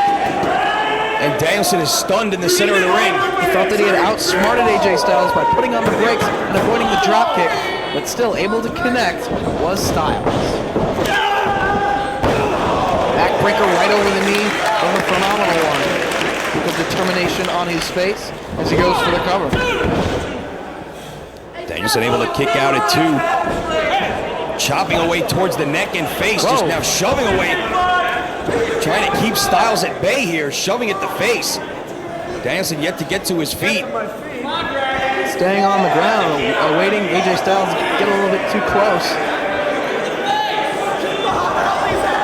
And Danielson is stunned in the center of the ring. He thought that he had outsmarted AJ Styles by putting on the brakes and avoiding the drop kick, but still able to connect was Styles. Backbreaker right over the knee from the phenomenal one. With determination on his face as he goes for the cover. Danielson able to kick out at 2. Chopping away towards the neck and face, just now shoving away. Trying to keep Styles at bay here, shoving at the face. Danielson yet to get to his feet. Staying on the ground, awaiting AJ Styles to get a little bit too close.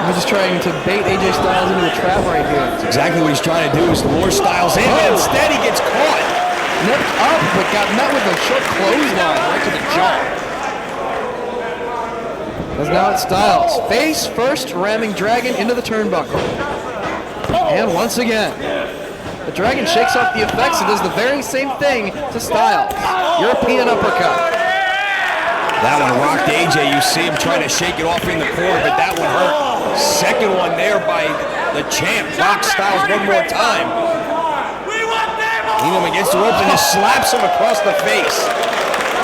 He's just trying to bait AJ Styles into a trap right here. That's exactly what he's trying to do, is lure Styles in, but instead he gets caught. Nipped up, but got met with a short clothesline right to the jaw. As now it's Styles. Face first, ramming Dragon into the turnbuckle. And once again, the Dragon shakes off the effects and does the very same thing to Styles. European uppercut. That one rocked AJ. You see him trying to shake it off in the corner, but that one hurt. Second one there by the champ. Rocks Styles one more time. Elam against the rope and just slaps him across the face.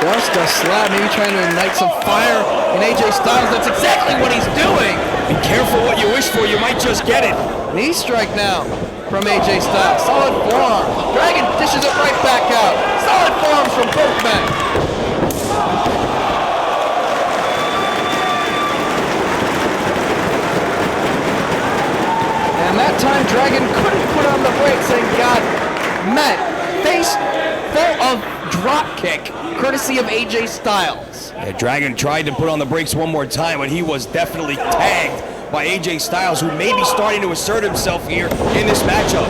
Just a slap, maybe trying to ignite some fire in AJ Styles. That's exactly what he's doing. Be careful what you wish for, you might just get it. Knee strike now from AJ Styles. Solid forearm. Dragon dishes it right back out. Solid forearms from both men. And that time Dragon couldn't put on the brakes and got met. Face full of drop kick, courtesy of AJ Styles. Yeah, Dragon tried to put on the brakes one more time, but he was definitely tagged by AJ Styles, who may be starting to assert himself here in this matchup.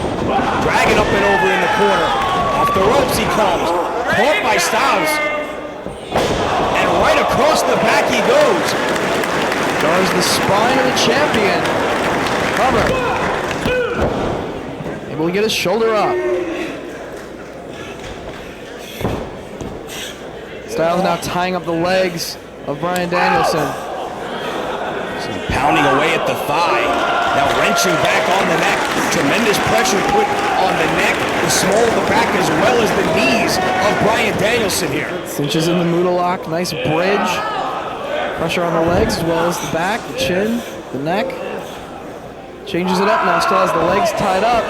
Dragon up and over in the corner. Off the ropes he comes. Caught by Styles. And right across the back he goes. Guards the spine of the champion. Cover. Able to get his shoulder up. Styles now tying up the legs of Bryan Danielson. Pounding away at the thigh. Now wrenching back on the neck. Tremendous pressure put on the neck, the small of the back, as well as the knees of Bryan Danielson here. Cinches in the Muda lock. Nice bridge. Pressure on the legs as well as the back, the chin, the neck. Changes it up now. Still has the legs tied up.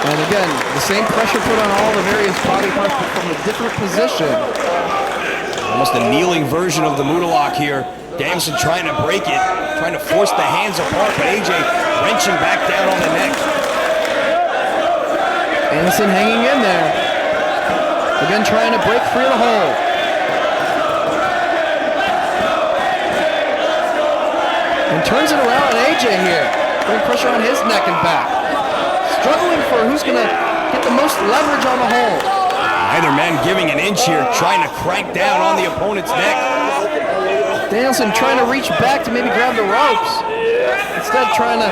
And again, the same pressure put on all the various body parts, but from a different position. Almost a kneeling version of the Muda lock here. Danielson trying to break it, trying to force the hands apart, but AJ wrenching back down on the neck. Danielson hanging in there. Again, trying to break free of the hold. And turns it around on AJ here. Putting pressure on his neck and back. Struggling for who's going to get the most leverage on the hold. Neither man giving an inch here, trying to crank down on the opponent's neck. Danielson trying to reach back to maybe grab the ropes. Instead trying to,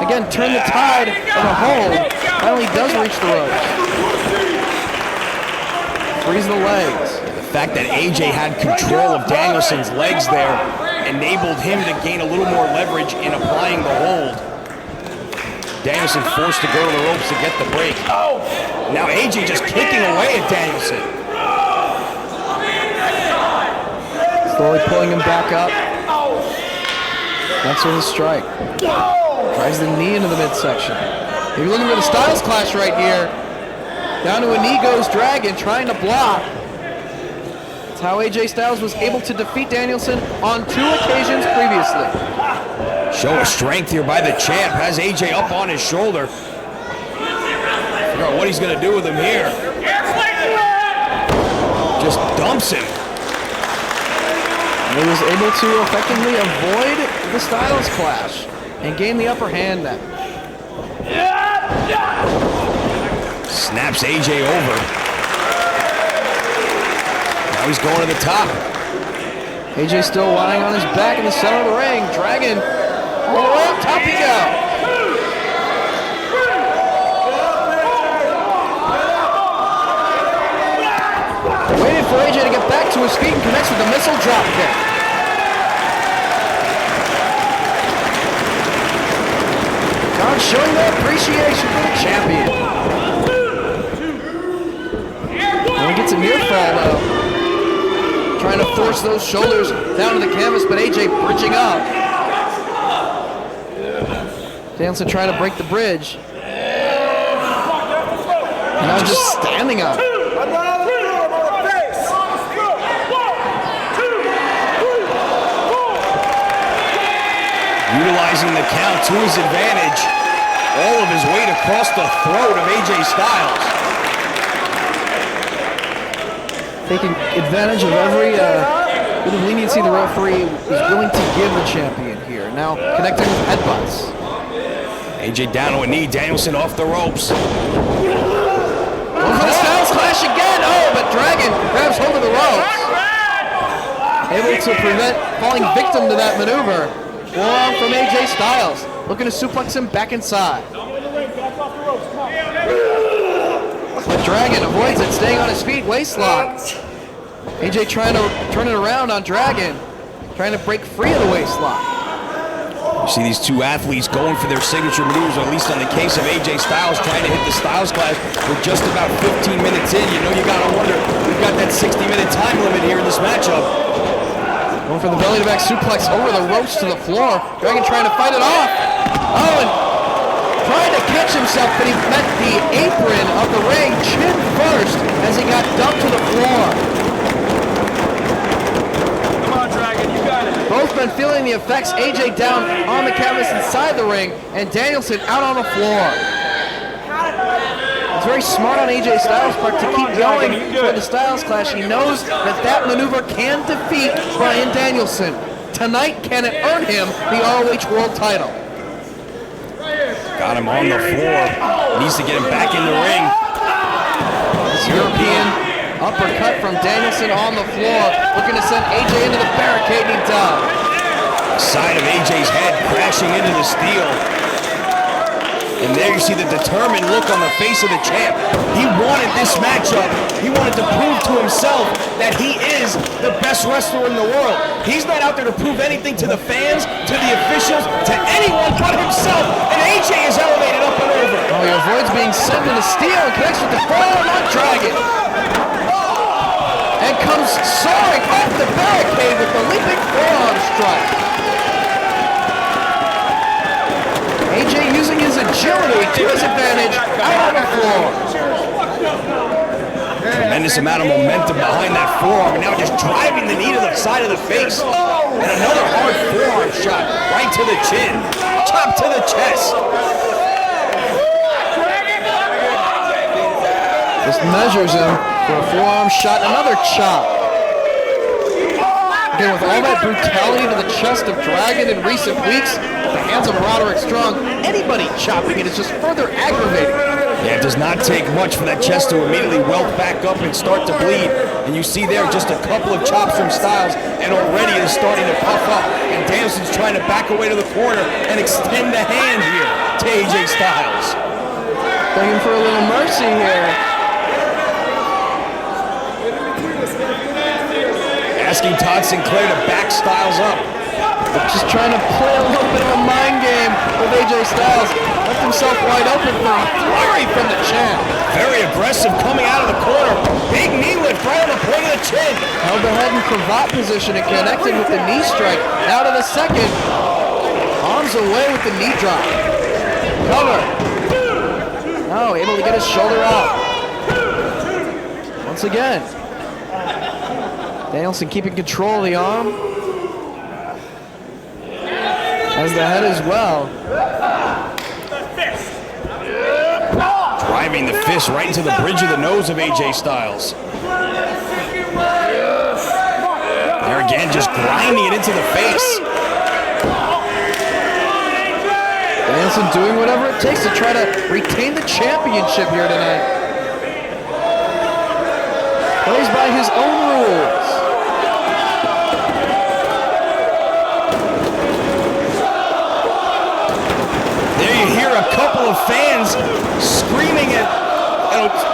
again, turn the tide of the hold. Finally does reach the ropes. Frees the legs. The fact that AJ had control of Danielson's legs there enabled him to gain a little more leverage in applying the hold. Danielson forced to go to the ropes to get the break. Now AJ just kicking away at Danielson. Slowly pulling him back up. Next with a strike. Drives the knee into the midsection. Maybe looking for the Styles Clash right here. Down to a knee goes Dragon, trying to block. That's how AJ Styles was able to defeat Danielson on 2 occasions previously. Show of strength here by the champ. Has AJ up on his shoulder. Figure out what he's going to do with him here. Just dumps him. He was able to effectively avoid the Styles Clash and gain the upper hand then. Snaps AJ over. Now he's going to the top. AJ still lying on his back in the center of the ring. Dragon all the way up top he goes. Waited for AJ to get back to his feet and connects with the missile drop kick. crowd showing their appreciation for the champion. And he gets a near fall though. Trying to force those shoulders down to the canvas, but AJ bridging up. Danielson trying to break the bridge. And now just standing up. Utilizing the count to his advantage. All of his weight across the throat of AJ Styles. Taking advantage of every bit of leniency the referee is willing to give the champion here. Now connecting with headbutts. AJ down on a knee, Danielson off the ropes. One for the Styles Clash again! Oh, but Dragon grabs hold of the ropes. Able to prevent falling victim to that maneuver. Forearm from AJ Styles. Looking to suplex him back inside. But Dragon avoids it, staying on his feet, waist lock. AJ trying to turn it around on Dragon. Trying to break free of the waist lock. You see these two athletes going for their signature maneuvers, or at least on the case of AJ Styles, trying to hit the Styles Clash. We're just about 15 minutes in. You know, you gotta wonder, we've got that 60-minute time limit here in this matchup. Going for the belly-to-back suplex over the ropes to the floor. Dragon trying to fight it off. Oh, and trying to catch himself, but he met the apron of the ring chin first as he got dumped to the floor. Come on, Dragon, you got it. Both men feeling the effects. AJ down on the canvas inside the ring, and Danielson out on the floor. It's very smart on AJ Styles' part to keep going for the Styles Clash. He knows that that maneuver can defeat Bryan Danielson. Tonight, can it earn him the ROH World title? Got him on the floor. Needs to get him back in the ring. This European uppercut from Danielson on the floor, looking to send AJ into the barricade, and he does. Side of AJ's head crashing into the steel. And there you see the determined look on the face of the champ. He wanted this matchup. He wanted to prove to himself that he is the best wrestler in the world. He's not out there to prove anything to the fans, to the officials, to anyone but himself. And AJ is elevated up and over. Oh, he avoids being sent to the steel and connects with the forearm on Dragon. And comes soaring off the barricade with the leaping forearm strike. AJ using his agility to his advantage out on the floor. Tremendous amount of momentum behind that forearm, and now just driving the knee to the side of the face. And another hard forearm shot right to the chin, chop to the chest. Just measures him for a forearm shot, another chop. Again, with all that brutality to the chest of Dragon in recent weeks, at the hands of Roderick Strong, anybody chopping it is just further aggravating. Yeah, it does not take much for that chest to immediately welt back up and start to bleed. And you see there just a couple of chops from Styles, and already it is starting to puff up. And Danielson's trying to back away to the corner and extend the hand here to AJ Styles. Begging for a little mercy here. Asking Todd Sinclair to back Styles up. Just trying to play a little bit of a mind game with AJ Styles. Left himself wide open for a flurry from the champ. Very aggressive coming out of the corner. Big knee lift right on the point of the chin. Held the head in cravat position and connected with the knee strike. Now to the second. Arms away with the knee drop. Cover. No, able to get his shoulder out. Once again. Danielson keeping control of the arm. As the head as well. Driving the fist right into the bridge of the nose of AJ Styles. There again, just grinding it into the face. Danielson doing whatever it takes to try to retain the championship here tonight. Plays by his own rules. Couple of fans screaming at,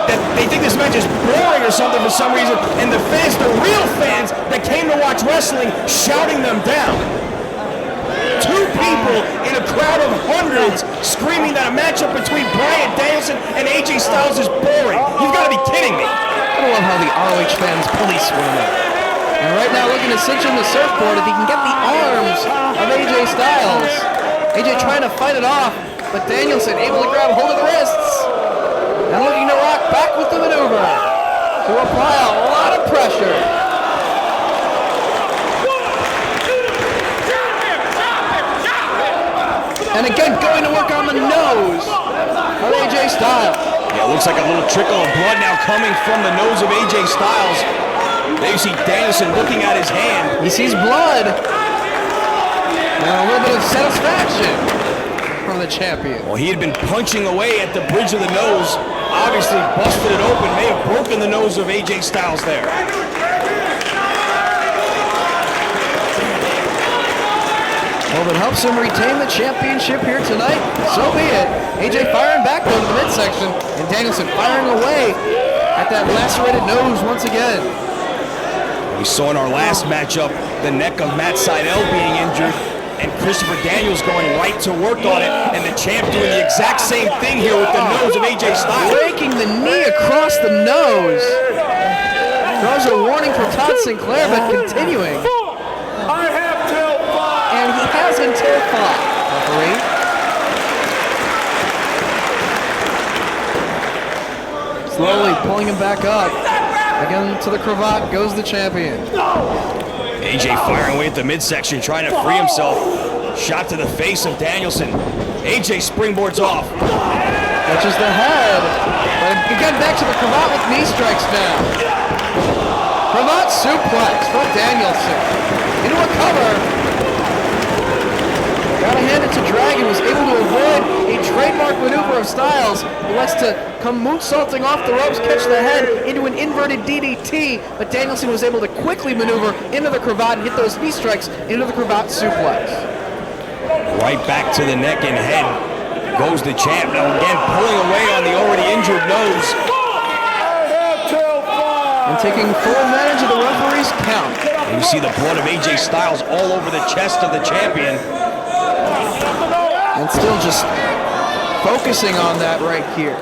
that they think this match is boring or something for some reason, and the fans, the real fans that came to watch wrestling, shouting them down. Two people in a a crowd of hundreds screaming that a matchup between Bryan Danielson and AJ Styles is boring. You've got to be kidding me. I love how the ROH fans police one another. And right now looking to cinch in the surfboard if he can get the arms of AJ Styles. AJ trying to fight it off, but Danielson able to grab hold of the wrists. And looking to rock back with the maneuver to apply a lot of pressure. And again, going to work on the nose of AJ Styles. Yeah, it looks like a little trickle of blood now coming from the nose of AJ Styles. There you see Danielson looking at his hand. He sees blood. And a little bit of satisfaction from the champion. Well, he had been punching away at the bridge of the nose. Obviously busted it open, may have broken the nose of AJ Styles there. Well, if it helps him retain the championship here tonight, so be it. AJ firing back though to the midsection, and Danielson firing away at that lacerated nose once again. We saw in our last matchup the neck of Matt Sydal being injured, and Christopher Daniels going right to work on it, and the champ doing the exact same thing here with the nose of AJ Styles. Breaking the knee across the nose. Throws a warning for Todd Sinclair, but continuing. And he has until 5, referee. Slowly pulling him back up. Again to the cravat goes the champion. AJ firing away at the midsection, trying to free himself. Shot to the face of Danielson. AJ springboards off. Touches the head. But again, back to the cravat with knee strikes now. Cravat suplex from Danielson. Into a cover. Gotta hand it to Dragon, was able to avoid a trademark maneuver of Styles, who likes to come moonsaulting off the ropes, catch the head into an inverted DDT, but Danielson was able to quickly maneuver into the cravat and hit those knee strikes into the cravat suplex. Right back to the neck and head goes the champ. Now again, pulling away on the already injured nose. And taking full advantage of the referee's count. And you see the blood of AJ Styles all over the chest of the champion. And still just focusing on that right here.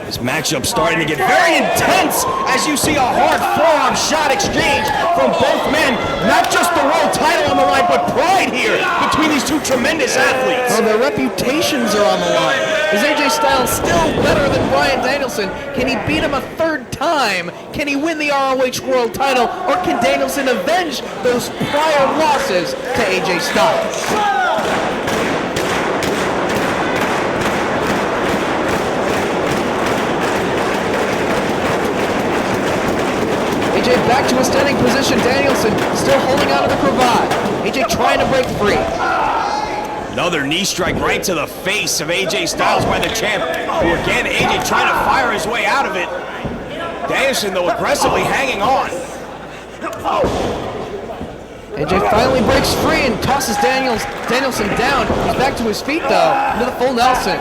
This matchup starting to get very intense as you see a hard forearm shot exchange from both men. Not just the world title on the line, but pride here between these two tremendous athletes. Well, their reputations are on the line. Is AJ Styles still better than Bryan Danielson? Can he beat him a third time? Can he win the ROH World title? Or can Danielson avenge those prior losses to AJ Styles? AJ back to a standing position. Danielson still holding out of the cravat. AJ trying to break free. Another knee strike right to the face of AJ Styles by the champ. Who again, AJ trying to fire his way out of it. Danielson, though, aggressively hanging on. AJ finally breaks free and tosses Danielson down. He's back to his feet, though, into the full Nelson.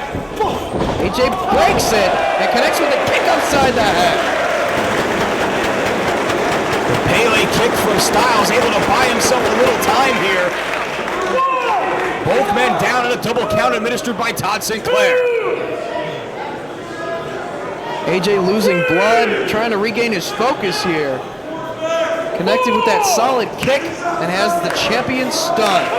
AJ breaks it and connects with a kick upside the head. Pele kick from Styles, able to buy himself a little time here. Both men down in a double count administered by Todd Sinclair. AJ losing blood, trying to regain his focus here. Connected with that solid kick and has the champion stunned.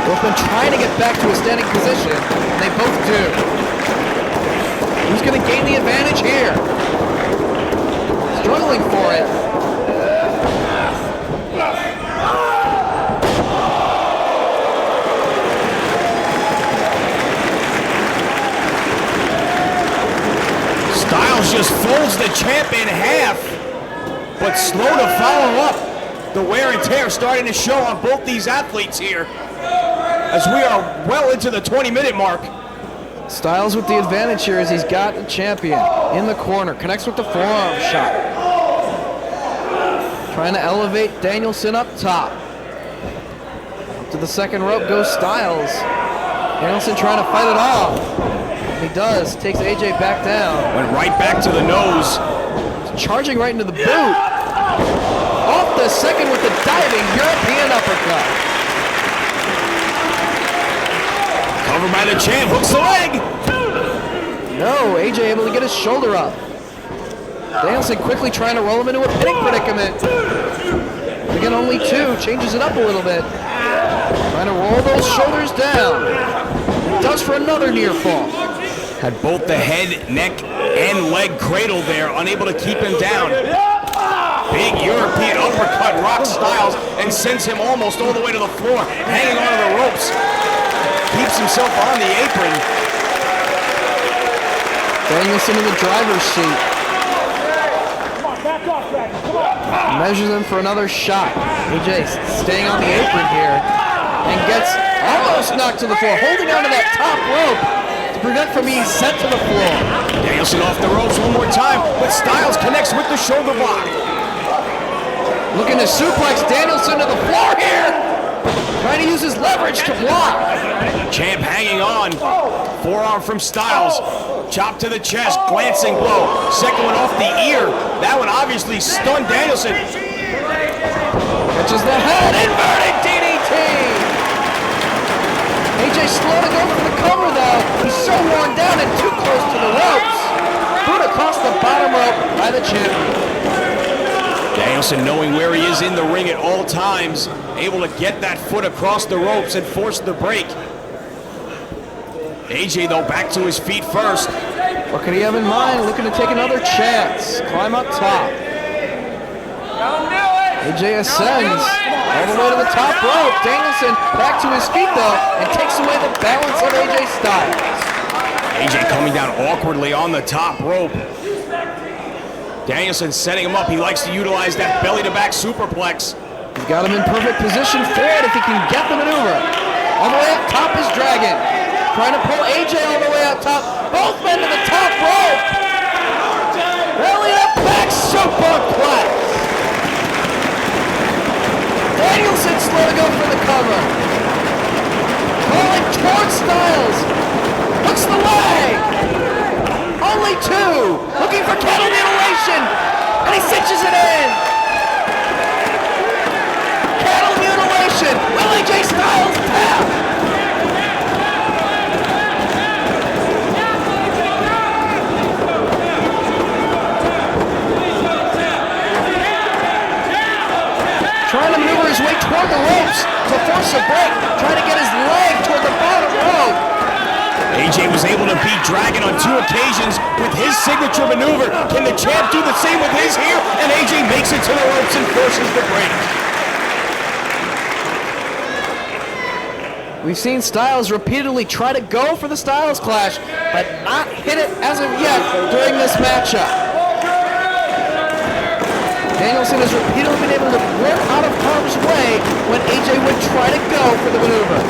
Both men trying to get back to a standing position, and they both do. Who's going to gain the advantage here? Struggling for it. Styles just folds the champ in half, but slow to follow up. The wear and tear starting to show on both these athletes here as we are well into the 20-minute mark. Styles with the advantage here as he's got the champion in the corner. Connects with the forearm shot. Trying to elevate Danielson up top. Up to the second rope goes Styles. Danielson trying to fight it off. He does. Takes AJ back down. Went right back to the nose. Charging right into the boot. Off the second with the diving European uppercut. And the champ hooks the leg. No, AJ able to get his shoulder up. Danielson quickly trying to roll him into a pinning predicament. Again, only two, changes it up a little bit. Trying to roll those shoulders down. He does for another near fall. Had both the head, neck, and leg cradled there, unable to keep him down. Big European uppercut rocks Styles and sends him almost all the way to the floor, hanging onto the ropes. Keeps himself on the apron. Danielson in the driver's seat. Measures him for another shot. AJ staying on the apron here and gets almost knocked to the floor, holding onto that top rope to prevent from being sent to the floor. Danielson off the ropes one more time, but Styles connects with the shoulder block. Looking to suplex Danielson to the floor here. Trying to use his leverage to block. Champ hanging on. Forearm from Styles. Chop to the chest, glancing blow. Second one off the ear. That one obviously stunned Danielson. Catches the head, inverted DDT. AJ slow to go for the cover though. He's so worn down and too close to the ropes. Boot across the bottom rope by the champion. Danielson knowing where he is in the ring at all times, able to get that foot across the ropes and force the break. AJ though back to his feet first. What could he have in mind? Looking to take another chance. Climb up top. AJ ascends all the way to the top rope. Danielson back to his feet though and takes away the balance of AJ Styles. AJ coming down awkwardly on the top rope. Danielson setting him up. He likes to utilize that belly-to-back superplex. He's got him in perfect position for it if he can get the maneuver. All the way up top is Dragon. Trying to pull AJ all the way up top. Both men to the top rope. Belly-to-back superplex. Danielson slow to go for the cover. Calling towards Styles. Hooks the leg. Only two. Looking for cattle mutilation. And he cinches it in. Cattle mutilation. Will AJ Styles tap? Trying to maneuver his way toward the ropes to force a break. Trying to get his leg toward the bottom rope. AJ was able to beat Dragon on 2 occasions with his signature maneuver. Can the champ do the same with his here? And AJ makes it to the ropes and forces the break. We've seen Styles repeatedly try to go for the Styles Clash, but not hit it as of yet during this matchup. Danielson has repeatedly been able to work out of harm's way when AJ would try to go for the maneuver.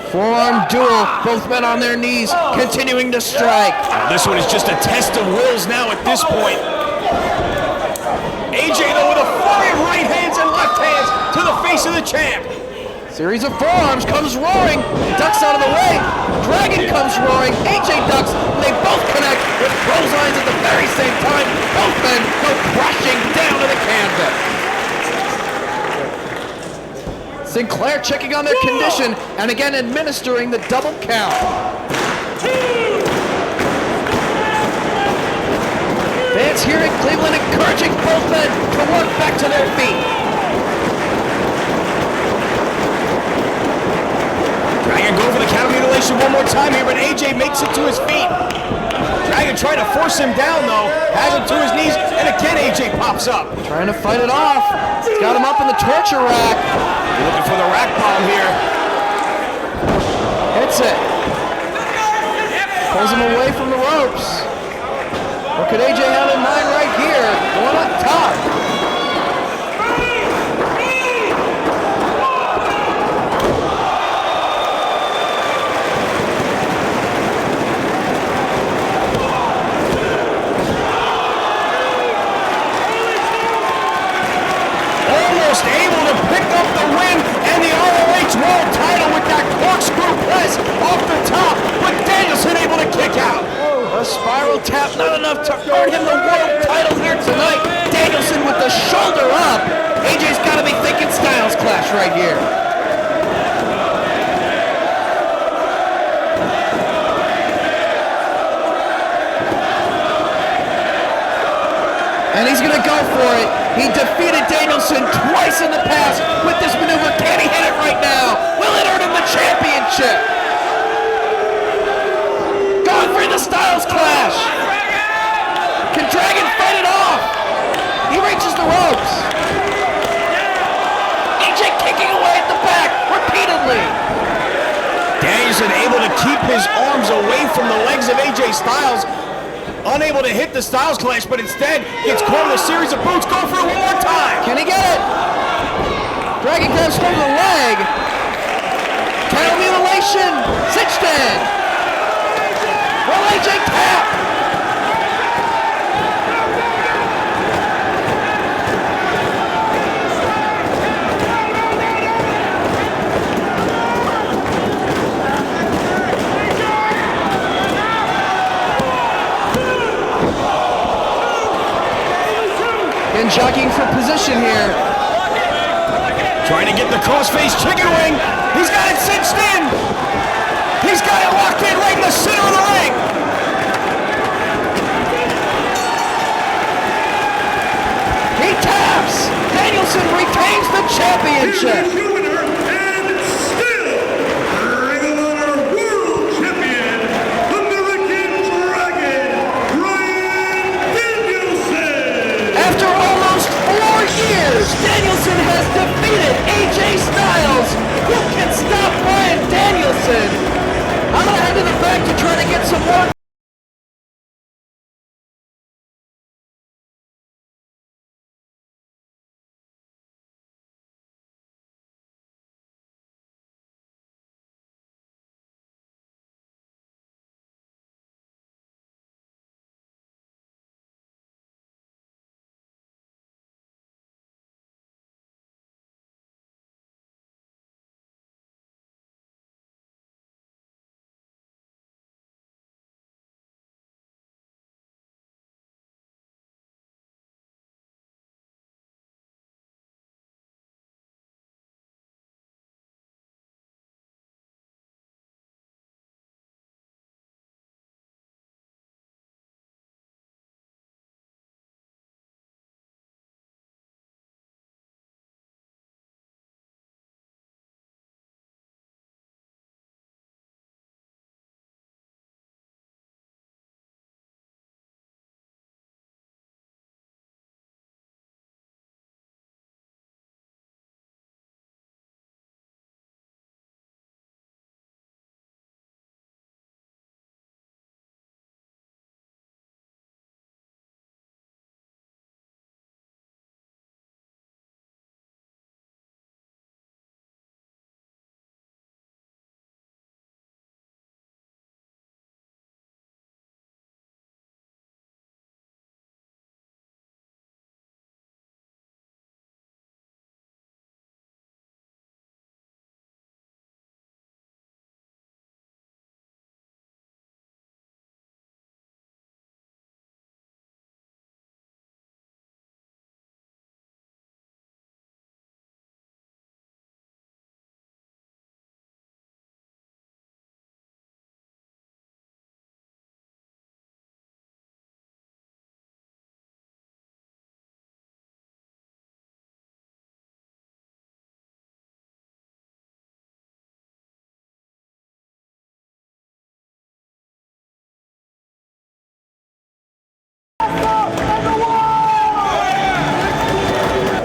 Forearm duel, both men on their knees, continuing to strike. This one is just a test of wills now at this point. AJ though with a flurry of right hands and left hands to the face of the champ. Series of forearms, comes roaring, ducks out of the way. Dragon comes roaring, AJ ducks, and they both connect with clotheslines at the very same time. Both men go crashing down to the canvas. Sinclair checking on their condition and again administering the double count. Fans here in Cleveland encouraging both men to work back to their feet. Dragon go for the counter mutilation one more time here, but AJ makes it to his feet. Dragon trying to force him down though, has him to his knees, and again AJ pops up. Trying to fight it off. He's got him up in the torture rack. Looking for the rack bomb here. Hits it. Pulls him away from the ropes. What could AJ have in mind right here? Going up top. Almost able to pick up the win and the ROH World title with that corkscrew press off the top, but Danielson able to kick out. A spiral tap, not enough to earn him the world title here tonight. Danielson with the shoulder up. AJ's got to be thinking Styles Clash right here. And he's going to go for it. He defeated Danielson twice in the past with this maneuver. Can he hit it right now? Will it earn him the championship? Going for the Styles Clash. Can Dragon fight it off? He reaches the ropes. AJ kicking away at the back repeatedly. Danielson able to keep his arms away from the legs of AJ Styles. Unable to hit the Styles Clash, but instead gets caught in a series of boots. Go for it one more time. Can he get it? Dragon grabs hold of the leg. Title mutilation. Cinched in. Will AJ tap? And jockeying for position here. Trying to get the crossface chicken wing. He's got it cinched in. He's got it locked in right in the center of the ring. He taps. Danielson retains the championship. Danielson has defeated AJ Styles. Who can stop Bryan Danielson? I'm going to head to the back to try to get some more.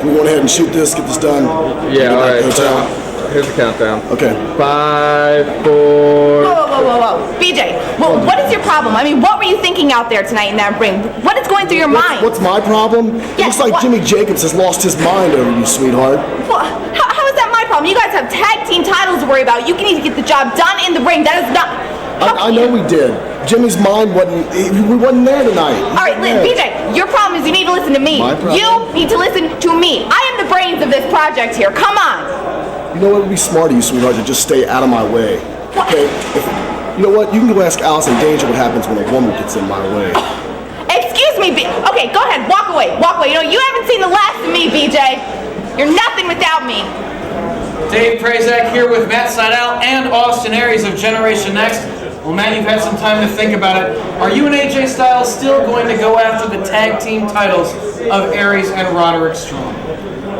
We go ahead and shoot this, get this done. Yeah, all right. So here's the countdown. Okay. 5, 4. Whoa. BJ, well, what is your problem? I mean, what were you thinking out there tonight in that ring? What is going through your mind? What's my problem? It looks like Jimmy Jacobs has lost his mind over you, sweetheart. Well, how is that my problem? You guys have tag team titles to worry about. You can need to get the job done in the ring. That is not... I know we did. Jimmy's mind we wasn't there tonight. All right, BJ, your problem is you need to listen to me. My problem? You need to listen to me. I am the brains of this project here. Come on. You know what would be smart of you, sweetheart, to just stay out of my way. What? Okay? You know what? You can go ask Allison Danger what happens when a woman gets in my way. Excuse me, okay, go ahead, walk away. You know, you haven't seen the last of me, BJ. You're nothing without me. Dave Prazak here with Matt Seidel and Austin Aries of Generation Next. Well, Matt, you've had some time to think about it. Are you and AJ Styles still going to go after the tag team titles of Aries and Roderick Strong?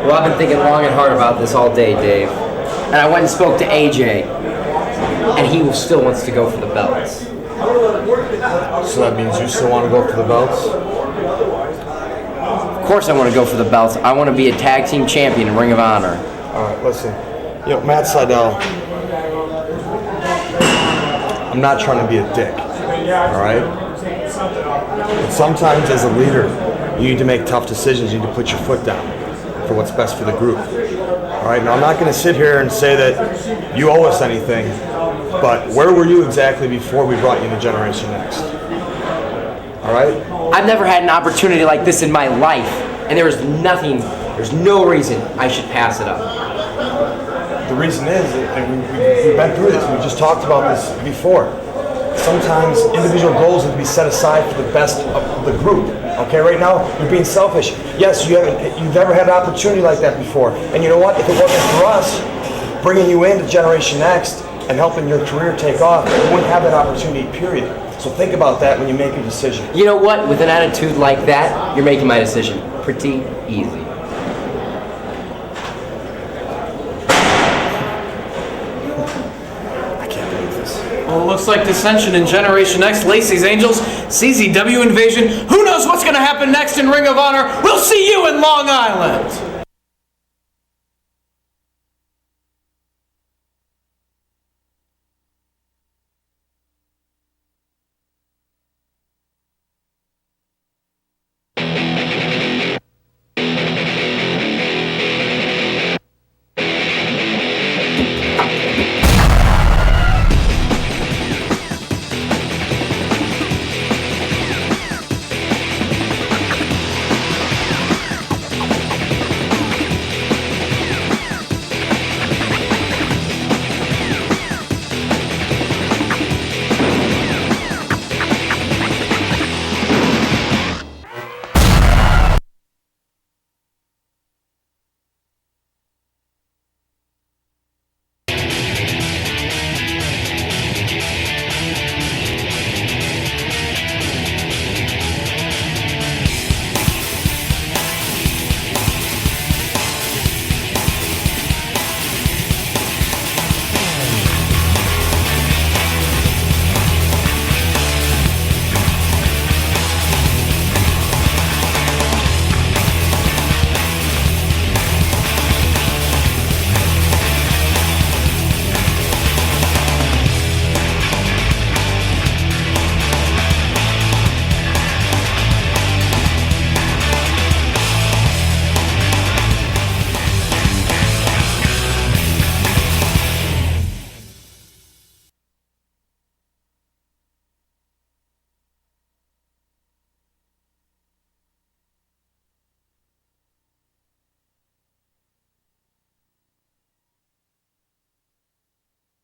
Well, I've been thinking long and hard about this all day, Dave. And I went and spoke to AJ, and he still wants to go for the belts. So that means you still want to go for the belts? Of course I want to go for the belts. I want to be a tag team champion in Ring of Honor. Alright, listen. You know, Matt Seidel, I'm not trying to be a dick, alright? But sometimes as a leader, you need to make tough decisions. You need to put your foot down for what's best for the group. Alright, now I'm not going to sit here and say that you owe us anything, but where were you exactly before we brought you to Generation Next? Alright? I've never had an opportunity like this in my life, and there's no reason I should pass it up. The reason is, and we've been through this, we just talked about this before. Sometimes individual goals need to be set aside for the best of the group. Okay, right now you're being selfish. Yes, you've never had an opportunity like that before. And you know what? If it wasn't for us bringing you into Generation Next and helping your career take off, you wouldn't have that opportunity, period. So think about that when you make your decision. You know what? With an attitude like that, you're making my decision pretty easy. Well, it looks like Dissension in Generation X, Lacey's Angels, CZW Invasion. Who knows what's going to happen next in Ring of Honor? We'll see you in Long Island.